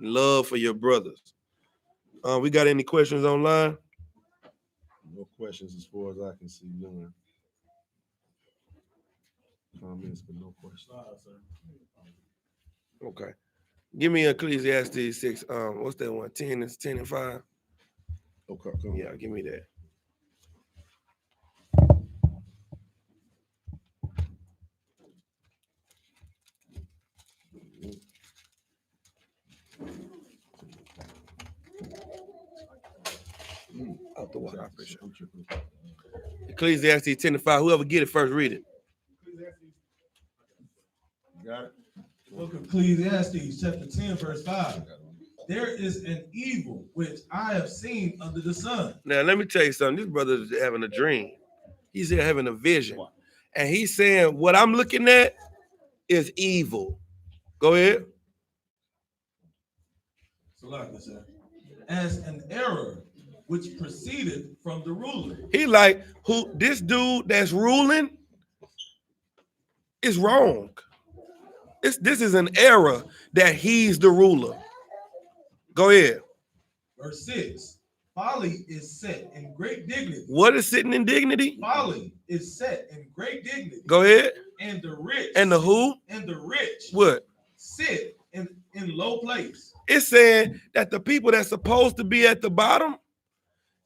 Love for your brothers. We got any questions online?
No questions as far as I can see. None. Comments, but no questions.
Okay. Give me Ecclesiastes 6. What's that one? 10 and 5.
Okay. Come on.
Yeah, give me that. Out the water, I appreciate
I'm tripping.
it. Ecclesiastes 10 and 5. Whoever get it first, read it.
You got it?
Book of Ecclesiastes, chapter 10, verse 5. There is an evil which I have seen under the sun.
Now, let me tell you something. This brother is having a dream. He's here having a vision. And he's saying, what I'm looking at is evil. Go ahead.
Salaka, sir. As an error which proceeded from the ruler.
He like, who this dude that's ruling is wrong. This is an error that he's the ruler. Go ahead.
Verse 6. Folly is set in great dignity.
What is sitting in dignity?
Folly is set in great dignity.
Go ahead.
And the rich.
And the who?
And the rich.
What?
Sit in low place.
It's saying that the people that's supposed to be at the bottom,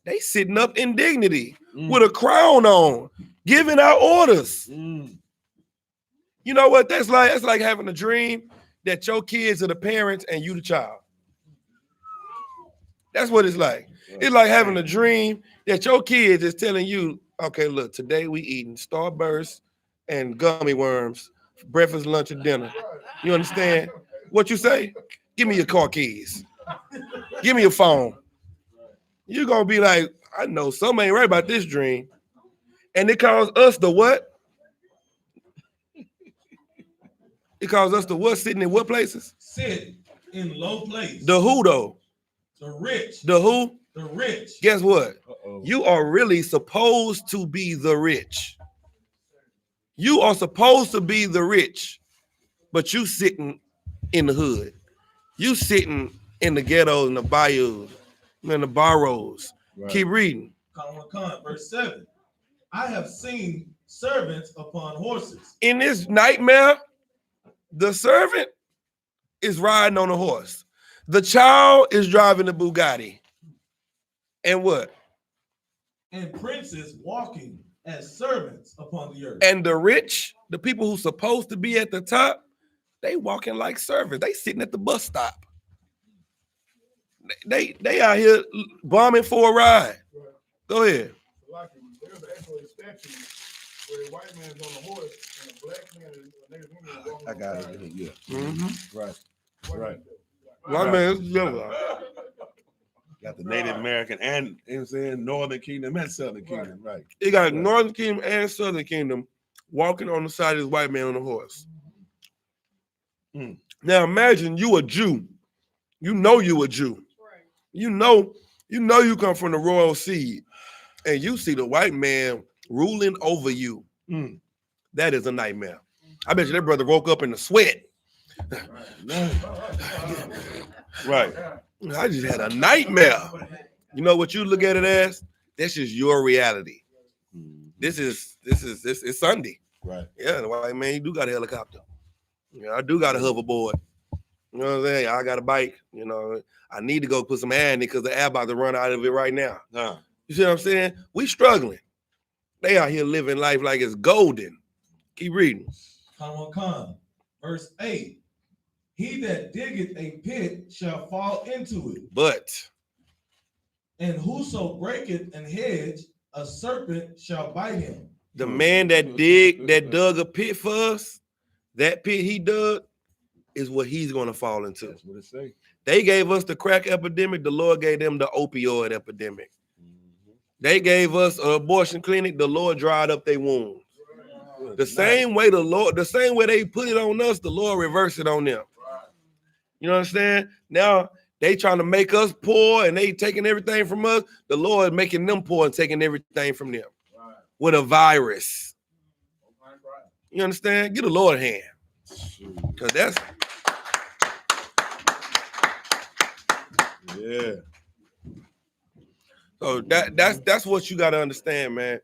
they sitting up in dignity with a crown on, giving out orders. You know what that's like? That's like having a dream that your kids are the parents and you the child. That's what it's like. It's like having a dream that your kids is telling you, okay, look, today we eating Starburst and gummy worms for breakfast, lunch, and dinner. You understand? What you say? Give me your car keys. Give me your phone. You're going to be like, I know something ain't right about this dream. And it calls us the what? It calls us the what? Sitting in what places?
Sit in low place.
The who though?
The rich.
The who?
The rich.
Guess what?
Uh-oh.
You are really supposed to be the rich. You are supposed to be the rich, but you sitting in the hood. You sitting in the ghettos and the bayous and the barrows.
Right.
Keep reading.
Verse 7. I have seen servants upon horses.
In this nightmare, the servant is riding on a horse. The child is driving the Bugatti. And what?
And princes walking as servants upon the earth.
And the rich, the people who's supposed to be at the top, they walking like servants. They sitting at the bus stop. They out here bombing for a ride. Go ahead.
Like, there's actually a statue where a white man's on a horse and a black man and a native woman is walking
I
on
got
the side.
it. Yeah.
Mm-hmm.
Right. Right.
White man's
Got the Native American and, you know what I'm saying, Northern Kingdom and Southern Kingdom. Right.
He got Northern Kingdom and Southern Kingdom walking on the side of this white man on a horse. Now imagine you a Jew. You know you a Jew. You know you come from the royal seed, and you see the white man ruling over you. That is a nightmare. I bet you that brother woke up in the sweat.
Right.
I just had a nightmare. You know what you look at it as? This is your reality. This is Sunday.
Right.
Yeah, the white man, he do got a helicopter. Yeah, I do got a hoverboard. You know what I'm saying? I got a bike. You know, I need to go put some air in it because the air about to run out of it right now. You see what I'm saying? We struggling. They out here living life like it's golden. Keep reading.
Come. Verse 8. He that diggeth a pit shall fall into it,
But
and whoso breaketh an hedge, a serpent shall bite him.
the man that dug a pit for us, that pit he dug is what he's gonna fall into.
That's what it say.
They gave us the crack epidemic, the Lord gave them the opioid epidemic. They gave us an abortion clinic, the Lord dried up their wounds. The same way they put it on us, the Lord reversed it on them. You understand? Now they trying to make us poor and they taking everything from us. The Lord making them poor and taking everything from them with a virus. You understand? Get the Lord a hand. Because that's
Yeah.
so that's what you got to understand, man.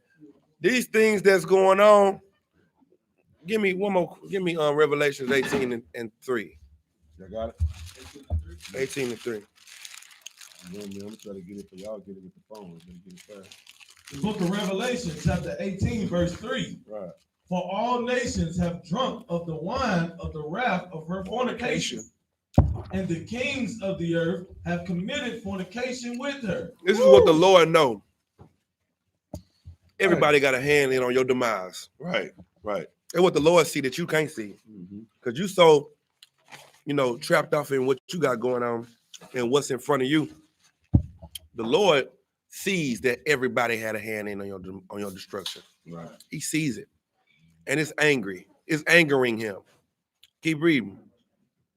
These things that's going on. Give me one more. Give me Revelations 18 and 3.
You got it?
18 and 3.
Yeah, man, I'm gonna try to get it for y'all. Get it with the phone. Get it fast.
The book of Revelation, chapter 18, verse 3.
Right.
For all nations have drunk of the wine of the wrath of her fornication, and the kings of the earth have committed fornication with her.
This is what the Lord know. Everybody got a hand in on your demise.
Right.
It's what the Lord see that you can't see. Because you so, trapped off in what you got going on and what's in front of you. The Lord sees that everybody had a hand in on your destruction.
Right.
He sees it. And it's angry. It's angering him. Keep reading.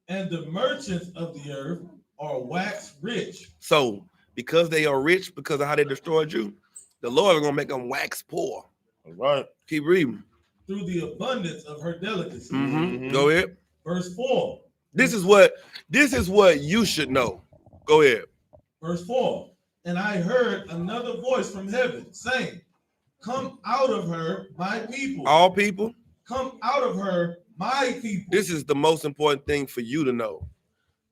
And the merchants of the earth are waxed rich.
So, because they are rich, because of how they destroyed you, the Lord is going to make them wax poor.
All right.
Keep reading.
Through the abundance of her delicacy.
Go ahead.
Verse 4.
This is what you should know. Go ahead.
Verse 4. And I heard another voice from heaven saying, come out of her, my people.
All people.
Come out of her, my people.
This is the most important thing for you to know.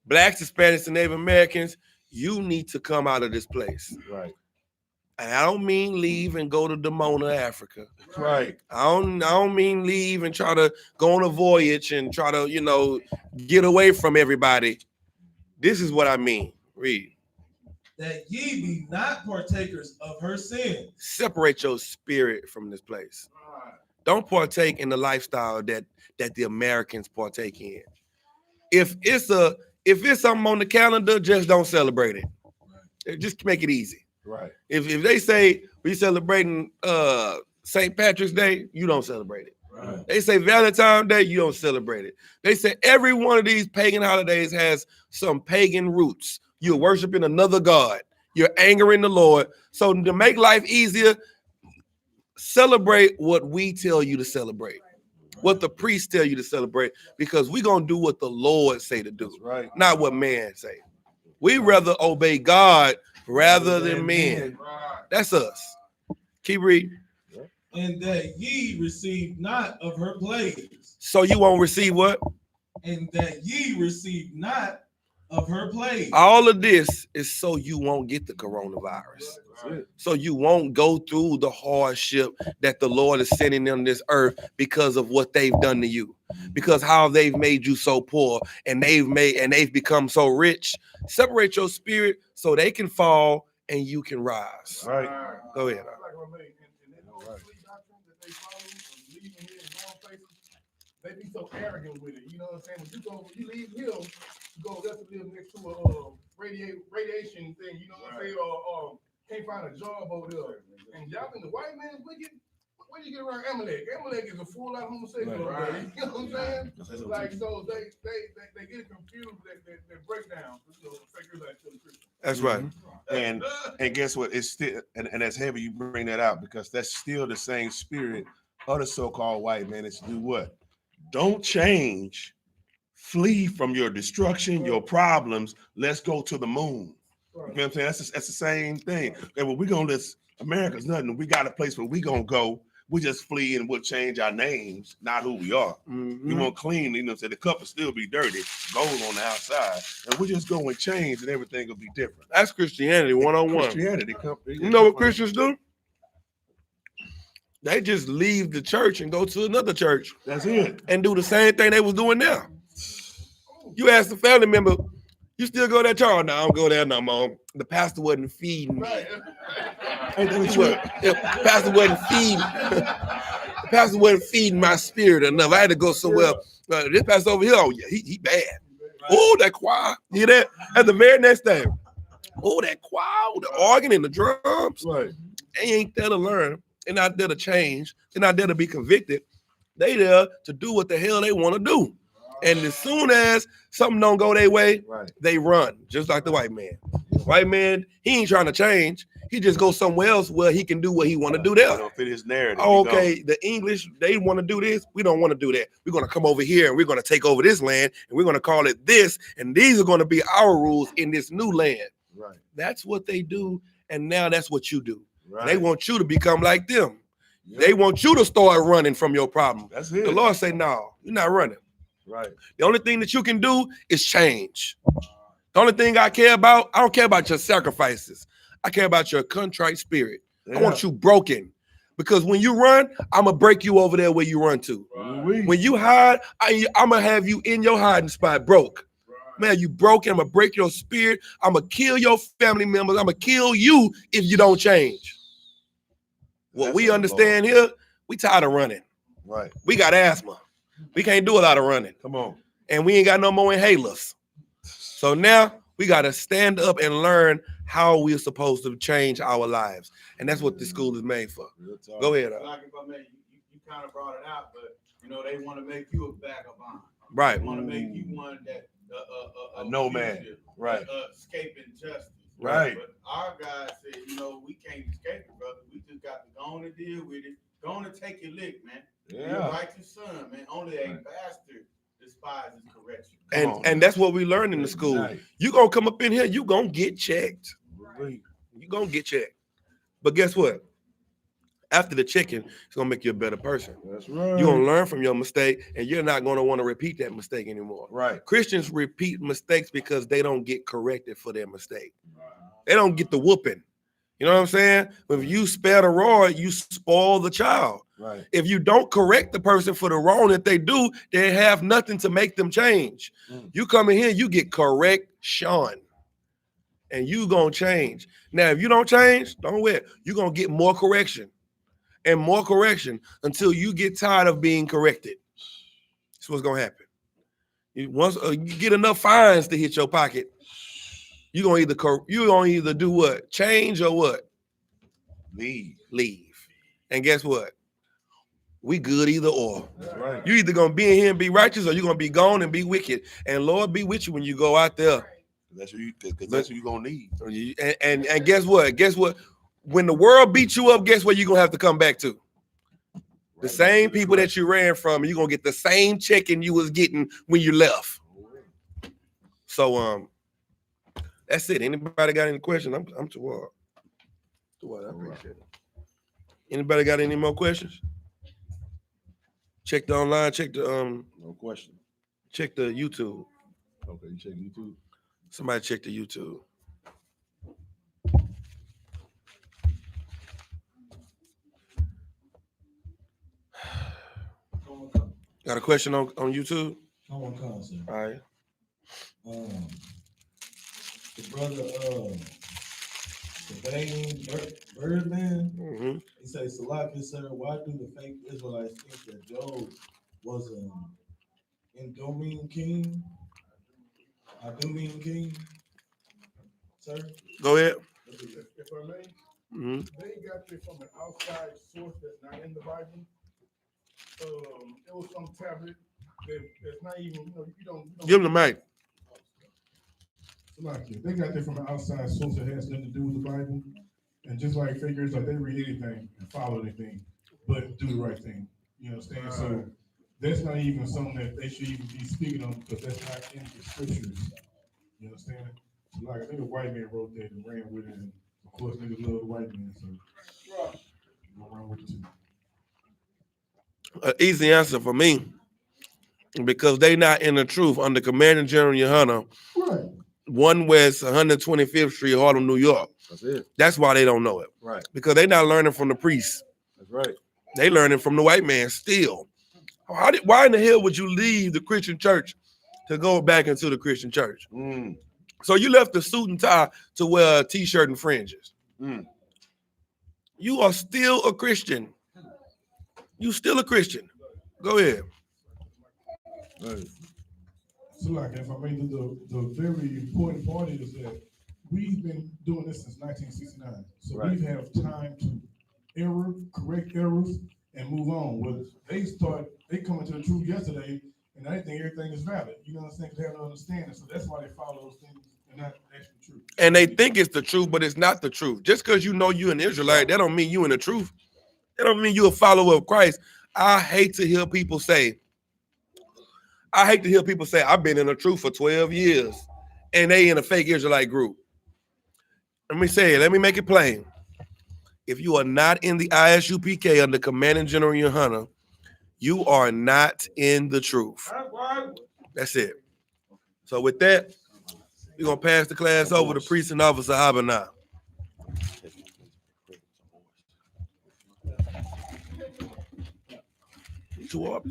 Blacks, Hispanics, and Native Americans, you need to come out of this place.
Right.
And I don't mean leave and go to Demona, Africa.
Right.
I don't mean leave and try to go on a voyage and try to, get away from everybody. This is what I mean. Read.
That ye be not partakers of her sin.
Separate your spirit from this place. Don't partake in the lifestyle that the Americans partake in. If it's something on the calendar, just don't celebrate it. Just make it easy.
Right.
If they say we celebrating St. Patrick's Day, you don't celebrate it.
Right.
They say Valentine's Day, you don't celebrate it. They say every one of these pagan holidays has some pagan roots. You're worshiping another god. You're angering the Lord. So to make life easier, celebrate what we tell you to celebrate, what the priests tell you to celebrate, because we're going to do what the Lord say to do,
right,
not what man say. We rather obey God rather than men. That's us. Keep reading.
And that ye receive not of her plagues.
So you won't receive what?
And that ye receive not of her plagues.
All of this is so you won't get the coronavirus. So you won't go through the hardship that the Lord is sending them this earth because of what they've done to you, because how they've made you so poor and they've become so rich. Separate your spirit so they can fall and you can rise.
Right.
Go ahead.
They be so arrogant with it, you know what I'm saying? When you leave here, you go just to live next to a radiation thing, you know what I'm saying? Or can't find a job over there. And y'all think the white man is wicked? Where do you get around Amalek? Amalek is a full-out homosexual. Right. You know what I'm saying? Like, so they get confused, they break down.
That's right.
And guess what? It's still and that's heavy you bring that out, because that's still the same spirit of the so-called white man. It's to do what? Don't change. Flee from your destruction, your problems. Let's go to the moon. You know what I'm saying? That's the same thing. Okay, well, we're gonna let America's nothing. We got a place where we gonna go We just flee and we'll change our names, not who we are. We won't clean, you know, so the cup will still be dirty, gold on the outside, and we just go and change and everything will be different.
That's Christianity 101.
Christianity,
You know what Christians do? They just leave the church and go to another church.
That's it.
And do the same thing they was doing now. You ask the family member, you still go to that church? No, I don't go there no more. The pastor wasn't feeding me. The pastor wasn't feeding. The pastor wasn't feeding my spirit enough. I had to go somewhere. This pastor over here, oh yeah, he bad. Oh, that choir. You hear that? At the very next thing. Oh, that choir, the organ and the drums.
Right.
They ain't there to learn. They're not there to change. They're not there to be convicted. They there to do what the hell they want to do. And as soon as something don't go their way, they run, just like the white man. White man, he ain't trying to change. He just goes somewhere else where he can do what he want to do there.
Don't fit his narrative.
Okay, the English, they want to do this. We don't want to do that. We're going to come over here and we're going to take over this land and we're going to call it this. And these are going to be our rules in this new land.
Right.
That's what they do. And now that's what you do.
Right.
They want you to become like them. Yep. They want you to start running from your problem.
That's it.
The Lord say, no, you're not running.
Right.
The only thing that you can do is change. The only thing I care about, I don't care about your sacrifices. I care about your contrite spirit. Yeah. I want you broken. Because when you run, I'm going to break you over there where you run to. Right. When you hide, I'm going to have you in your hiding spot broke. Right. Man, you broken. I'm going to break your spirit. I'm going to kill your family members. I'm going to kill you if you don't change. What we understand here, we tired of running.
Right.
We got asthma. We can't do a lot of running.
Come on.
And we ain't got no more inhalers. So now we got to stand up and learn how we're supposed to change our lives. And that's what this school is made for. Go ahead.
Like if I may, you kind of brought it out, but you know, they want to make you a vagabond.
Right.
They want to make you one that
a nomad. Right.
Escaping justice.
Right.
But our God said, you know, we can't escape it, brother. We just got to go on and deal with it. Go on and take your lick, man.
Yeah.
You're a righteous son, man. Only a bastard despises correction.
And that's what we learn in the school. Right. You gonna come up in here, you gonna get checked.
Right.
You gonna get checked. But guess what? After the checking, it's gonna make you a better person.
That's right.
You're gonna learn from your mistake, and you're not gonna want to repeat that mistake anymore.
Right.
Christians repeat mistakes because they don't get corrected for their mistake. Right. They don't get the whooping. You know what I'm saying? If you spare the rod, you spoil the child.
Right.
If you don't correct the person for the wrong that they do, they have nothing to make them change. You come in here, you get correction, and you gonna change. Now, if you don't change, don't wait. You're gonna get more correction and more correction until you get tired of being corrected. That's what's gonna happen. Once you get enough fines to hit your pocket, you're gonna either do what? Change or what?
Leave.
And guess what? We good either or.
That's right.
You either gonna be in here and be righteous, or you're gonna be gone and be wicked. And Lord be with you when you go out there.
That's what you're gonna need.
And guess what? Guess what? When the world beats you up, guess what you're gonna have to come back to? The same people that you ran from, you're gonna get the same checking you was getting when you left. So that's it. Anybody got any questions? I'm toward. I appreciate it. Anybody got any more questions? Check the online, check the
no question.
Check the YouTube.
Okay, you check YouTube.
Somebody check the YouTube. Got a question on YouTube?
Someone come, sir.
All right.
The brother, the Birdman, he says, Salaki, sir, why do the fake Israelites think that Job was an Edomian king? Sir?
Go ahead.
If I may, they got this from an outside source that's not in the Bible. It was some tablet that's not even, you don't
give them the mic.
Like they got that from an outside source that has nothing to do with the Bible. And just like figures, like they read anything and follow anything, but do the right thing. You understand? So that's not even something that they should even be speaking on because that's not in the scriptures. You understand? So like I think a white man wrote that and ran with it, and of course niggas love the white man, so I'm gonna run with it too.
An easy answer for me, because they not in the truth under Commanding General YAHANNA,
Right.
1 West 125th Street, Harlem, New York.
That's it.
That's why they don't know it.
Right.
Because they not learning from the priests.
That's right.
They learning from the white man still. Why in the hell would you leave the Christian church to go back into the Christian church? So you left the suit and tie to wear a t-shirt and fringes. You are still a Christian. You still a Christian. Go ahead.
So like, if I made the very important part is that we've been doing this since 1969. So
Right.
we have time to correct errors, and move on. Well, they come into the truth yesterday, and I think everything is valid. You know what I'm saying? 'Cause they have no understanding. So that's why they follow those things and not actually true.
And they think it's the truth, but it's not the truth. Just because you know you an Israelite, that don't mean you in the truth. That don't mean you a follower of Christ. I hate to hear people say, I've been in the truth for 12 years, and they in a fake Israelite group. Let me make it plain. If you are not in the I.S.U.P.K under Commanding General YAHANNA, you are not in the truth. That's it. So with that, we're going to pass the class over to Priest and Officer YAHANNA. You too up?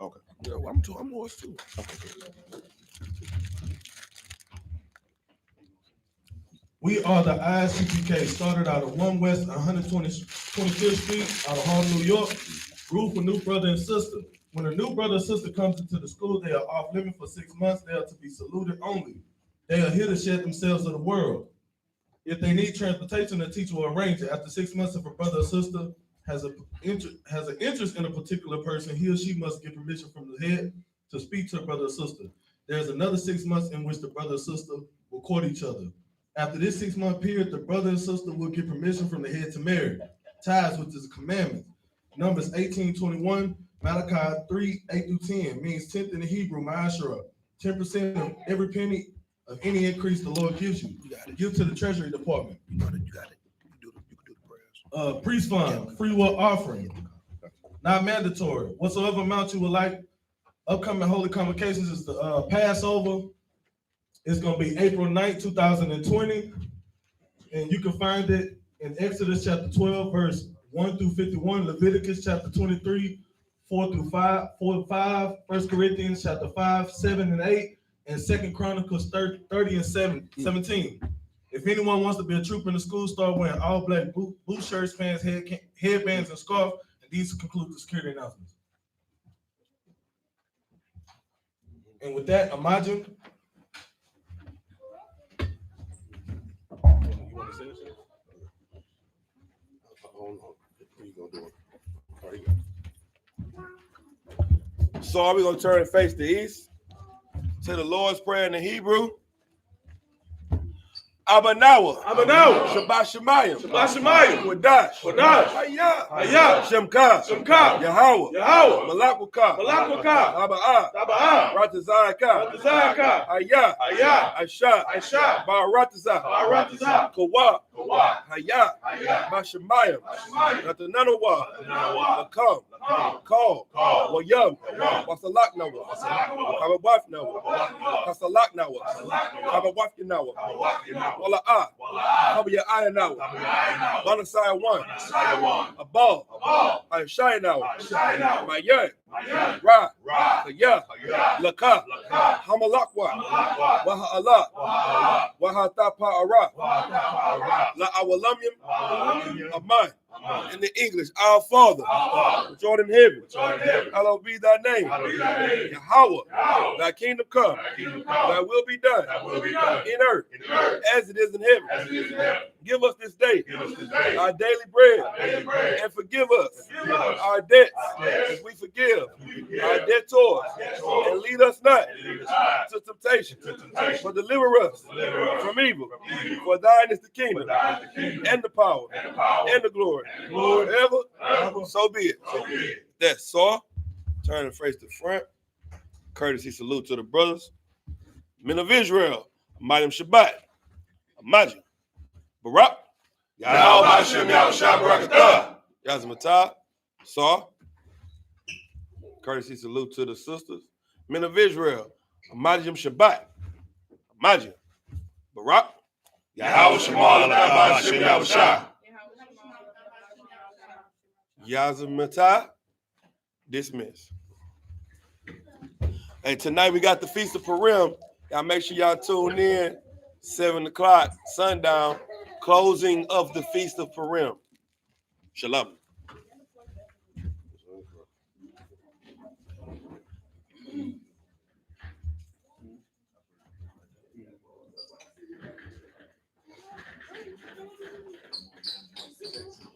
Okay. Yeah, I'm horse too.
We are the I.S.U.P.K, started out of 1 West 125th Street out of Harlem, New York. Group for new brother and sister. When a new brother or sister comes into the school, they are off living for 6 months. They are to be saluted only. They are here to shed themselves to the world. If they need transportation, the teacher will arrange it. After 6 months, if a brother or sister has an interest in a particular person, he or she must get permission from the head to speak to a brother or sister. There's another 6 months in which the brother or sister will court each other. After this 6 month period, the brother and sister will get permission from the head to marry. Tithes, which is a commandment. Numbers 18:21, Malachi 3:8-10 means 10th in the Hebrew, Ma'ashra. 10% of every penny of any increase the Lord gives you. Give to the Treasury Department.
You got it. You can do the prayers.
Priest fund, free will offering, not mandatory. Whatsoever amount you would like. Upcoming holy convocations is the Passover. It's going to be April 9th, 2020. And you can find it in Exodus chapter 12, verse 1-51, Leviticus chapter 23, 4-5, 1 Corinthians chapter 5, 7 and 8, and 2 Chronicles 30 and 17. If anyone wants to be a trooper in the school, start wearing all black boot shirts, pants, headbands, and scarf. And these conclude the security announcements. And with that, Imagine. You want to say this?
So are we going to turn and face the east? Say the Lord's Prayer in the Hebrew. Abanawa. Shabbat Shemayim. Wadash. Hayah. Shemka. Yahweh. Malakwaka. Aba'ah. Ratazayaka. Hayah. Aisha. Baratazah. Kawa. Hayah. Bashemayim. Natananawa. Lakam. Call. Wayam. Wasalak Nawa. Kabawaf Nawa. Kasalak Nawa. Kabawaf Nawa. Wala'ah. Kabaya Ayanawa. Banasai 1. Abal. Aishai Nawa. Mayay. Ra. Kaya. Laka. Hamalakwa. Waha'ala. Wahatapa Ara. La Awalamyam. Amai. In the English, our Father, which art in heaven, hallowed be thy name. Yahweh, thy kingdom come, thy will be done in earth as it is in heaven. Give us this day our daily bread, and forgive us our debts as we forgive our debtors, and lead us not to temptation, but deliver us from evil. For thine is the kingdom, and the power, and the glory, forever. So be it. That's all. Turn and face the front. Courtesy salute to the brothers. Men of Israel, Mayim Shabbat, Imagine, Barak, Yahweh Hashem, Yahweh Shabbat, Yazmatah, Saw. Courtesy salute to the sisters. Men of Israel, Amajim Shabbat, Amajim, Barak, Yahweh Shemal Hashem Yahushua, Yazim Matah, dismiss. Hey, tonight we got the Feast of Purim. Y'all make sure y'all tune in. 7 o'clock, sundown, closing of the Feast of Purim. Shalom.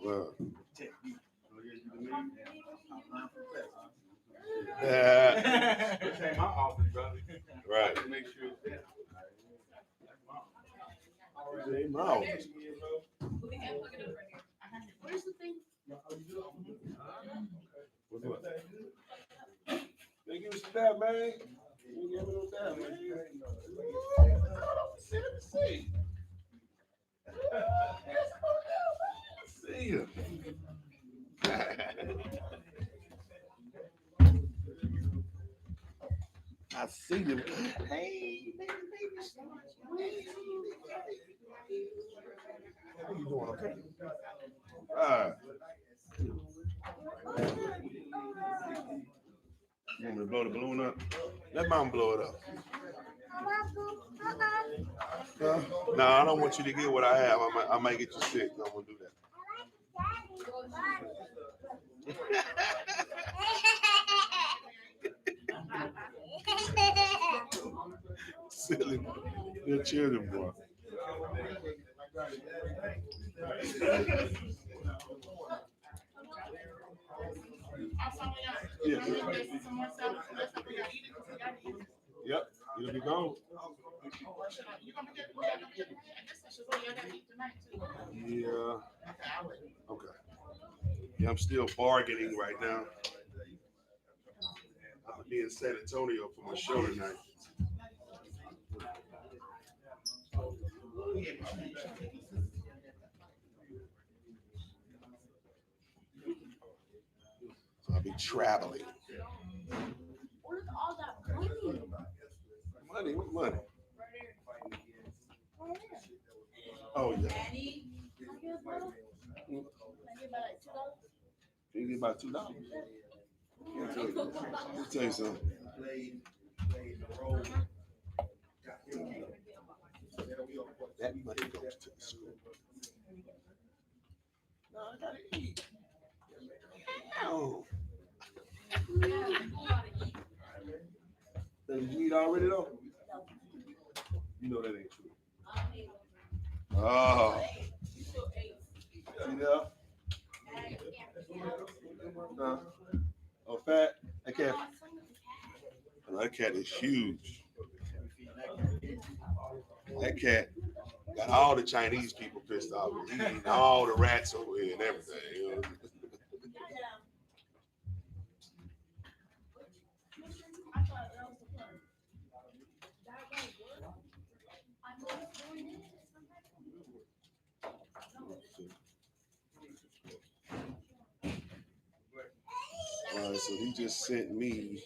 Wow.
This ain't my office, brother.
Right.
Make sure it's there.
This ain't my office.
Where's the thing?
What's up? They give us that, man. You give me that, man. See ya. I see them. Hey, baby. How you doing? Okay. All right. You want me to blow the balloon up? Let mom blow it up. No, I don't want you to get what I have. I might get you sick. I don't want to do that. Silly little children, boy. Yeah. Yep, it'll be gone. Yeah. Okay. Yeah, I'm still bargaining right now. I'm gonna be in San Antonio for my show tonight. So I'll be traveling.
Where's all that money?
Money? What money? Oh, yeah.
Daddy, can I get about like $2?
You get about $2. Let me tell you something. That money goes to the school. No, I gotta eat. Ow. Did you eat already though? You know that ain't true. Oh. See that? Oh, fat? That cat. Oh, that cat is huge. That cat got all the Chinese people pissed off. He's eating all the rats over here and everything. You know? So he just sent me